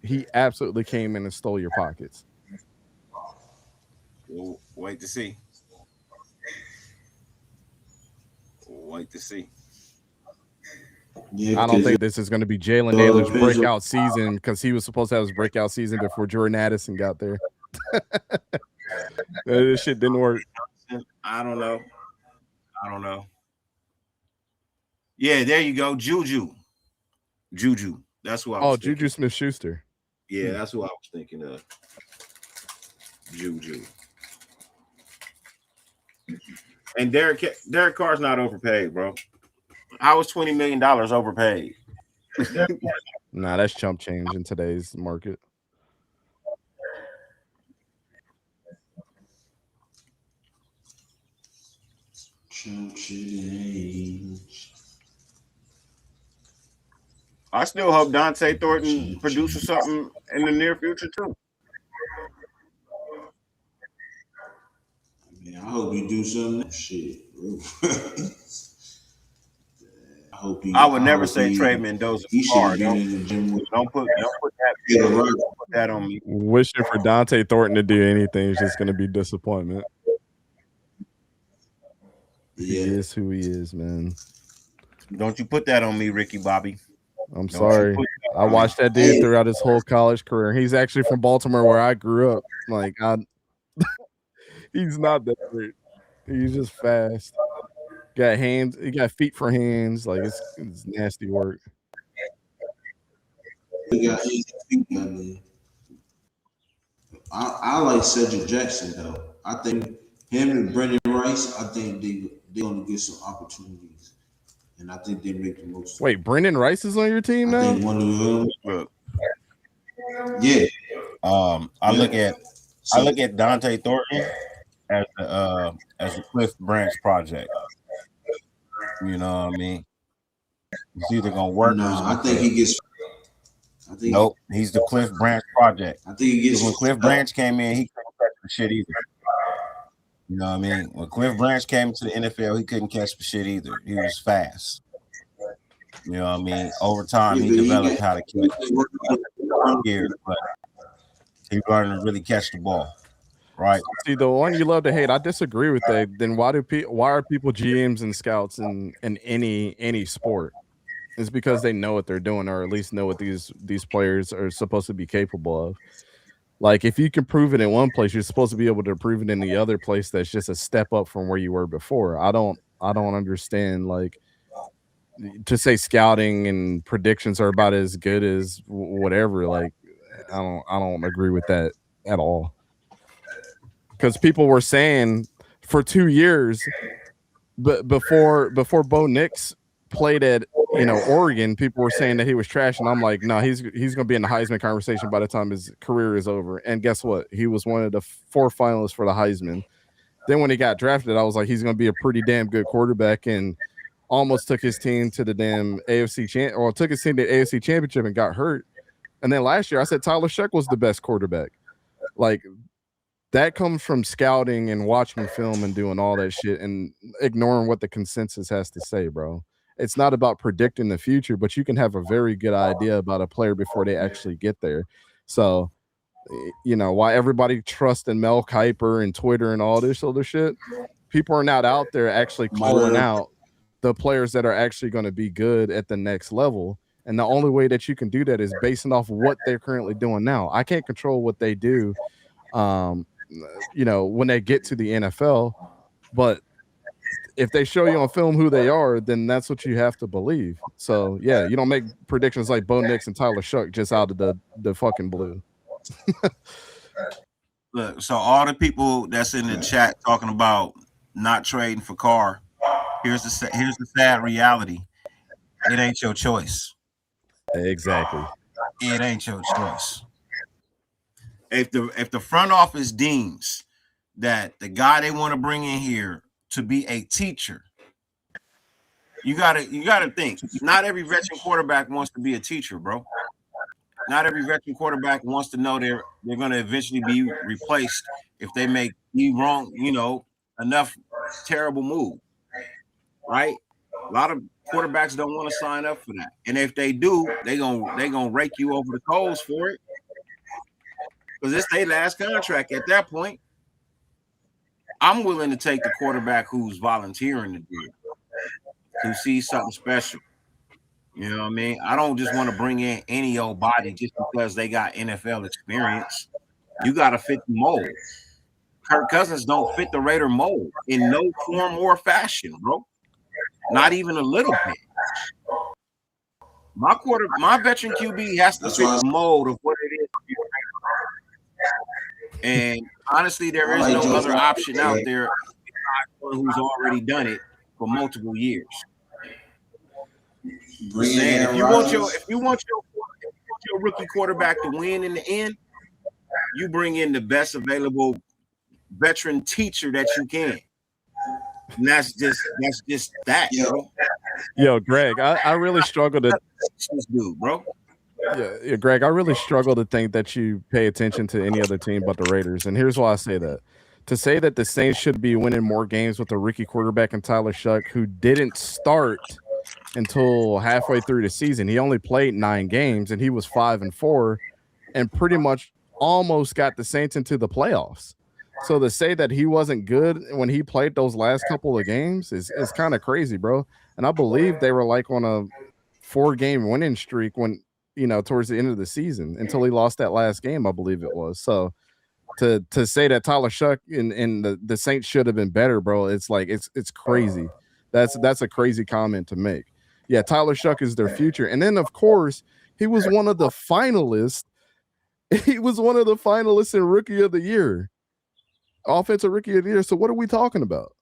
Speaker 4: he absolutely came in and stole your pockets.
Speaker 3: We'll wait to see.
Speaker 4: Yeah, I don't think this is going to be Jalen Nailor's breakout season, because he was supposed to have his breakout season before Jordan Addison got there. This shit didn't work.
Speaker 3: I don't know. Yeah, there you go. Juju. Juju. That's who I
Speaker 4: Oh,
Speaker 3: was thinking.
Speaker 4: Juju Smith-Schuster.
Speaker 3: Yeah, that's who I was thinking of. Juju. And Derek Carr's not overpaid, bro. I was $20 million overpaid.
Speaker 4: Nah, that's chump change in today's market.
Speaker 1: Chump change.
Speaker 3: I still hope Dante Thornton produces something in the near future too.
Speaker 1: Man, I hope you do something. Shit, bro.
Speaker 3: I would never say Trey Mendoza.
Speaker 1: He should be in the gym.
Speaker 3: Don't put that on me.
Speaker 4: Wishing for Dante Thornton to do anything is just going to be disappointment.
Speaker 1: Yeah.
Speaker 4: He is who he is, man.
Speaker 3: Don't you put that on me, Ricky Bobby.
Speaker 4: I'm sorry. I watched that dude throughout his whole college career. He's actually from Baltimore, where I grew up. Like, he's not that great. He's just fast. Got hands. He got feet for hands. Like, it's nasty work.
Speaker 1: He got hands and feet, I mean. I like Cedric Jackson though. I think him and Brendan Rice. I think they're gonna get some opportunities, and I think they make the most.
Speaker 4: Wait, Brendan Rice is on your team now?
Speaker 1: I think one of them. Yeah.
Speaker 3: I look at Dante Thornton as the Cliff Branch project. You know what I mean? It's either gonna work.
Speaker 1: No, I think he gets.
Speaker 3: Nope, he's the Cliff Branch project.
Speaker 1: I think he gets.
Speaker 3: When Cliff Branch came in, he couldn't catch the shit either. You know what I mean? When Cliff Branch came into the NFL, he couldn't catch the shit either. He was fast. You know what I mean? Over time, he developed how to catch years, but he learned to really catch the ball. Right.
Speaker 4: See, the one you love to hate, I disagree with that. Then why are people GMs and scouts in any sport? It's because they know what they're doing, or at least know what these players are supposed to be capable of. Like, if you can prove it in one place, you're supposed to be able to prove it in the other place. That's just a step up from where you were before. I don't understand, like, to say scouting and predictions are about as good as whatever. Like, I don't agree with that at all. Because people were saying for 2 years, but before Bo Nix played at Oregon, people were saying that he was trash, and I'm like, no, he's gonna be in the Heisman conversation by the time his career is over. And guess what? He was one of the 4 finalists for the Heisman. Then when he got drafted, I was like, he's gonna be a pretty damn good quarterback, and almost took his team to the damn took his team to the AFC Championship and got hurt. And then last year, I said Tyler Sheck was the best quarterback. Like, that comes from scouting and watching film and doing all that shit and ignoring what the consensus has to say, bro. It's not about predicting the future, but you can have a very good idea about a player before they actually get there. So, why everybody trusts in Mel Kiper and Twitter and all this other shit, people are not out there actually calling out the players that are actually going to be good at the next level. And the only way that you can do that is basing off what they're currently doing now. I can't control what they do, when they get to the NFL, but if they show you on film who they are, then that's what you have to believe. So yeah, you don't make predictions like Bo Nix and Tyler Shuck just out of the fucking blue.
Speaker 3: Look, so all the people that's in the chat talking about not trading for Carr, here's the sad reality. It ain't your choice.
Speaker 4: Exactly.
Speaker 3: It ain't your choice. If the front office deems that the guy they want to bring in here to be a teacher, you gotta think. Not every veteran quarterback wants to be a teacher, bro. Not every veteran quarterback wants to know they're going to eventually be replaced if they make wrong, enough terrible move, right? A lot of quarterbacks don't want to sign up for that, and if they do, they gonna rake you over the coals for it, because it's their last contract at that point. I'm willing to take the quarterback who's volunteering to do it, who sees something special. You know what I mean? I don't just want to bring in any old body just because they got NFL experience. You got to fit the mold. Kirk Cousins don't fit the Raider mold in no form or fashion, bro. Not even a little bit. My veteran QB has to fit the mold of what it is. And honestly, there is no other option out there who's already done it for multiple years. If you want your rookie quarterback to win in the end, you bring in the best available veteran teacher that you can. And that's just that, bro.
Speaker 4: Yo, Greg, I really struggle to
Speaker 3: this dude, bro.
Speaker 4: Yeah, Greg, I really struggle to think that you pay attention to any other team but the Raiders. And here's why I say that. To say that the Saints should be winning more games with a rookie quarterback and Tyler Shuck, who didn't start until halfway through the season. He only played 9 games and he was 5-4 and pretty much almost got the Saints into the playoffs. So to say that he wasn't good when he played those last couple of games is kind of crazy, bro. And I believe they were like on a 4-game winning streak when, towards the end of the season until he lost that last game, I believe it was. So to say that Tyler Shuck and the Saints should have been better, bro, it's like it's crazy. That's a crazy comment to make. Yeah, Tyler Shuck is their future. And then of course, he was one of the finalists. He was one of the finalists in Rookie of the Year. Offensive Rookie of the Year. So what are we talking about?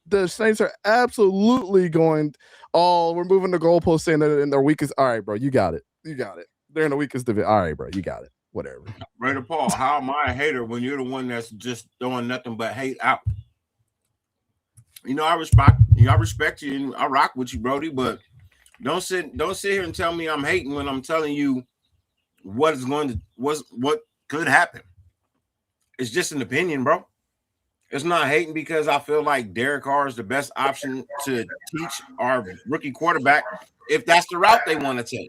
Speaker 4: The Saints are absolutely going, we're moving the goalpost saying that in their weakest. All right, bro, you got it. They're in the weakest division. All right, bro, you got it. Whatever.
Speaker 3: Raider Paul, how am I a hater when you're the one that's just throwing nothing but hate out? I respect you and I rock with you, Brody, but don't sit here and tell me I'm hating when I'm telling you what could happen. It's just an opinion, bro. It's not hating because I feel like Derek Carr is the best option to teach our rookie quarterback if that's the route they want to take.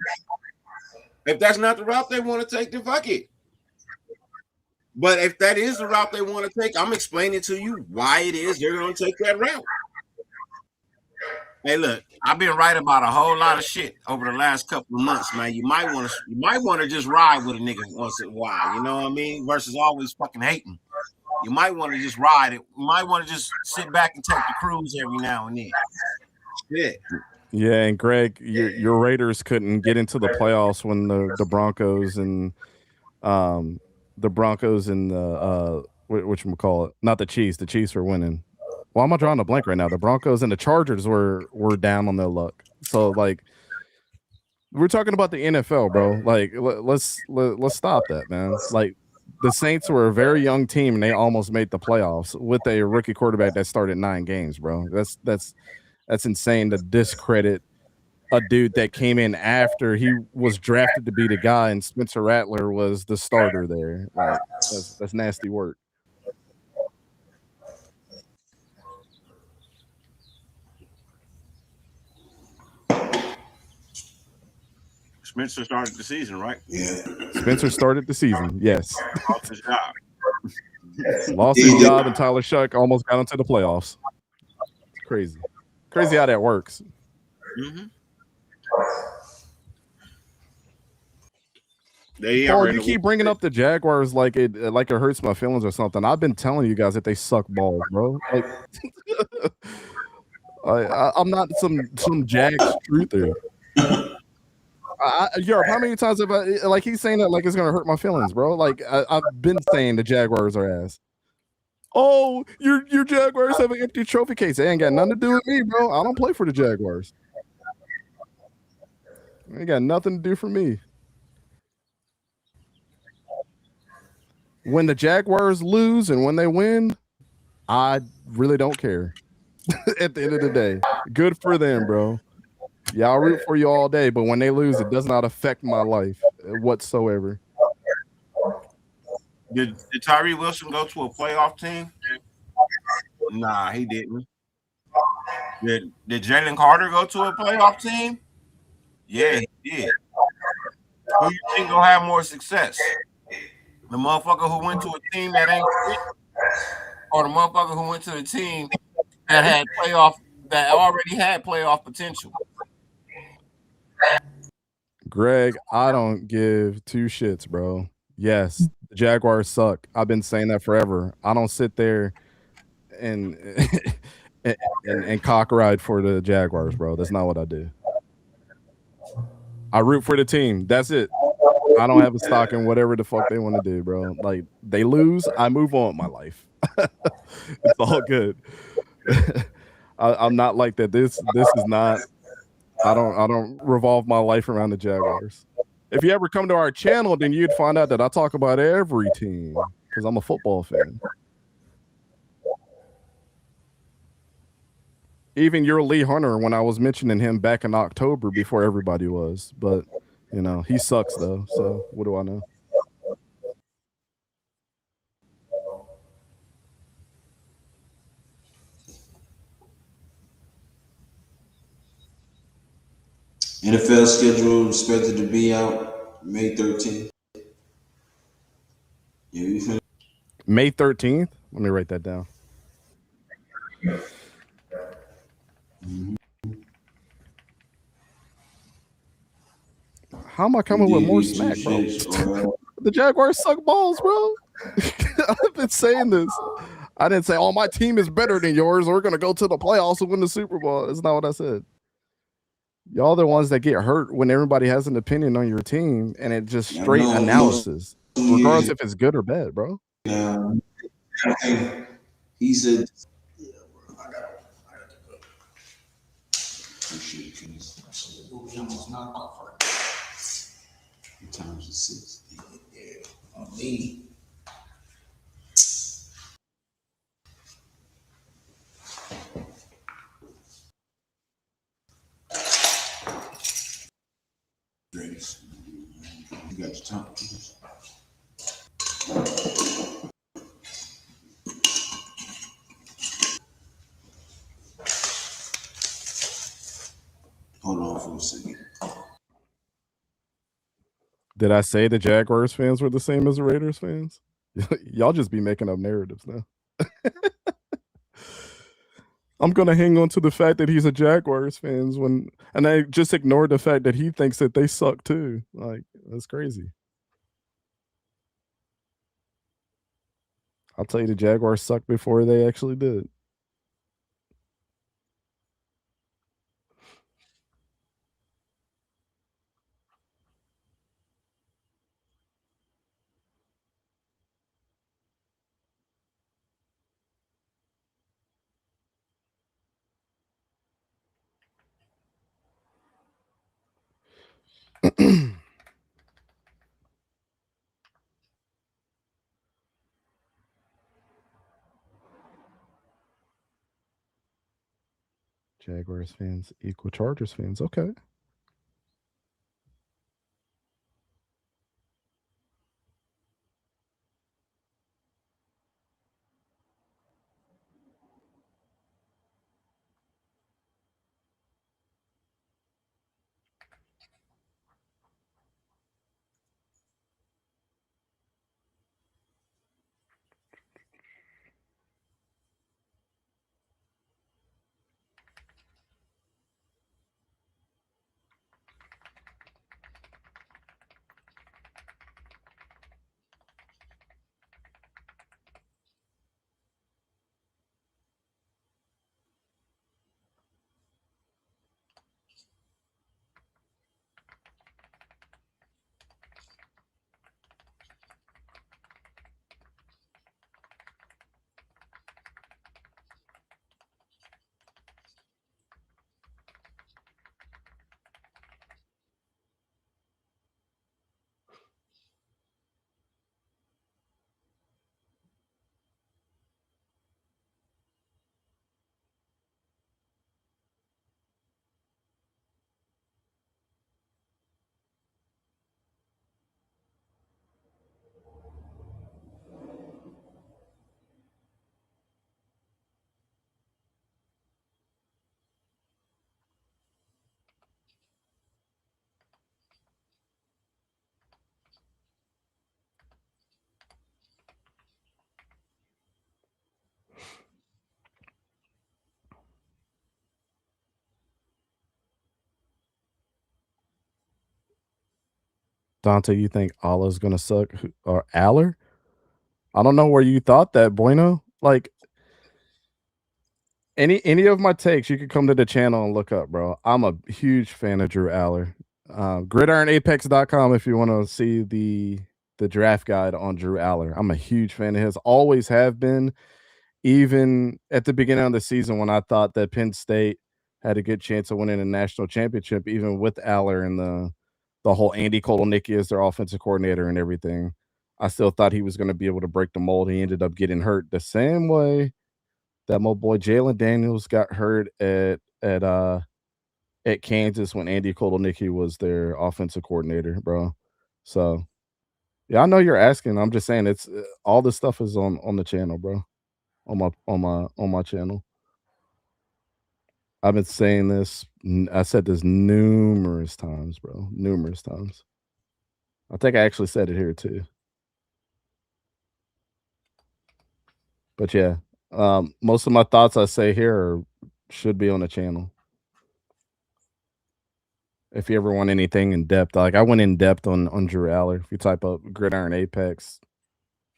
Speaker 3: If that's not the route they want to take, then fuck it. But if that is the route they want to take, I'm explaining to you why it is they're going to take that route. Hey, look, I've been right about a whole lot of shit over the last couple of months, man. You might want to just ride with a nigga once in a while, you know what I mean? Versus always fucking hating. You might want to just ride it. You might want to just sit back and take the cruise every now and then.
Speaker 4: Yeah, and Greg, your Raiders couldn't get into the playoffs when the Broncos and whatchamacallit, not the Chiefs were winning. Well, I'm drawing a blank right now. The Broncos and the Chargers were down on their luck. So like, we're talking about the NFL, bro. Like, let's stop that, man. Like, the Saints were a very young team and they almost made the playoffs with a rookie quarterback that started 9 games, bro. That's insane to discredit a dude that came in after he was drafted to be the guy and Spencer Rattler was the starter there. Like, that's nasty work.
Speaker 3: Spencer started the season, right?
Speaker 1: Yeah.
Speaker 4: Spencer started the season, yes.
Speaker 3: Lost his job.
Speaker 4: Lost his job, and Tyler Shuck almost got into the playoffs. It's crazy. Crazy how that works.
Speaker 3: Mm-hmm.
Speaker 4: Paul, you keep bringing up the Jaguars like it hurts my feelings or something. I've been telling you guys that they suck balls, bro. Like, I'm not some Jags truther. Yurp, how many times have I, like, he's saying that like it's gonna hurt my feelings, bro? Like, I've been saying the Jaguars are ass. Oh, your Jaguars have an empty trophy case. They ain't got nothing to do with me, bro. I don't play for the Jaguars. They got nothing to do for me. When the Jaguars lose and when they win, I really don't care. At the end of the day, good for them, bro. Yeah, I'll root for you all day, but when they lose, it does not affect my life whatsoever.
Speaker 3: Did Tyree Wilson go to a playoff team? Nah, he didn't. Did Jalen Carter go to a playoff team? Yeah, he did. Who you think gonna have more success? The motherfucker who went to a team that ain't fit, or the motherfucker who went to a team that already had playoff potential?
Speaker 4: Greg, I don't give 2 shits, bro. Yes, the Jaguars suck. I've been saying that forever. I don't sit there and and cock ride for the Jaguars, bro. That's not what I do. I root for the team. That's it. I don't have a stock in whatever the fuck they want to do, bro. Like they lose, I move on with my life. It's all good. I'm not like that. This is not. I don't revolve my life around the Jaguars. If you ever come to our channel, then you'd find out that I talk about every team because I'm a football fan. Even your Lee Hunter, when I was mentioning him back in October before everybody was, but you know he sucks though. So what do I know?
Speaker 1: NFL schedule expected to be out May 13th. Yeah, you feel
Speaker 4: May 13th. Let me write that down. How am I coming with more smack, bro? The Jaguars suck balls, bro. I've been saying this. I didn't say, "Oh, my team is better than yours. We're gonna go to the playoffs and win the Super Bowl." That's not what I said. Y'all the ones that get hurt when everybody has an opinion on your team, and it just straight analysis, regardless if it's good or bad, bro.
Speaker 1: He said, "Yeah, bro, I got to go." Appreciate you. Almost knocked off right now. Times is 6. Yeah, on me. Grace, you got your time. Hold on for a second.
Speaker 4: Did I say the Jaguars fans were the same as the Raiders fans? Y'all just be making up narratives now. I'm gonna hang on to the fact that he's a Jaguars fans and I just ignore the fact that he thinks that they suck too. Like that's crazy. I'll tell you the Jaguars sucked before they actually did. Jaguars fans equal Chargers fans. Okay. Dante, you think Allah's gonna suck or Aller? I don't know where you thought that, Bueno. Like any of my takes, you could come to the channel and look up, bro. I'm a huge fan of Drew Aller. GridironApex.com if you want to see the draft guide on Drew Aller. I'm a huge fan of his. Always have been. Even at the beginning of the season when I thought that Penn State had a good chance of winning a national championship, even with Aller and the whole Andy Kotelnicki as their offensive coordinator and everything, I still thought he was going to be able to break the mold. He ended up getting hurt the same way that my boy Jalen Daniels got hurt at Kansas when Andy Kotelnicki was their offensive coordinator, bro. So yeah, I know you're asking. I'm just saying it's all this stuff is on the channel, bro. On my channel. I've been saying this. I said this numerous times, bro. Numerous times. I think I actually said it here too. But yeah, most of my thoughts I say here should be on the channel. If you ever want anything in depth, like I went in depth on Drew Aller. If you type up Gridiron Apex,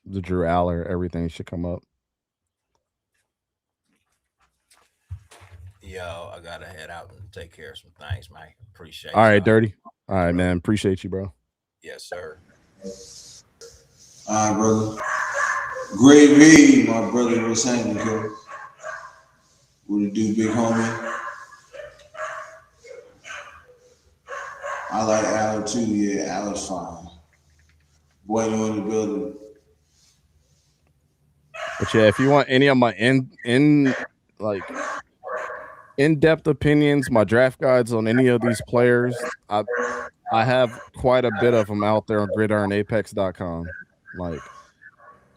Speaker 4: the Drew Aller, everything should come up.
Speaker 5: Yo, I gotta head out and take care of some things, man. Appreciate.
Speaker 4: All right, Dirty. All right, man. Appreciate you, bro.
Speaker 5: Yes, sir.
Speaker 1: All right, brother. Great read, my brother. What's happening, girl? What it do, big homie? I like Aller too. Yeah, Aller's fine. Bueno in the building.
Speaker 4: But yeah, if you want any of my in-depth opinions, my draft guides on any of these players, I have quite a bit of them out there on gridironapex.com.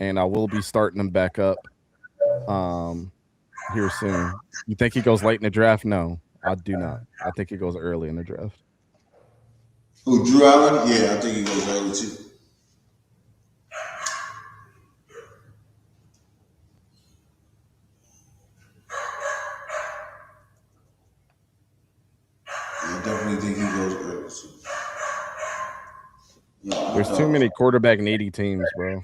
Speaker 4: And I will be starting them back up here soon. You think he goes late in the draft? No, I do not. I think he goes early in the draft.
Speaker 1: Who, Drew Aller? Yeah, I think he goes early too. I definitely think he goes early too. Yeah,
Speaker 4: there's too many quarterback needy teams, bro.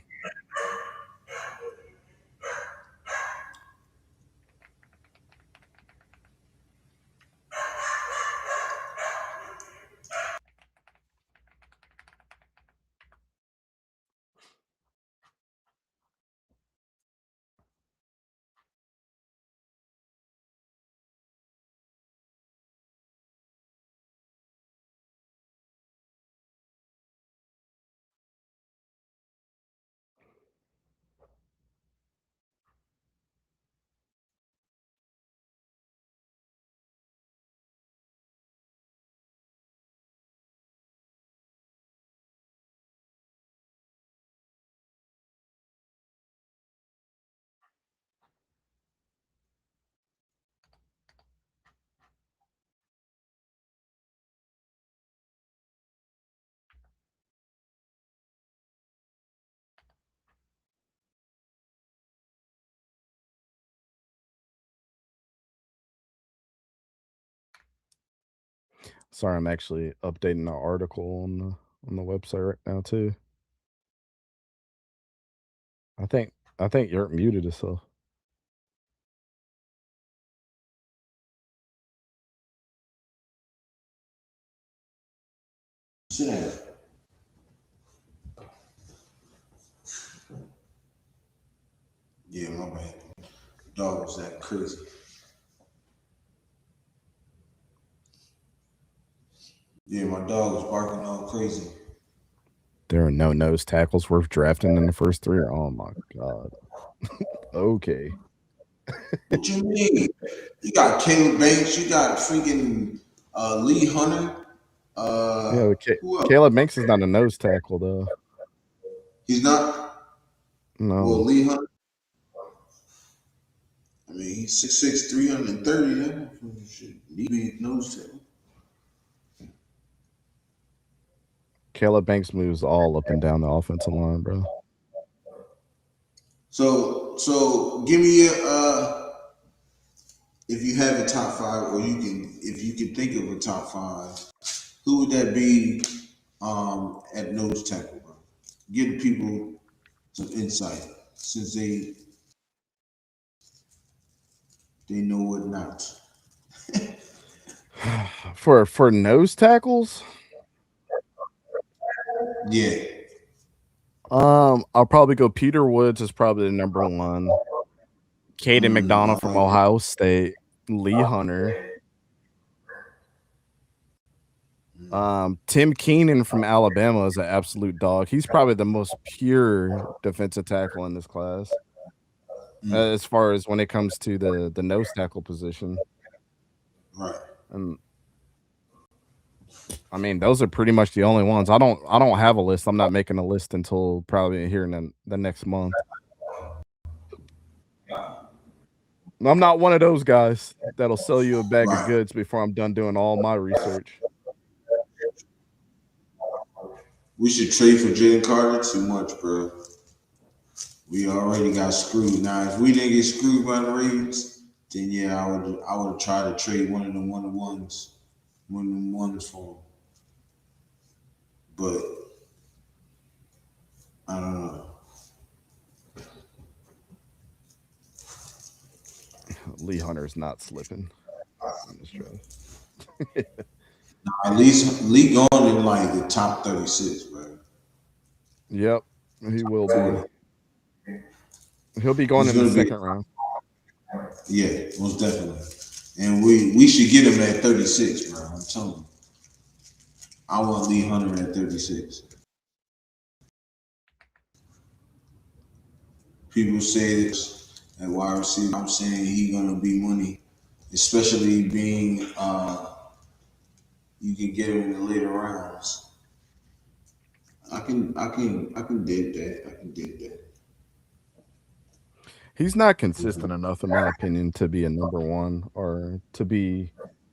Speaker 4: Sorry, I'm actually updating the article on the website right now too. I think Yurp muted himself.
Speaker 1: Sit down. Yeah, my bad. Dog was that crazy. Yeah, my dog was barking all crazy.
Speaker 4: There are no nose tackles worth drafting in the first three. Oh my god. Okay.
Speaker 1: What you mean? You got Caleb Banks. You got freaking Lee Hunter.
Speaker 4: Yeah, Caleb Banks is not a nose tackle though.
Speaker 1: He's not.
Speaker 4: No.
Speaker 1: Well, Lee Hunter. I mean, he's 6'6", 330. Then he be nose tackle.
Speaker 4: Caleb Banks moves all up and down the offensive line, bro.
Speaker 1: So give me if you have a top five, or if you can think of a top five, who would that be at nose tackle, bro? Give people some insight since they know what not.
Speaker 4: For nose tackles,
Speaker 1: Yeah.
Speaker 4: I'll probably go Peter Woods is probably the number one. Caden McDonald from Ohio State. Lee Hunter. Tim Keenan from Alabama is an absolute dog. He's probably the most pure defensive tackle in this class. As far as when it comes to the nose tackle position.
Speaker 1: Right.
Speaker 4: I mean, those are pretty much the only ones. I don't have a list. I'm not making a list until probably here in the next month. I'm not one of those guys that'll sell you a bag of goods before I'm done doing all my research.
Speaker 1: We should trade for Jalen Carter. Too much, bro. We already got screwed. Now, if we didn't get screwed by the Ravens, then yeah, I would try to trade one of them ones for him. But I don't know.
Speaker 4: Lee Hunter's not slipping.
Speaker 1: At least Lee going in like the top 36, bro.
Speaker 4: Yep, he will be. He'll be going in the second round.
Speaker 1: Yeah, most definitely. And we should get him at 36, bro. I'm telling you. I want Lee Hunter at 36. People say this at wide receiver. I'm saying he's gonna be money, especially being you can get him in the later rounds. I can dig that. I can dig that.
Speaker 4: He's not consistent enough, in my opinion, to be a number one or to be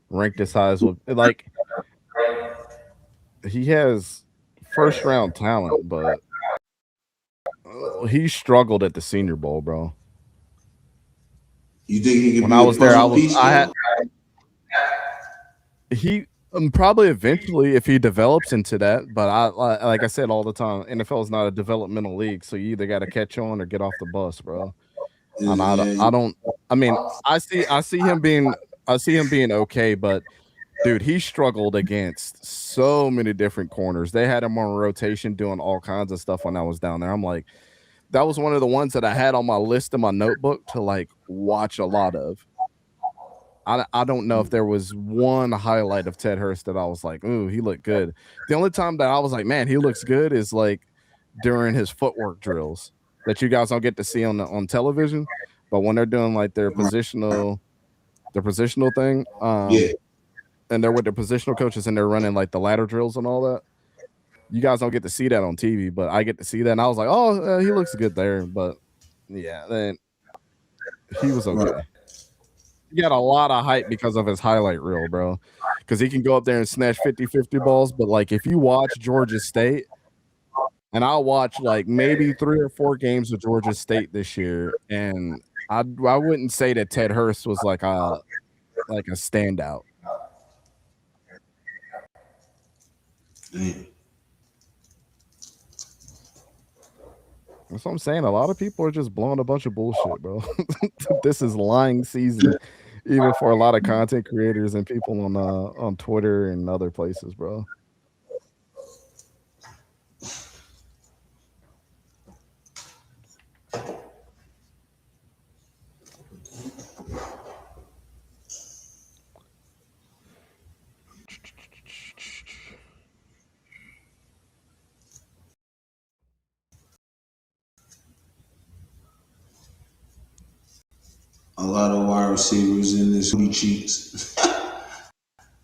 Speaker 4: ranked as high as like he has first round talent, but he struggled at the Senior Bowl, bro.
Speaker 1: You think he can?
Speaker 4: When I was there, he probably eventually, if he develops into that. But like I said all the time, NFL is not a developmental league, so you either got to catch on or get off the bus, bro. And I mean, I see him being okay, but dude, he struggled against so many different corners. They had him on rotation doing all kinds of stuff when I was down there. I'm like, that was one of the ones that I had on my list in my notebook to like watch a lot of. I don't know if there was one highlight of Ted Hurst that I was like, ooh, he looked good. The only time that I was like, man, he looks good is like during his footwork drills that you guys don't get to see on television. But when they're doing like their positional thing, and they're with their positional coaches and they're running like the ladder drills and all that. You guys don't get to see that on TV, but I get to see that. And I was like, oh, he looks good there. But yeah, then he was okay. Right. He got a lot of hype because of his highlight reel, bro. Because he can go up there and snatch 50-50 balls. But like if you watch Georgia State, and I'll watch like maybe 3 or 4 games of Georgia State this year, and I wouldn't say that Ted Hurst was like a standout. That's what I'm saying. A lot of people are just blowing a bunch of bullshit, bro. This is lying season, even for a lot of content creators and people on Twitter and other places, bro.
Speaker 1: A lot of wide receivers in this week cheats.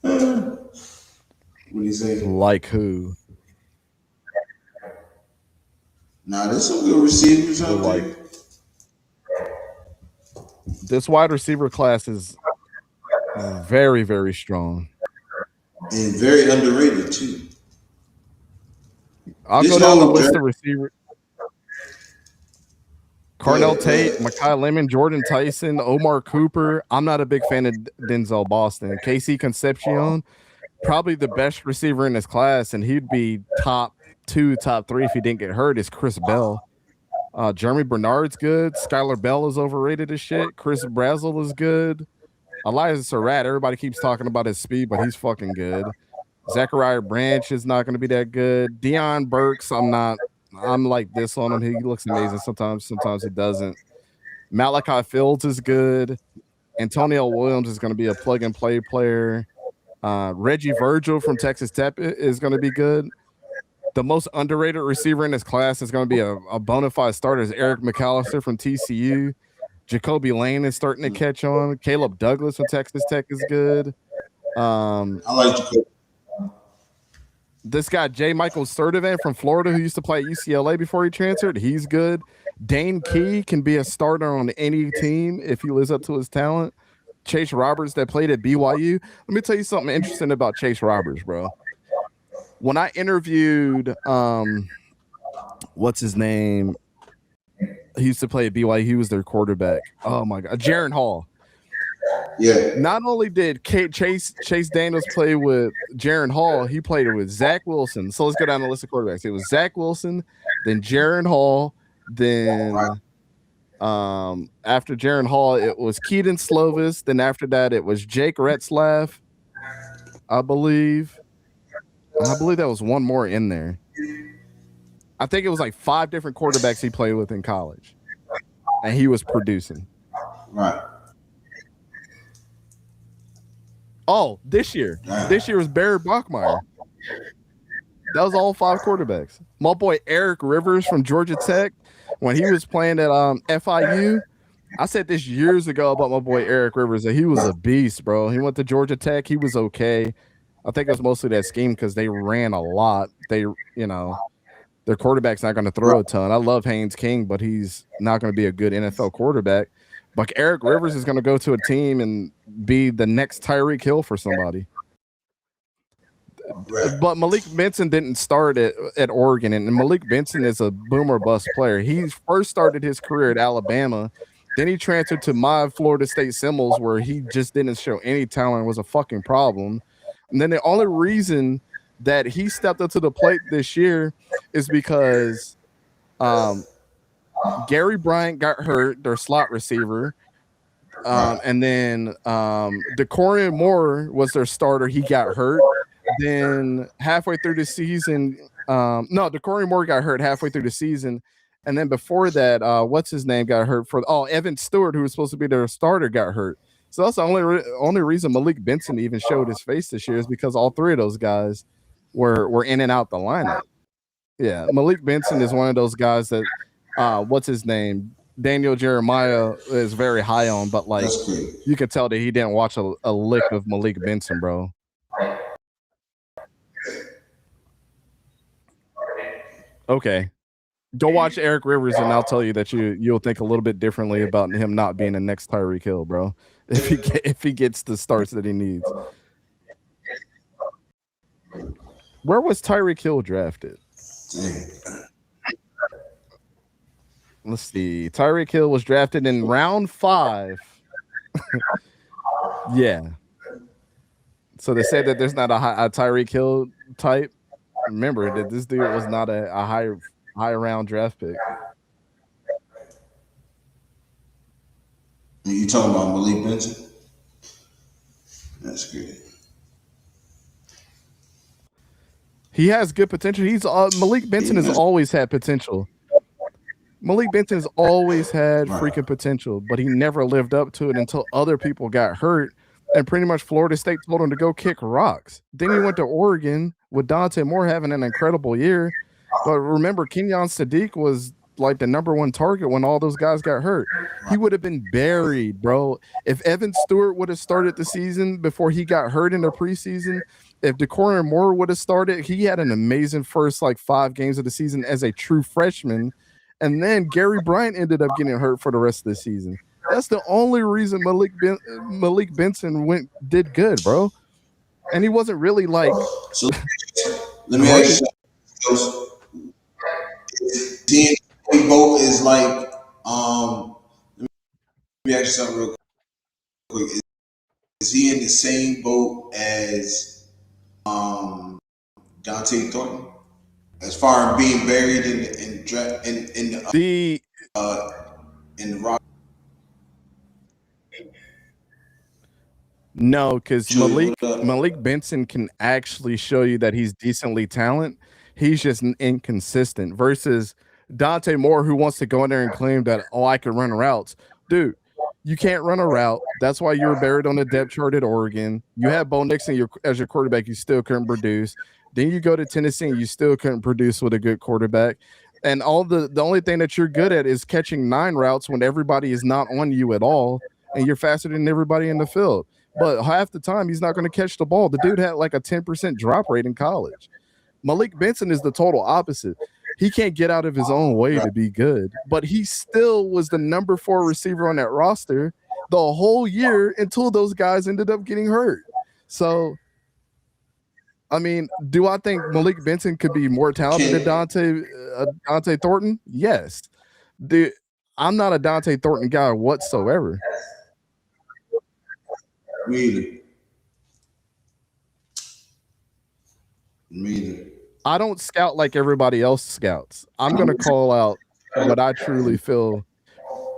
Speaker 1: What do you say?
Speaker 4: Like who?
Speaker 1: Nah, there's some good receivers out there.
Speaker 4: This wide receiver class is very, very strong.
Speaker 1: And very underrated, too.
Speaker 4: I'll go down the list of receivers. Carnell Tate, Mekhi Lemon, Jordan Tyson, Omar Cooper. I'm not a big fan of Denzel Boston. Casey Concepcion, probably the best receiver in this class, and he'd be top 2, top 3 if he didn't get hurt, is Chris Bell. Jeremy Bernard's good. Skylar Bell is overrated as shit. Chris Brazzell is good. Elijah Surratt, everybody keeps talking about his speed, but he's fucking good. Zachariah Branch is not going to be that good. Deion Burks, I'm like this on him. He looks amazing sometimes he doesn't. Malachi Fields is good. Antonio Williams is going to be a plug and play player. Reggie Virgil from Texas Tech is going to be good. The most underrated receiver in this class is going to be a bona fide starter is Eric McAllister from TCU. Jacoby Lane is starting to catch on. Caleb Douglas from Texas Tech is good.
Speaker 1: I like Jacoby.
Speaker 4: This guy, J. Michael Sturdivant from Florida, who used to play at UCLA before he transferred, he's good. Dane Key can be a starter on any team if he lives up to his talent. Chase Roberts that played at BYU. Let me tell you something interesting about Chase Roberts, bro. When I interviewed, what's his name? He used to play at BYU. He was their quarterback. Oh, my God. Jaron Hall.
Speaker 1: Yeah.
Speaker 4: Not only did Chase Daniels play with Jaron Hall, he played with Zach Wilson. So let's go down the list of quarterbacks. It was Zach Wilson, then Jaron Hall, then after Jaron Hall, it was Keaton Slovis. Then after that, it was Jake Retzlaff, I believe. And I believe that was one more in there. I think it was like 5 different quarterbacks he played with in college, and he was producing.
Speaker 1: Right.
Speaker 4: Oh, this year was Barry Bachmeier. That was all 5 quarterbacks. My boy Eric Rivers from Georgia Tech, when he was playing at FIU, I said this years ago about my boy Eric Rivers that he was a beast, bro. He went to Georgia Tech. He was okay. I think it was mostly that scheme because they ran a lot. Their quarterback's not going to throw a ton. I love Haynes King, but he's not going to be a good NFL quarterback. But Eric Rivers is going to go to a team and be the next Tyreek Hill for somebody. Right. But Malik Benson didn't start at Oregon, and Malik Benson is a boom or bust player. He first started his career at Alabama. Then he transferred to my Florida State Seminoles, where he just didn't show any talent and was a fucking problem. And then the only reason that he stepped up to the plate this year is because Gary Bryant got hurt, their slot receiver. And then DeCorian Moore was their starter. He got hurt. Then halfway through the season, DeCorian Moore got hurt halfway through the season. And then before that, what's his name got hurt Evan Stewart, who was supposed to be their starter, got hurt. So that's the only reason Malik Benson even showed his face this year is because all 3 of those guys were in and out the lineup. Yeah, Malik Benson is one of those guys that what's his name? Daniel Jeremiah is very high on, but like you could tell that he didn't watch a lick of Malik Benson, bro. Okay. Go watch Eric Rivers and I'll tell you that you'll think a little bit differently about him not being the next Tyreek Hill, bro. If he gets the starts that he needs. Where was Tyreek Hill drafted? Let's see. Tyreek Hill was drafted in round 5. Yeah. So they said that there's not a Tyreek Hill type. Remember that this dude was not a high round draft pick.
Speaker 1: You talking about Malik Benson? That's good.
Speaker 4: He has good potential. Malik Benson has always had potential. Malik Benson has always had freaking potential, but he never lived up to it until other people got hurt. And pretty much Florida State told him to go kick rocks. Then he went to Oregon with Dante Moore having an incredible year. But remember, Kenyon Sadiq was like the #1 target when all those guys got hurt. He would have been buried, bro. If Evan Stewart would have started the season before he got hurt in the preseason, if DeCorian Moore would have started, he had an amazing first 5 games of the season as a true freshman. And then Gary Bryant ended up getting hurt for the rest of the season. That's the only reason Malik Benson did good, bro. And he wasn't really
Speaker 1: So let me ask you something. Same boat is let me ask you something real quick. Is he in the same boat as Dante Thornton? As far as being buried in the rock.
Speaker 4: No, because
Speaker 1: Julie, what up?
Speaker 4: Malik Benson can actually show you that he's decently talented. He's just inconsistent versus Dante Moore, who wants to go in there and claim that, oh, I can run routes. Dude, you can't run a route. That's why you were buried on the depth chart at Oregon. You had Bo Nixon as your quarterback. You still couldn't produce. Then you go to Tennessee and you still couldn't produce with a good quarterback. And the only thing that you're good at is catching 9 routes when everybody is not on you at all, and you're faster than everybody in the field. But half the time, he's not going to catch the ball. The dude had like a 10% drop rate in college. Malik Benson is the total opposite. He can't get out of his own way to be good, but he still was the number 4 receiver on that roster the whole year until those guys ended up getting hurt. So, I mean, do I think Malik Benson could be more talented than Dante Thornton? Yes. I'm not a Dante Thornton guy whatsoever.
Speaker 1: Me either.
Speaker 4: I don't scout like everybody else scouts. I'm going to call out what I truly feel,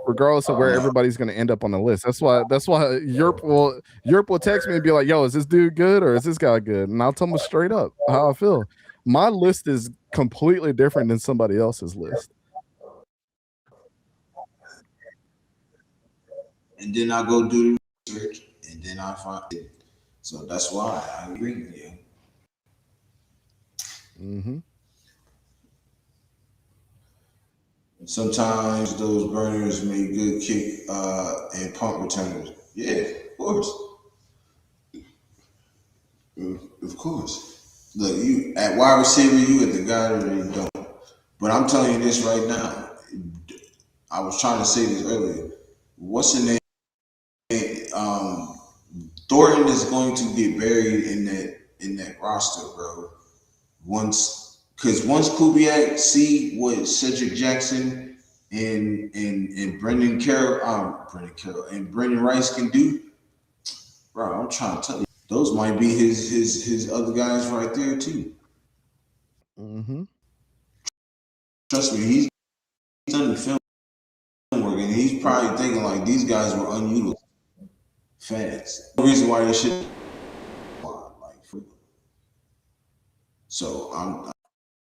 Speaker 4: regardless of where everybody's going to end up on the list. That's why Yurp will text me and be like, "Yo, is this dude good or is this guy good?" And I'll tell him straight up how I feel. My list is completely different than somebody else's list.
Speaker 1: And then I go do the research, and then I find it. So that's why I agree with you.
Speaker 4: Mm-hmm.
Speaker 1: Sometimes those burners make good kick and punt returners. Yeah, of course. Of course. Look, you at wide receiver, you at the guy that really don't. But I'm telling you this right now. I was trying to say this earlier. What's the name? Thornton is going to get buried in that roster, bro. Once Kubiak see what Cedric Jackson and Brendan Rice can do, bro, I'm trying to tell you, those might be his other guys right there too.
Speaker 4: Mm-hmm.
Speaker 1: Trust me, he's done the film work, and he's probably thinking like these guys were unutilized fast. The reason why they should like so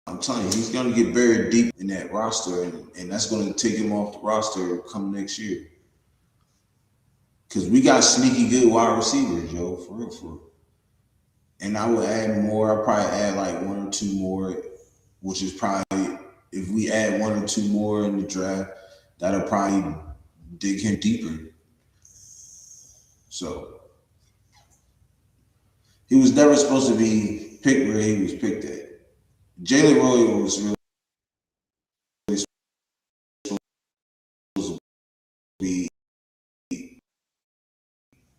Speaker 1: I'm telling you, he's going to get buried deep in that roster, and that's going to take him off the roster come next year. Because we got sneaky good wide receivers, yo, for real. And I would add more. I'd probably add like 1 or 2 more, which is probably, if we add 1 or 2 more in the draft, that'll probably dig him deeper. So he was never supposed to be picked where he was picked at. Jalen Williams was really supposed to be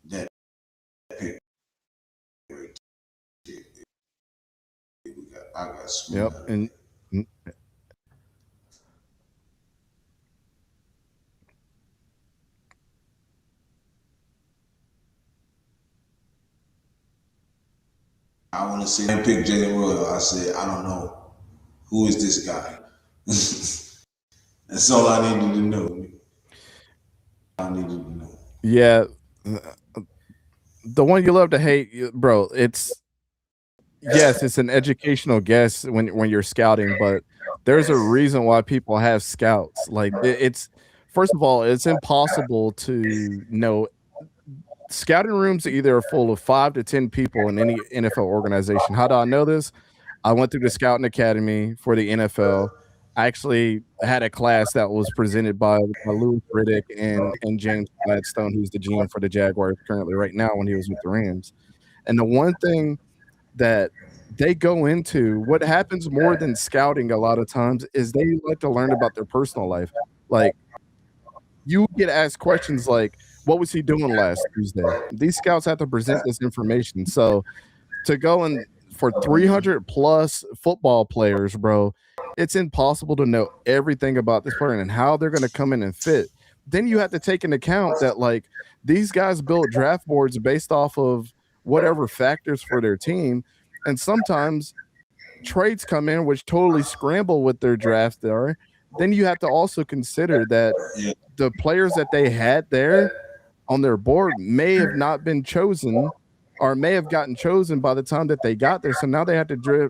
Speaker 1: that pick. I got screwed
Speaker 4: Yep.
Speaker 1: up.
Speaker 4: And
Speaker 1: I want to say I picked Jalen Williams. I said, I don't know. Who is this guy? That's all I needed to know.
Speaker 4: yeah, the one you love to hate, bro. It's an educational guess when you're scouting, but there's a reason why people have scouts. Like it's first of all, it's impossible to know. Scouting rooms either are full of 5 to 10 people in any NFL organization. How do I know this? I went through the scouting academy for the NFL. I actually had a class that was presented by Louis Riddick and James Gladstone, who's the GM for the Jaguars currently right now when he was with the Rams. And the one thing that they go into, what happens more than scouting a lot of times, is they like to learn about their personal life. Like, you get asked questions like, what was he doing last Tuesday? These scouts have to present this information. So to go in for 300 plus football players, bro, it's impossible to know everything about this player and how they're going to come in and fit. Then you have to take into account that, like, these guys build draft boards based off of whatever factors for their team. And sometimes trades come in which totally scramble with their draft there. Then you have to also consider that the players that they had there on their board may have not been chosen or may have gotten chosen by the time that they got there. So now they have to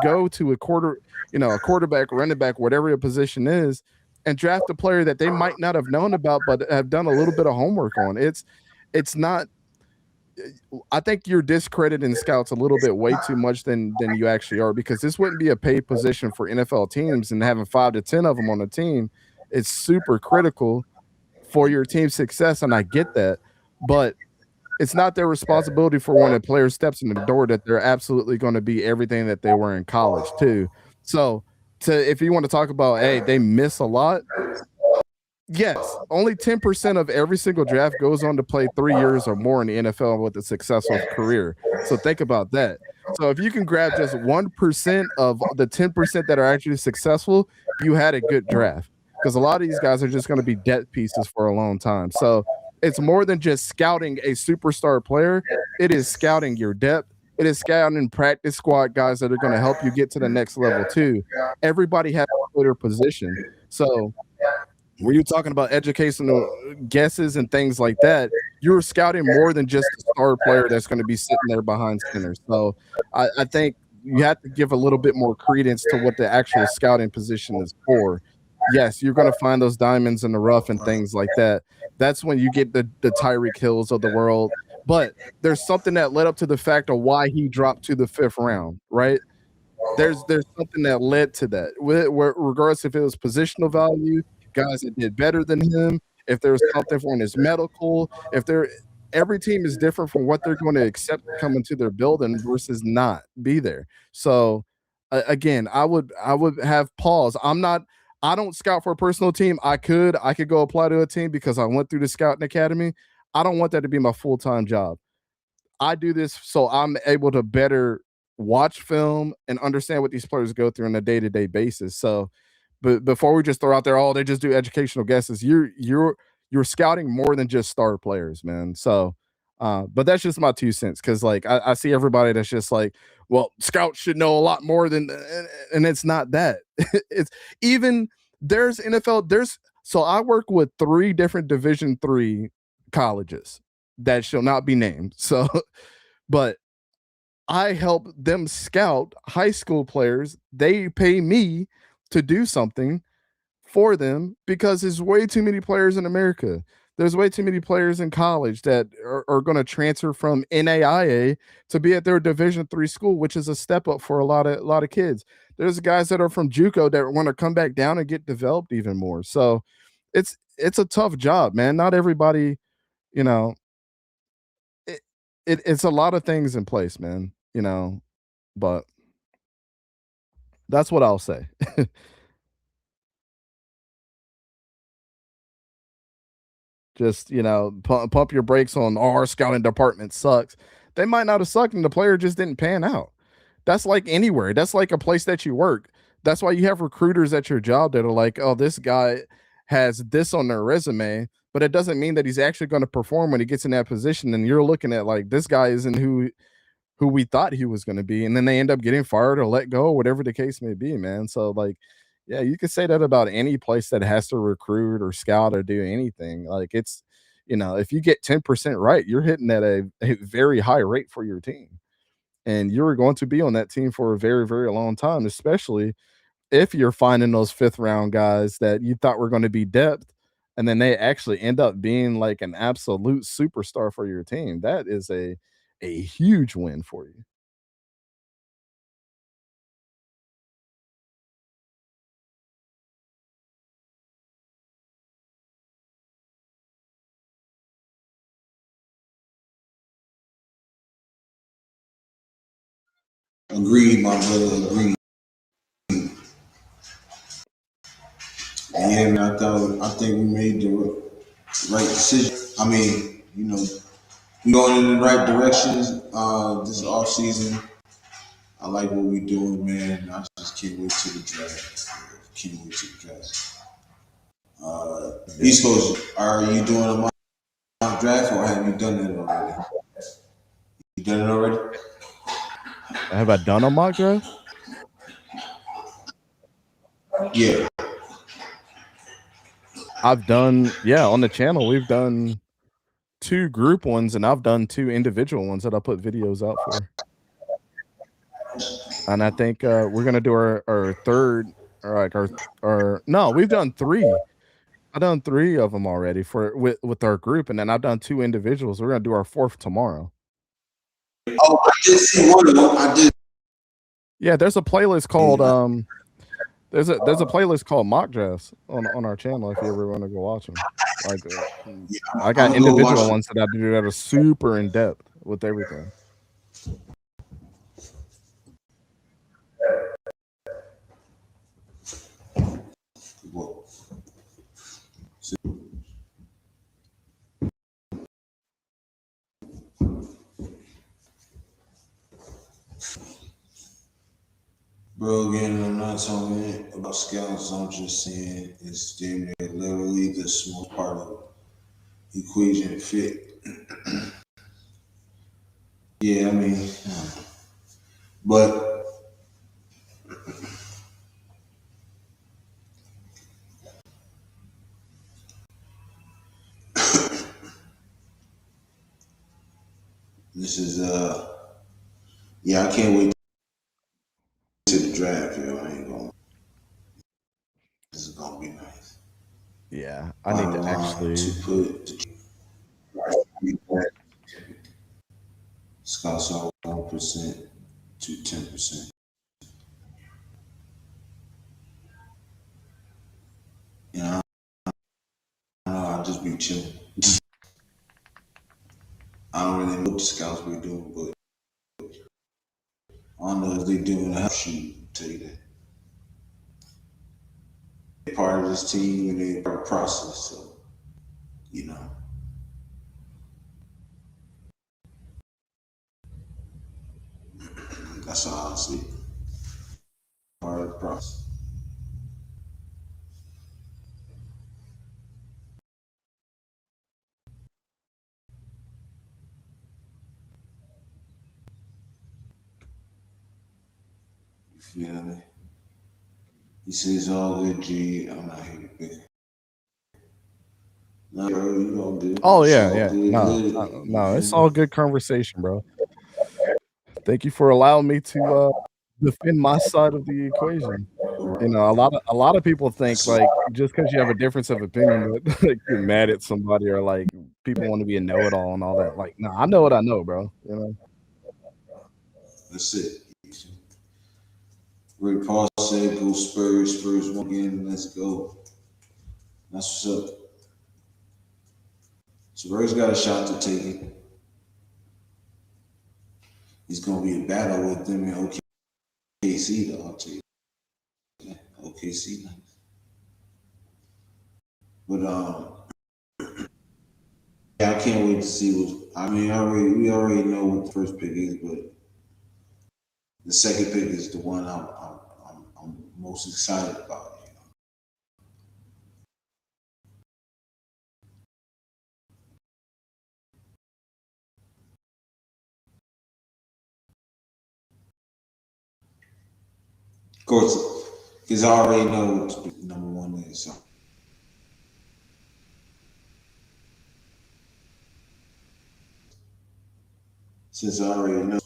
Speaker 4: go to a quarterback, running back, whatever your position is, and draft a player that they might not have known about, but have done a little bit of homework on. It's not. I think you're discrediting scouts a little bit way too much than you actually are, because this wouldn't be a paid position for NFL teams, and having 5 to 10 of them on the team is super critical for your team's success, and I get that, but it's not their responsibility for when a player steps in the door that they're absolutely going to be everything that they were in college too. So if you want to talk about, hey, they miss a lot. Yes, only 10% of every single draft goes on to play 3 years or more in the NFL with a successful career. So think about that. So if you can grab just 1% of the 10% that are actually successful, you had a good draft, because a lot of these guys are just going to be debt pieces for a long time. So it's more than just scouting a superstar player. It is scouting your depth. It is scouting practice squad guys that are going to help you get to the next level too. Everybody has a clear position. So when you're talking about educational guesses and things like that, you're scouting more than just a star player that's going to be sitting there behind center. So I think you have to give a little bit more credence to what the actual scouting position is for. Yes, you're going to find those diamonds in the rough and things like that. That's when you get the Tyreek Hills of the world. But there's something that led up to the fact of why he dropped to the 5th round, right? There's something that led to that. Regardless if it was positional value, guys that did better than him, if there was something for his medical, every team is different from what they're going to accept coming to their building versus not be there. So again, I would have pause. I don't scout for a personal team. I could go apply to a team because I went through the scouting academy. I don't want that to be my full-time job. I do this so I'm able to better watch film and understand what these players go through on a day-to-day basis. So, but before we just throw out there, oh, they just do educational guesses. You're scouting more than just star players, man. So, but that's just my 2 cents, because like I see everybody that's just like, well, scouts should know a lot more than, and it's not that. It's even there's NFL. So I work with 3 different Division III colleges that shall not be named. So, but I help them scout high school players. They pay me to do something for them because there's way too many players in America. There's way too many players in college that are going to transfer from NAIA to be at their Division III school, which is a step up for a lot of kids. There's guys that are from JUCO that want to come back down and get developed even more. So it's a tough job, man. Not everybody, you know, it's a lot of things in place, man, but that's what I'll say. Just, pump your brakes on our scouting department sucks. They might not have sucked and the player just didn't pan out. That's like anywhere. That's like a place that you work. That's why you have recruiters at your job that are like, oh, this guy has this on their resume, but it doesn't mean that he's actually going to perform when he gets in that position. And you're looking at like, this guy isn't who we thought he was going to be. And then they end up getting fired or let go, whatever the case may be, man. So like, yeah, you could say that about any place that has to recruit or scout or do anything. Like it's, if you get 10% right, you're hitting at a very high rate for your team. And you're going to be on that team for a very, very long time, especially if you're finding those 5th round guys that you thought were going to be depth, and then they actually end up being like an absolute superstar for your team. That is a huge win for you.
Speaker 1: Agreed, my brother. Agreed. Yeah, man. I think we made the right decision. I mean, we going in the right directions. This off season. I like what we doing, man. I just can't wait to the draft. Can't wait to the draft. East Coast, are you doing a mock draft or have you done it already? You done it already?
Speaker 4: Have I done a mock draft?
Speaker 1: Yeah.
Speaker 4: I've done, on the channel, we've done 2 group ones, and I've done 2 individual ones that I put videos out for. And I think we're gonna do our third, or like our no, we've done 3. I've done 3 of them already for with our group, and then I've done 2 individuals. We're gonna do our 4th tomorrow.
Speaker 1: Oh, I did see one of them. I did.
Speaker 4: Yeah, there's a playlist called there's a playlist called mock drafts on our channel if you ever want to go watch them. Like I got individual ones that I do that are super in depth with everything.
Speaker 1: Whoa. Bro, again, I'm not talking about scouts. I'm just saying it's damn near literally the small part of equation fit. Yeah, I mean, but this is yeah, I can't wait to the draft, yo. I ain't going. This is gonna be nice.
Speaker 4: Yeah, I need to actually
Speaker 1: put scouts are 1% to 10%. You know, I'll just be chilling. I don't really know what the scouts be doing, but I don't know if they doing a shoot. Tell you that. They're part of this team and they're part of the process, so you know. That's how I see it. Part of the process. You feel me? He says all good, G. I'm not here to pick. No, bro, you gonna do.
Speaker 4: Oh yeah. No, it's all good conversation, bro. Thank you for allowing me to defend my side of the equation. You know, a lot of people think like just because you have a difference of opinion that like you're mad at somebody or like people want to be a know-it-all and all that. Like, no, I know what I know, bro. You know.
Speaker 1: That's it. Ray Paul said, "Go Spurs, Spurs won again. Let's go." That's what's up. Spurs got a shot to take it. It's gonna be a battle with them in OKC, though. I'll tell you. Yeah, OKC, nice. But yeah, I can't wait to see what. I mean, we already know what the first pick is, but the second pick is the one I'm most excited about. You know? Of course, because I already know what number 1 is. So. Since I already know,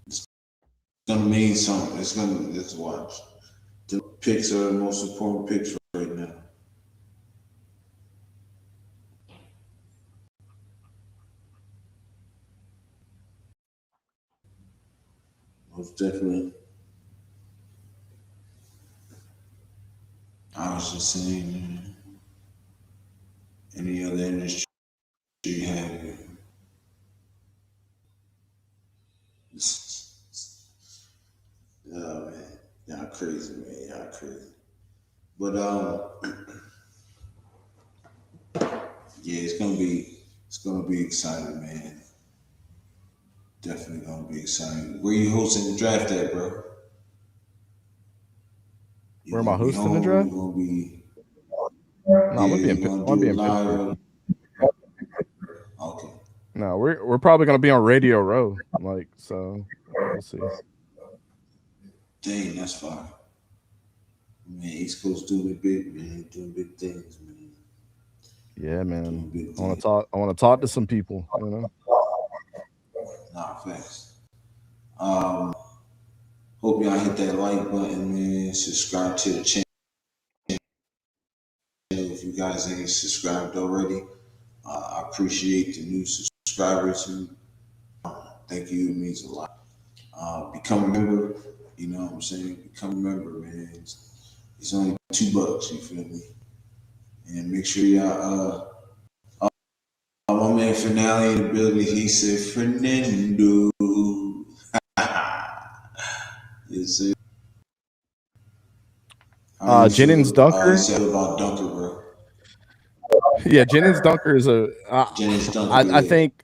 Speaker 1: it's gonna mean something. It's gonna just watch. The picks are the most important picks right now. Most definitely. I was just saying, any other industry you have. Oh man, y'all crazy, man. Y'all crazy. But yeah, it's gonna be exciting, man. Definitely gonna be exciting. Where you hosting the draft at, bro?
Speaker 4: Where am I hosting the draft?
Speaker 1: Gonna be.
Speaker 4: No, I'm gonna be in
Speaker 1: Pittsburgh. Okay.
Speaker 4: No, we're probably gonna be on Radio Row, like, so we'll see.
Speaker 1: Dang, that's fine. Man, East Coast doing it big, man. Doing big things, man.
Speaker 4: Yeah,
Speaker 1: Doing
Speaker 4: man.
Speaker 1: big
Speaker 4: I want
Speaker 1: things.
Speaker 4: to talk. I want to talk to some people. You know.
Speaker 1: Nah, facts. Hope y'all hit that like button, man. Subscribe to the channel if you guys ain't subscribed already. I appreciate the new subscribers. Thank you. It means a lot. Become a member. You know what I'm saying? Become a member, man. It's only $2. You feel me? And make sure y'all. My man Finale in the building. He said Fernando. Yes, sir. How you
Speaker 4: Jennings
Speaker 1: feel? He
Speaker 4: Dunker.
Speaker 1: said about Dunker, bro.
Speaker 4: Yeah, Jennings Dunker is a.
Speaker 1: Jennings Dunker,
Speaker 4: I
Speaker 1: yeah.
Speaker 4: think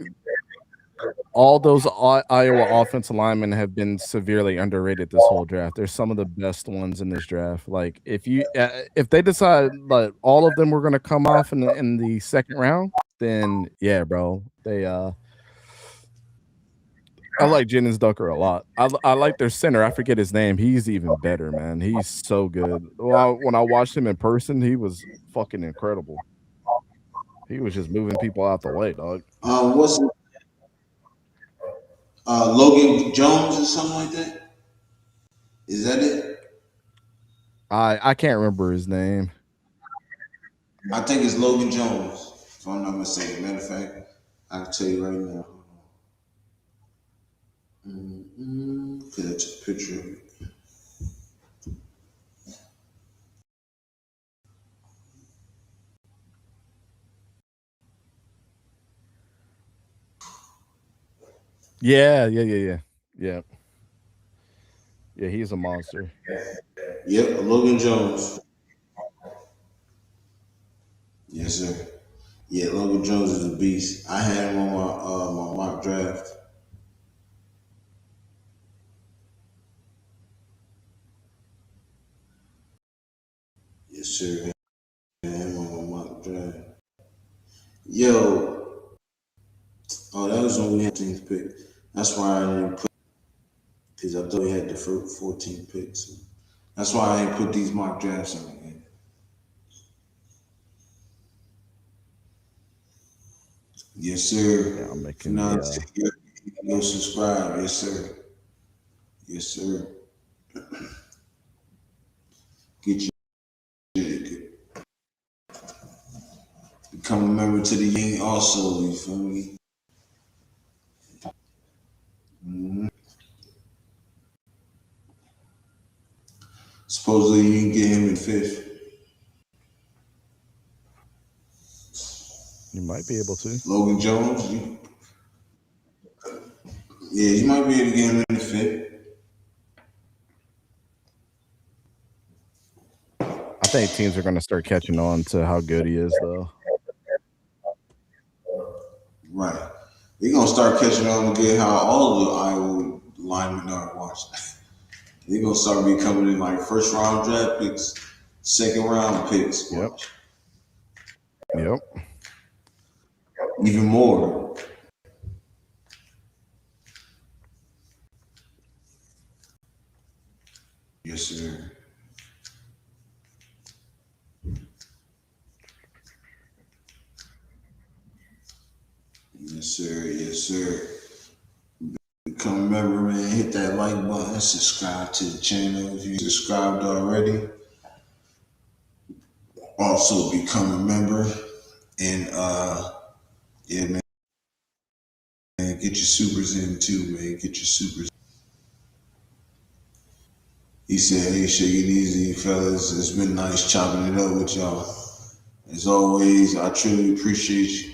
Speaker 4: all those Iowa offensive linemen have been severely underrated this whole draft. They're some of the best ones in this draft. Like if they decide that all of them were going to come off in the second round, then yeah, bro. I like Jennings Dunker a lot. I like their center. I forget his name. He's even better, man. He's so good. Well, when I watched him in person, he was fucking incredible. He was just moving people out the way, dog.
Speaker 1: What's it? Logan Jones or something like that? Is that it?
Speaker 4: I can't remember his name.
Speaker 1: I think it's Logan Jones, if I'm not mistaken. Matter of fact, I can tell you right now. Okay, I took a picture of it.
Speaker 4: Yeah. Yeah, he's a monster.
Speaker 1: Yep, Logan Jones. Yes, sir. Yeah, Logan Jones is a beast. I had him on my mock draft. Yes, sir. I had him on my mock draft. Yo, oh, that was when we had 14th pick. That's why I didn't put, because I thought we had the first 14th pick. So that's why I didn't put these mock drafts on again. Yes, sir.
Speaker 4: Yeah, I'm making
Speaker 1: Now,
Speaker 4: the
Speaker 1: go subscribe. Yes, sir. Yes, sir. Get your become a member to the Yang also. You feel me? Mm-hmm. Supposedly you can get him in fifth.
Speaker 4: you might be able to.
Speaker 1: Logan Jones. Yeah, you might be able to get him in the fifth.
Speaker 4: I think teams are going to start catching on to how good he is, though.
Speaker 1: Right. They're gonna start catching on to get how all the Iowa linemen are watched. They're gonna start becoming in like first round draft picks, second round picks.
Speaker 4: Yep.
Speaker 1: Watch.
Speaker 4: Yep.
Speaker 1: Even more. Yes, sir. Yes, sir. Yes, sir. Become a member, man. Hit that like button. Subscribe to the channel if you subscribed already. Also become a member. And yeah, man. Get your supers in too, man. Get your supers. He said, hey, shake it easy, fellas. It's been nice chopping it up with y'all. As always, I truly appreciate you.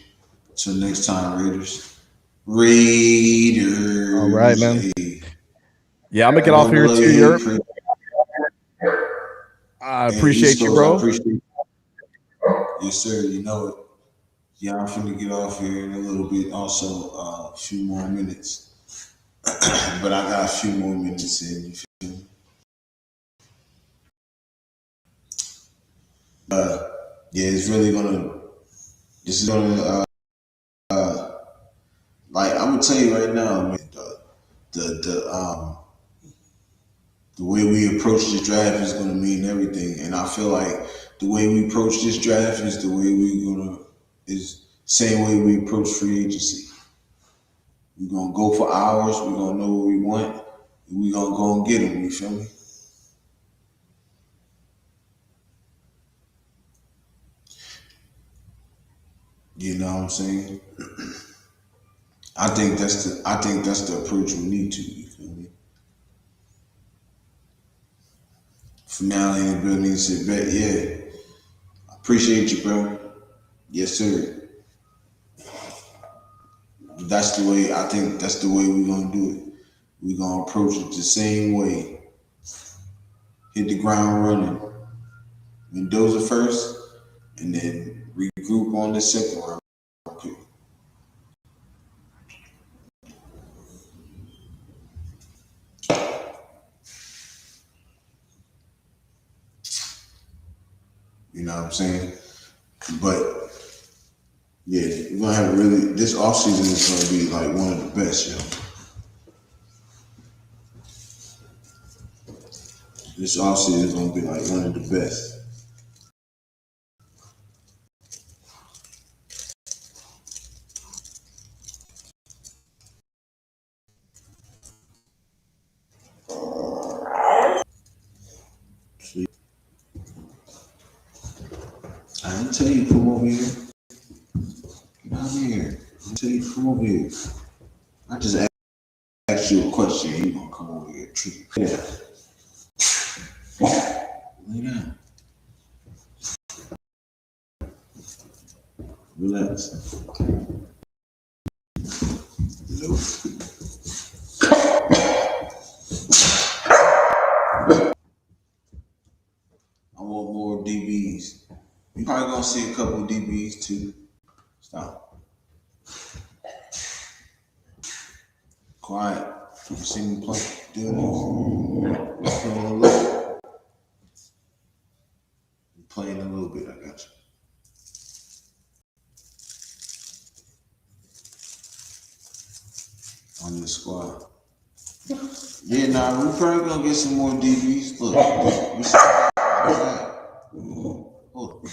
Speaker 1: Till next time, Raiders. Raiders.
Speaker 4: All right, man.
Speaker 1: Hey.
Speaker 4: Yeah, I'm going to get off here too, Yurp. I appreciate you, bro.
Speaker 1: I appreciate you. Yes, sir. You know it. Yeah, I'm finna get off here in a little bit. Also, a few more minutes. But I got a few more minutes in. You feel me? Yeah, it's really gonna. This is gonna. Like I'm gonna tell you right now, man. The The way we approach this draft is going to mean everything, and I feel like the way we approach this draft is the way is same way we approach free agency. We're gonna go for hours. We're gonna know what we want. We're gonna go and get them. You feel me? You know what I'm saying? I think that's the approach we need to. You feel me? Finale in the building said, "Bet, yeah, I appreciate you, bro. Yes, sir." That's the way. I think that's the way we're gonna do it. We're gonna approach it the same way. Hit the ground running. Mendoza first, and then regroup on the second round. Okay. You know what I'm saying? But yeah, we're gonna have this offseason is gonna be like one of the best, yo. This offseason is gonna be like one of the best. See? I didn't tell you to come over here. Get out here. I didn't tell you to come over here. I just asked you a question and you gonna come over here and treat. Yeah. Lay down. Relax. Nope. I want more DBs. You probably gonna see a couple of DBs too. Stop. Quiet. You see me play. Do this. Playing a little. Playing a little bit. I got you. On the squad. Yeah, nah, we probably gonna get some more DBs. Look, hold on.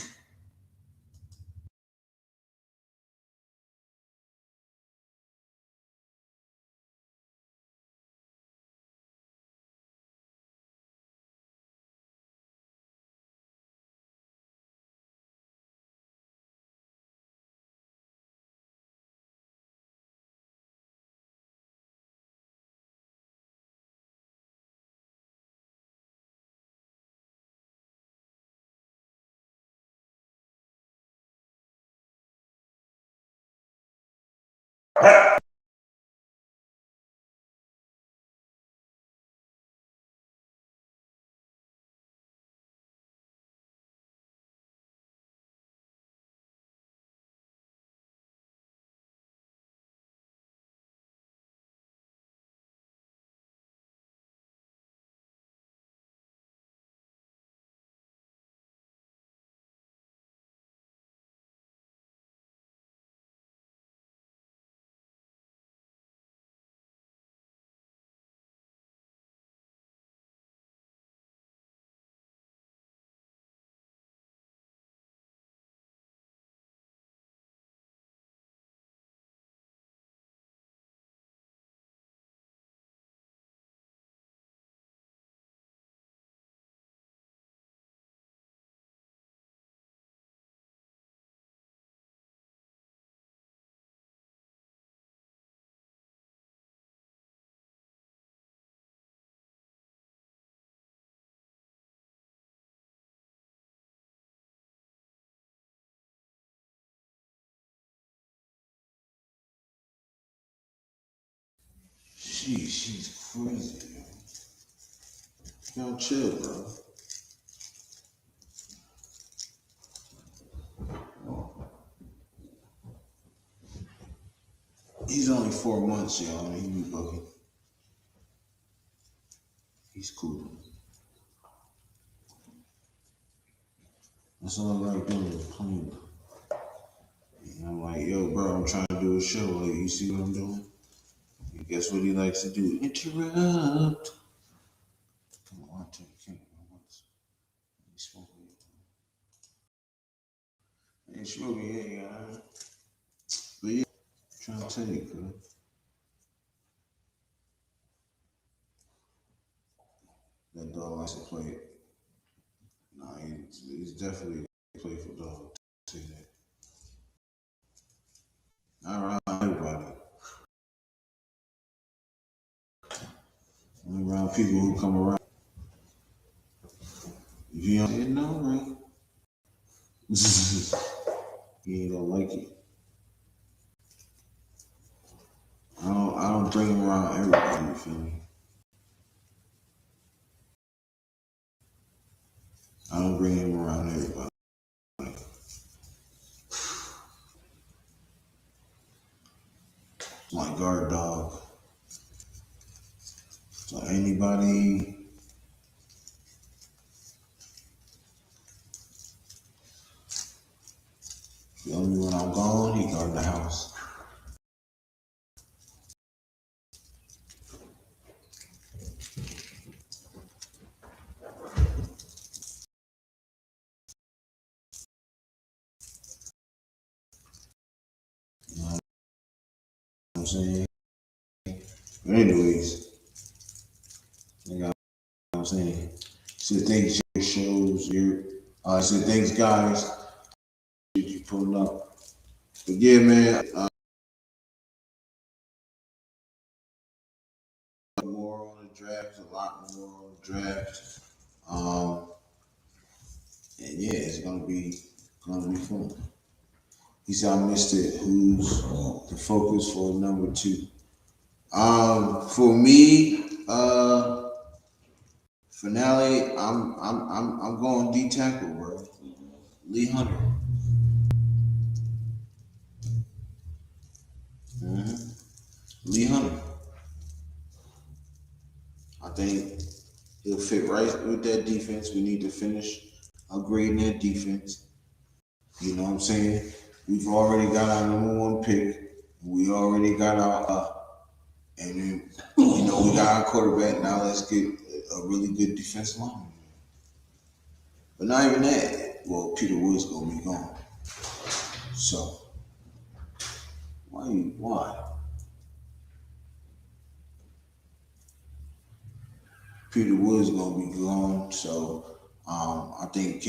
Speaker 1: She's crazy, yo. Yo, chill, bro. He's only 4 months, y'all. He be bugging. He's cool. That's all I like doing is playing. And I'm like, yo, bro, I'm trying to do a show. Like, you see what I'm doing? And guess what he likes to do? Interrupt. Come It's really, yeah. But yeah, trying to tell you, cuz. That dog likes to play. Nah, he's definitely a playful dog. Say that. All right, everybody. Only around people who come around. If you don't know, right? He ain't gonna like it. I don't bring him around everybody, you feel me? I don't bring him around everybody. My guard dog. So anybody feel me when I'm gone, he guard the house. You know what I'm saying? But anyways, you know what I'm saying? So thanks your shows, so thanks guys. You pulling up. But yeah, man, more on the draft, a lot more on the draft. And yeah, it's gonna be fun. He said I missed it. Who's the focus for number 2? For me, finale, I'm going D tackle, bro. Lee Hunter. Mm-hmm. Lee Hunter. I think he'll fit right with that defense. We need to finish upgrading that defense. You know what I'm saying? We've already got our number 1 pick. We already got our, and then, you know, we got our quarterback. Now let's get a really good defensive line. But not even that. Well, Peter Wood's gonna be gone. So why? Peter Wood's gonna be gone. So I think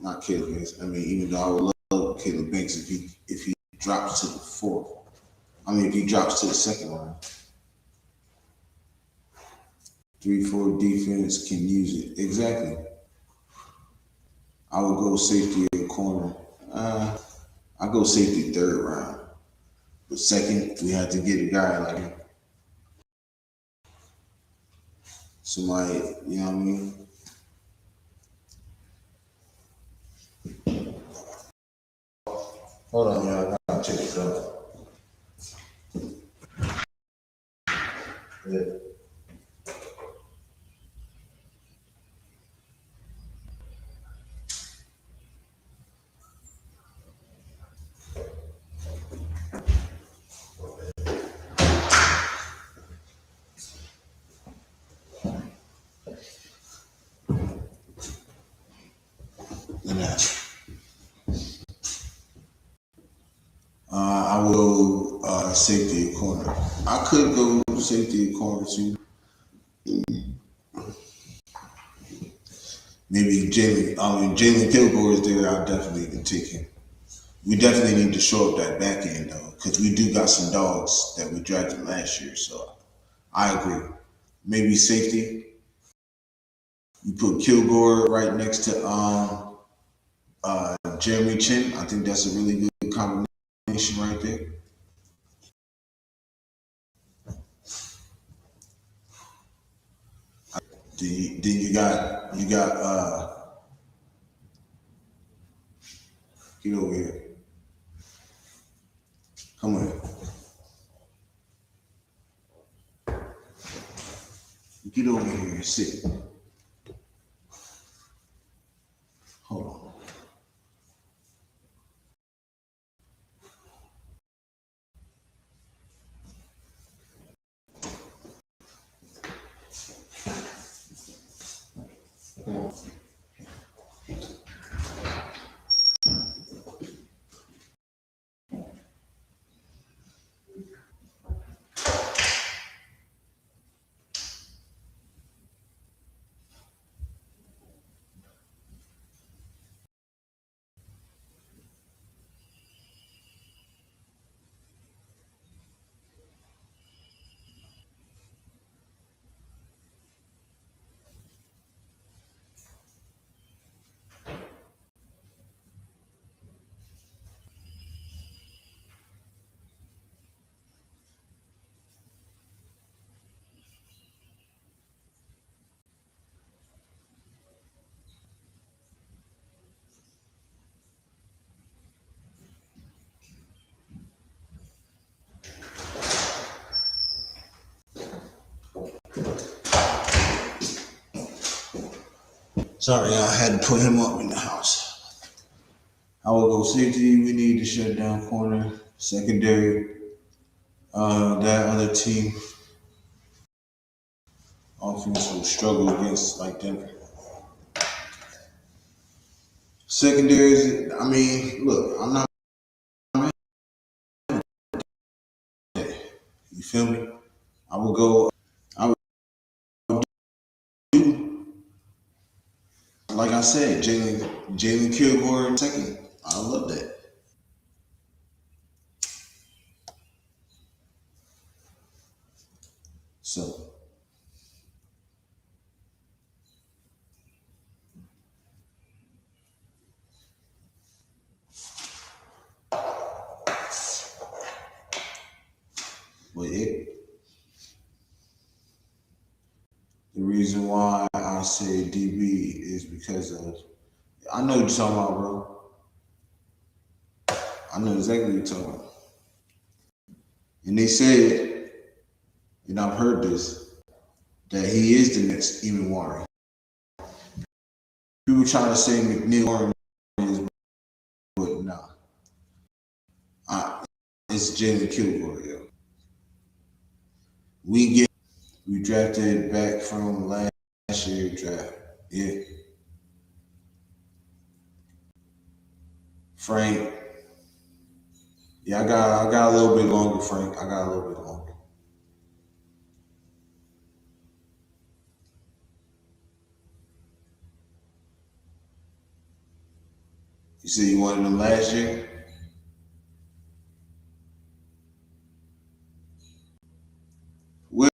Speaker 1: not Caleb Banks. I mean, even though I would love Caleb Banks if he drops to the 4th. I mean, if he drops to the 2nd round. 3-4 defense can use it. Exactly. I would go safety or corner. I go safety 3rd round. But 2nd, we have to get a guy like him. Somebody, you know what I mean? Hold on, y'all. I gotta check this out. Yeah. I will go safety or corner. I could go safety or corner too. Maybe Jalen Kilgore is there. I'll definitely take him. We definitely need to show up that back end though, because we do got some dogs that we drafted last year. So I agree. Maybe safety. You put Kilgore right next to Jeremy Chin. I think that's a really good combination right there. Then you got get over here. Come here. Get over here and sit. Hold on. Sorry, I had to put him up in the house. I will go safety. We need to shut down corner. Secondary. That other team offense will struggle against like Denver. Secondaries. I mean, look, I'm not. You feel me? I will go. I would do like I said, Jalen Kilgore in second. I love that. So but the reason why I say DB is because of I know what you're talking about, bro. I know exactly what you're talking about. And they said, and I've heard this, that he is the next Eamon Warren. People try to say McNeil Warren is, but nah. It's Jalen Kilgore, yo. We drafted back from last year draft. Yeah. Frank. Yeah, I got a little bit longer, Frank. I got a little bit longer. You said you wanted him last year?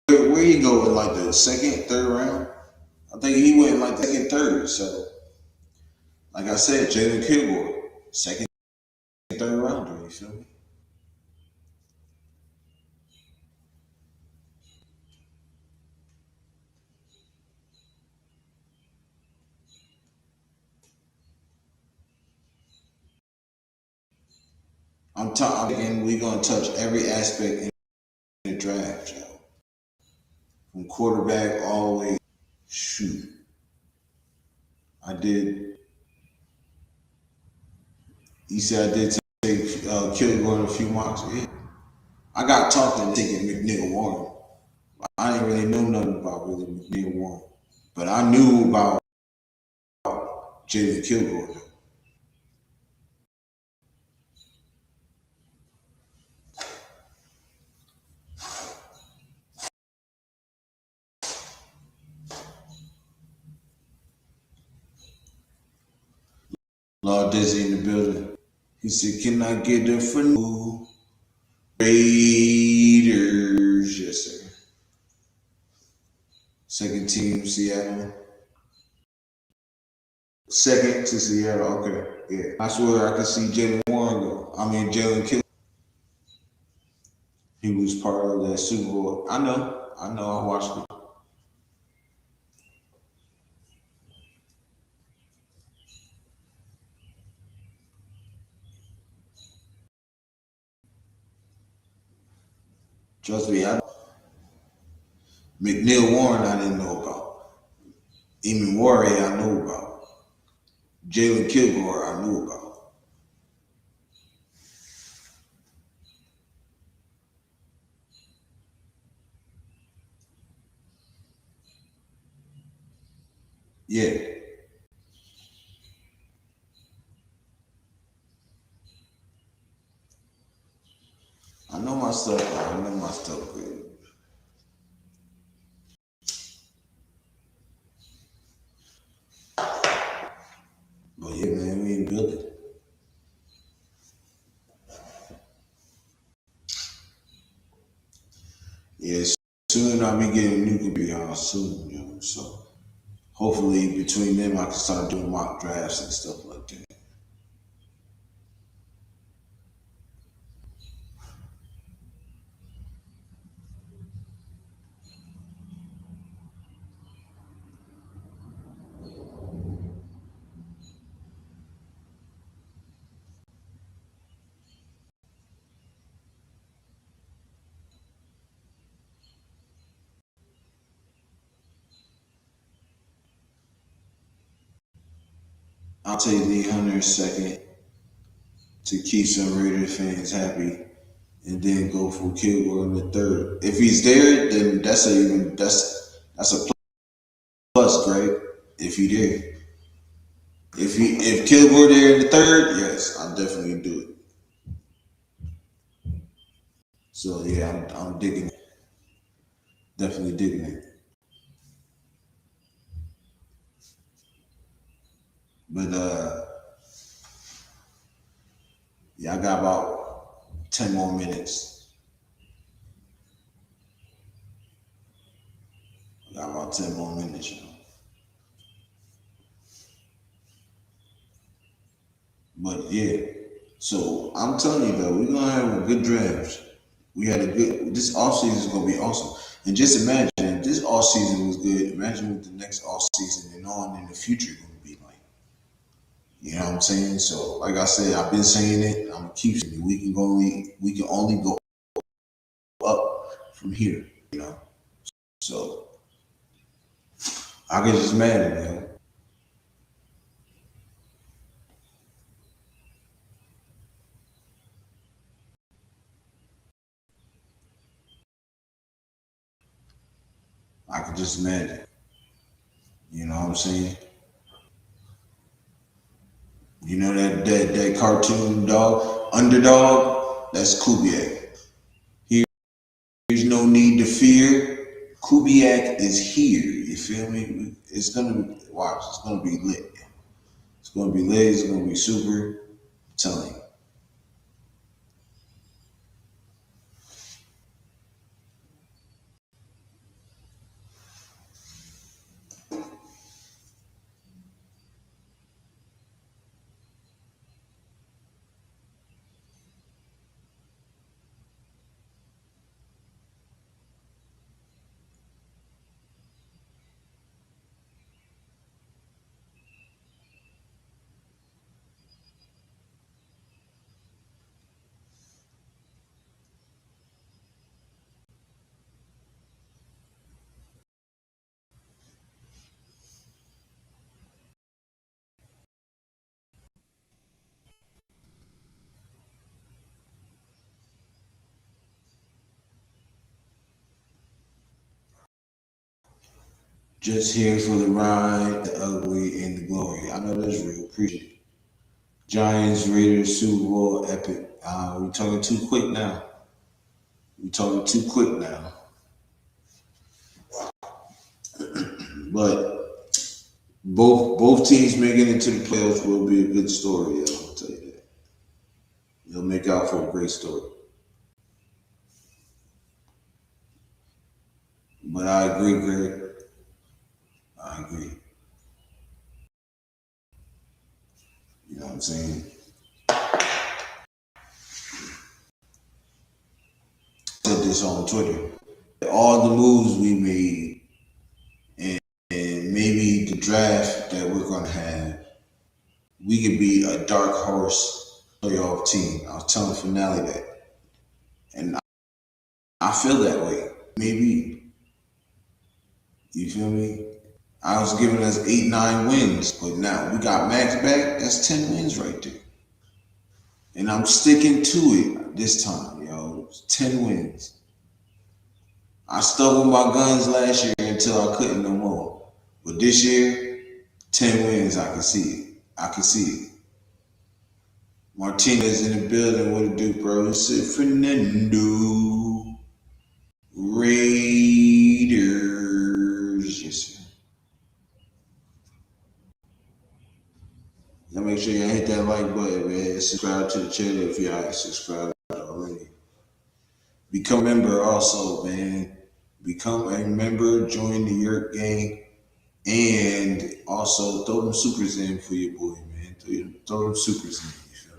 Speaker 1: Where you go in like the second, third round? I think he went like the second, third. So, like I said, Jalen Kilgore, second, third rounder. You feel me? I'm talking. We're gonna touch every aspect in the draft, yo. From quarterback all the way. Shoot, I did. You said I did take Kilgore in a few mocks. Yeah. I got talked into taking McNeil Warren. I didn't really know nothing about really McNeil Warren, but I knew about Jalen Kilgore. Lord Dizzy in the building. He said, "Can I get it for new Raiders?" Yes, sir. Second team, Seattle. Second to Seattle. Okay, yeah. I swear I could see Jalen Warren go. I mean Jalen Kilgore. He was part of that Super Bowl. I know. I watched it. Trust me, McNeil Warren I didn't know about. Eamon Warren I knew about. Jalen Kilgore I knew about. Yeah, I know my stuff. I know my stuff good. But yeah, man, we ain't building. Yeah, soon I'll be getting a new computer house soon, you know. So hopefully between them I can start doing mock drafts and stuff like that. I'll take Lee Hunter second to keep some Raiders fans happy, and then go for Kilgore in the third. If he's there, then that's a plus, Greg. If he there, if Kilgore there in the third, yes, I'll definitely do it. So yeah, I'm digging it. Definitely digging it. But yeah, I got about 10 more minutes. I got about 10 more minutes, you know. But yeah, so I'm telling you though, we're gonna have a good draft. We had a good. This offseason is gonna be awesome. And just imagine if this offseason was good. Imagine what the next offseason and on in the future gonna be like. You know what I'm saying? So, like I said, I've been saying it. I'm gonna keep saying it. We can only go up from here. You know. So I get just mad, man. I could just imagine. You know what I'm saying? You know that cartoon dog, underdog? That's Kubiak. There's no need to fear. Kubiak is here. You feel me? It's gonna be watch. It's gonna be lit. It's gonna be lit. It's gonna be super. I'm telling you. Just here for the ride, the ugly, and the glory. I know that's real. Appreciate it. Giants, Raiders, Super Bowl, epic. We talking too quick now. We talking too quick now. But both teams making it to the playoffs will be a good story. I'll tell you that. They'll make out for a great story. But I agree, Greg. I agree. You know what I'm saying? I said this on Twitter. All the moves we made and maybe the draft that we're gonna have, we could be a dark horse playoff team. I was telling Finale that. And I feel that way. Maybe. You feel me? I was giving us 8, 9 wins, but now we got Max back. That's 10 wins right there. And I'm sticking to it this time, yo. 10 wins. I stuck with my guns last year until I couldn't no more. But this year, 10 wins, I can see it. I can see it. Martinez in the building. What it do, bro? It's Fernando. Raiders. Yes, sir. Y'all make sure y'all hit that like button, man. Subscribe to the channel if y'all ain't subscribed already. Become a member also, man. Become a member, join the Yurp gang, and also throw them supers in for your boy, man. Throw them supers in. You feel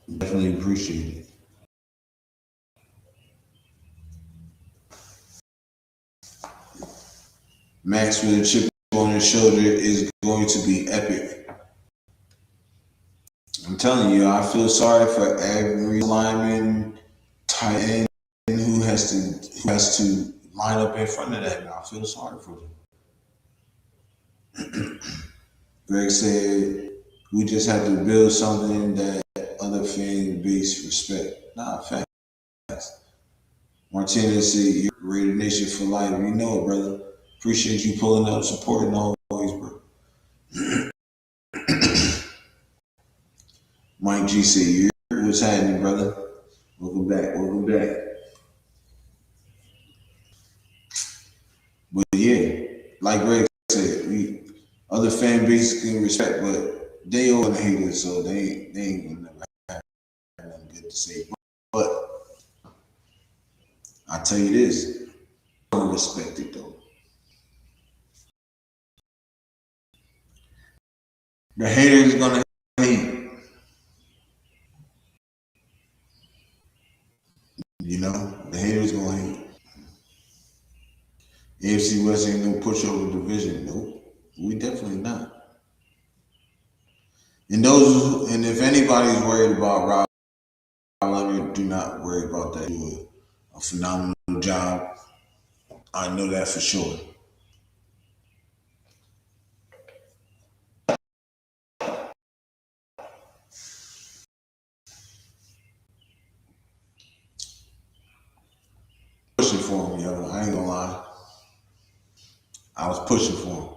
Speaker 1: me? Definitely appreciate it. Max with a chip on his shoulder is going to be epic. I'm telling you, I feel sorry for every lineman, tight end who has to line up in front of that, and I feel sorry for them. Greg said, we just have to build something that other fan base respect. Nah, facts. Martinez said, you're Raider Nation for life. You know it, brother. Appreciate you pulling up, supporting always, bro. Mike G said, what's happening, brother? Welcome back, welcome back. But yeah, like Greg said, other fan bases can respect, but they all the haters, so they ain't gonna never have nothing good to say. But I tell you this, I don't respect it though. The haters gonna hate. You know, the haters gonna hate. AFC West ain't no pushover division. Nope, we definitely not. And if anybody's worried about Rob Leonard, do not worry about that. Do a phenomenal job. I know that for sure. Pushing for him, yo. I ain't gonna lie. I was pushing for him,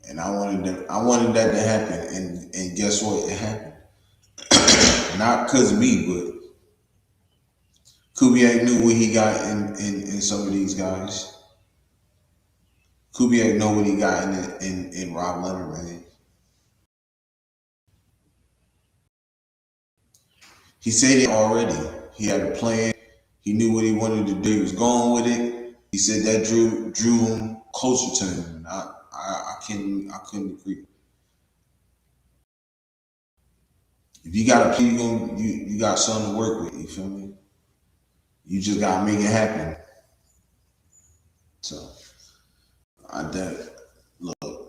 Speaker 1: and I wanted that to happen. And guess what? It happened. Not because of me, but Kubiak knew what he got in some of these guys. Kubiak know what he got in Rob Leonard, man. He said it already. He had a plan. He knew what he wanted to do. He was going with it. He said that drew him closer to him. And I couldn't agree. If you got a plan, you got something to work with. You feel me? You just gotta make it happen. So look.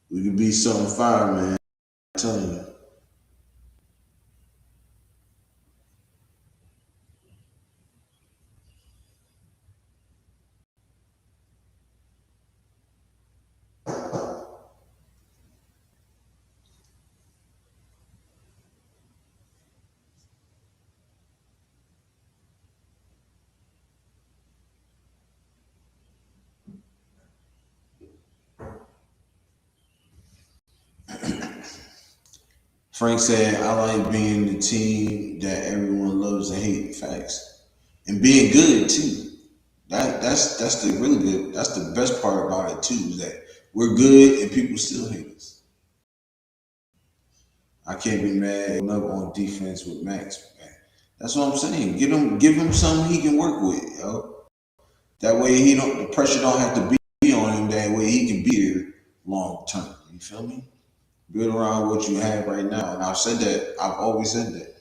Speaker 1: We could be something fire, man. I'm telling you. Frank said, I like being the team that everyone loves and hates. Facts. And being good too. That's the really good. That's the best part about it too, is that we're good and people still hate us. I can't be mad up on defense with Max, man. That's what I'm saying. Give him something he can work with, yo. That way the pressure don't have to be on him. That way he can be here long term. You feel me? Build around what you have right now. And I've always said that.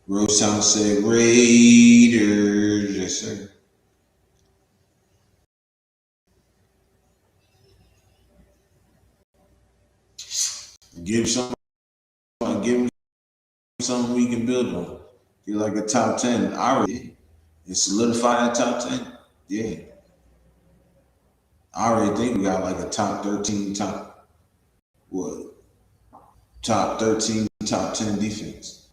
Speaker 1: Rose Town said Raiders, yes sir. Give him something we can build on. Get like a top 10. I already and solidify that top 10. Yeah. I already think we got like a top 13, top 13, top 10 defense.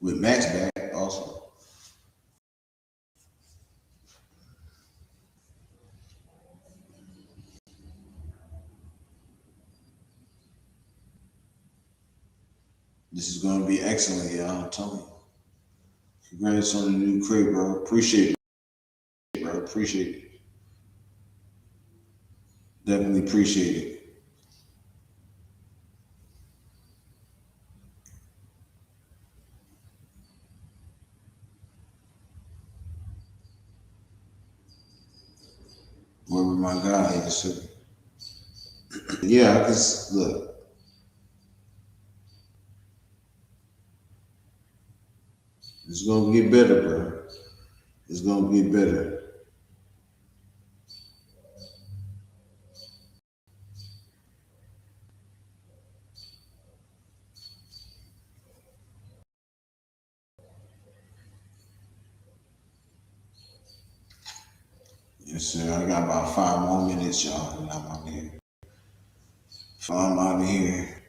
Speaker 1: With Max back also. This is going to be excellent, y'all. I'm telling you. Congrats on the new crate, bro. Appreciate it, bro. Appreciate it. Definitely appreciate it. Where with my guy, yes sir. Yeah, because look. It's gonna get better, bro. It's gonna get better. Yes, sir. I got about 5 more minutes, y'all, and I'm out of here. I'm out of here.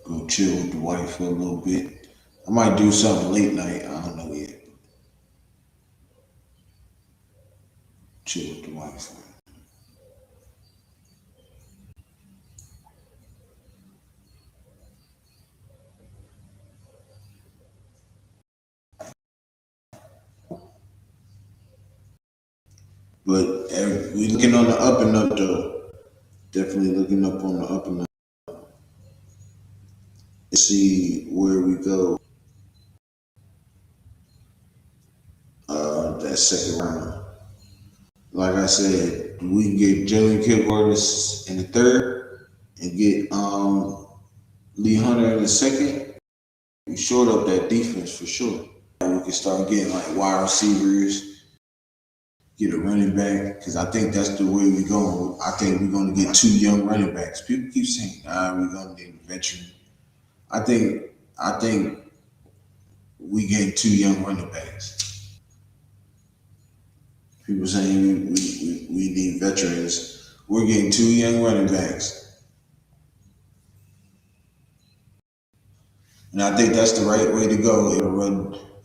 Speaker 1: Go chill with the wife for a little bit. I might do something late night. I don't know yet. Chill with the wife. But we looking on the up and up though. Definitely looking up on the up and up. Let's see where we go. That second round. Like I said, we can get Jalen Kilgore in the third and get Lee Hunter in the second. We short up that defense for sure. We can start getting like wide receivers, get a running back, because I think that's the way we're going. I think we're going to get 2 young running backs. People keep saying, we're going to need a veteran. I think we get 2 young running backs. People saying we need veterans. We're getting 2 young running backs. And I think that's the right way to go.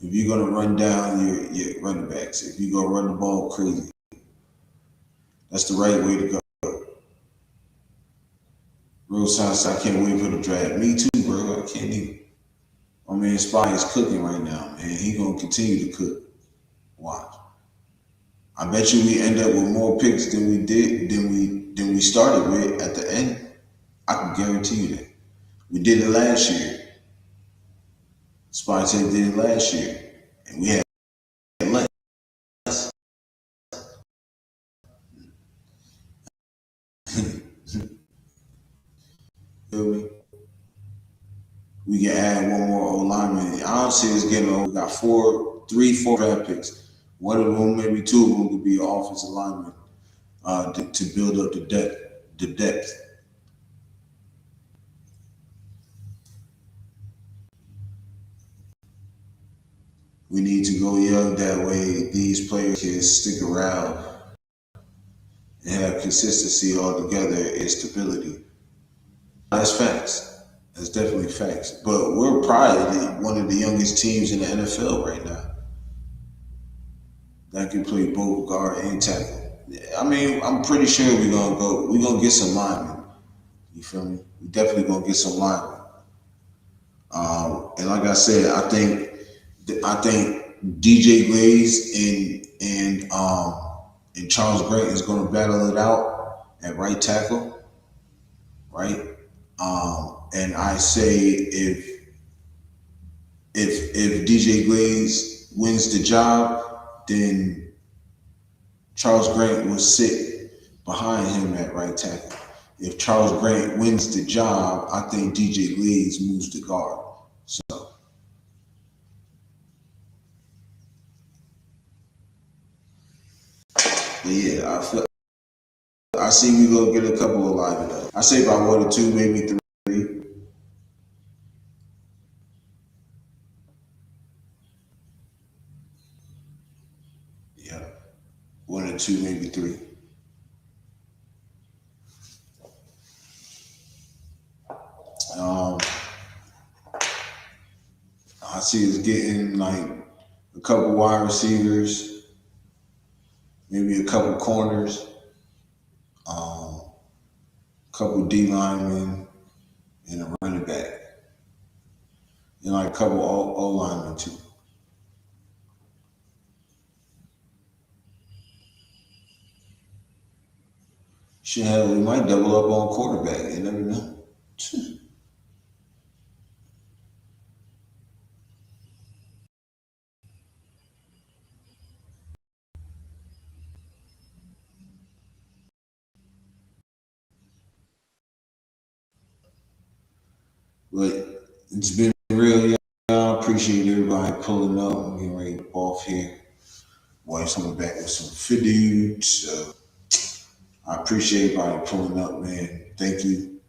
Speaker 1: If you're going to run down your running backs, if you're going to run the ball crazy, that's the right way to go. Real Science, I can't wait for the draft. Me too, bro. I can't even. My man Spy is cooking right now, man. He gonna continue to cook. Watch. I bet you we end up with more picks than we started with at the end. I can guarantee you that. We did it last year. Spy did it last year, and we had less. Feel me? We can add one more O lineman. I don't see us getting over. We got 4 draft picks. One of them, maybe 2 of them, could be offensive linemen to build up the depth. We need to go young that way. These players can stick around and have consistency all together and stability. That's facts. That's definitely facts. But we're probably one of the youngest teams in the NFL right now that can play both guard and tackle. I mean, I'm pretty sure we're gonna get some linemen. You feel me? We definitely gonna get some linemen. And like I said, I think DJ Glaze and Charles Grant is going to battle it out at right tackle, right? And I say if DJ Glaze wins the job, then Charles Grant will sit behind him at right tackle. If Charles Grant wins the job, I think DJ Glaze moves to guard. So, but yeah, I see we gonna get a couple of live. I say about 1 or 2, maybe 3. Yeah, 1 or 2, maybe 3. I see us getting like a couple wide receivers, maybe a couple corners, a couple D linemen, and a running back, and like a couple O linemen too. Shit, hell, we might double up on quarterback. You never know. But it's been real, y'all. Appreciate everybody pulling up. I'm getting ready to off here. Boys coming back with some food. So I appreciate everybody pulling up, man. Thank you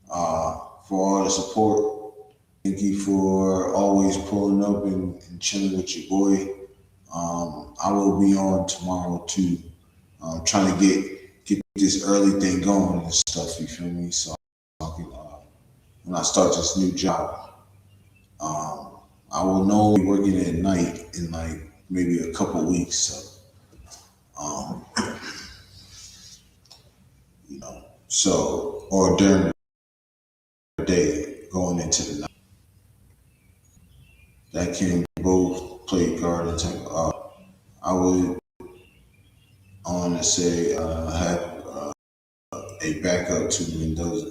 Speaker 1: for all the support. Thank you for always pulling up and chilling with your boy. I will be on tomorrow too. Trying to get this early thing going and stuff. You feel me? So I can, when I start this new job, I will know be working at night in like maybe a couple weeks. So um, you know, so or during the day going into the night, that can both play guard and tank. I would I want to say have a backup to Mendoza.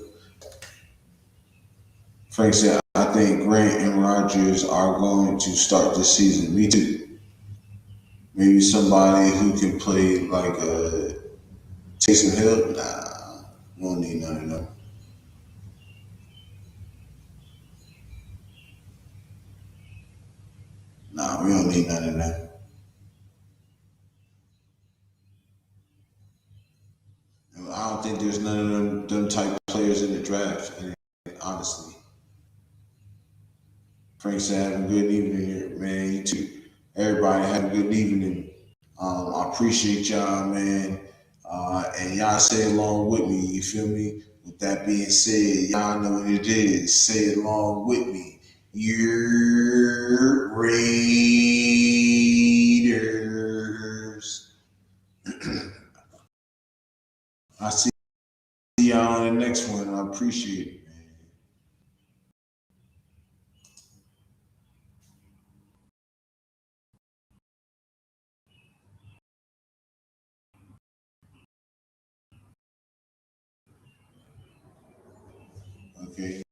Speaker 1: Frank said, I think Grant and Rodgers are going to start this season. Me too. Maybe somebody who can play like Taysom Hill. Nah, we don't need none of them. Nah, we don't need none of them. I don't think there's none of them type players in the draft. And honestly, Frank said, have a good evening here, man. You too. Everybody have a good evening. I appreciate y'all, man. And y'all say along with me, you feel me? With that being said, y'all know what it is. Say it along with me. Your Raiders. I see y'all on the next one. I appreciate it, man. Okay.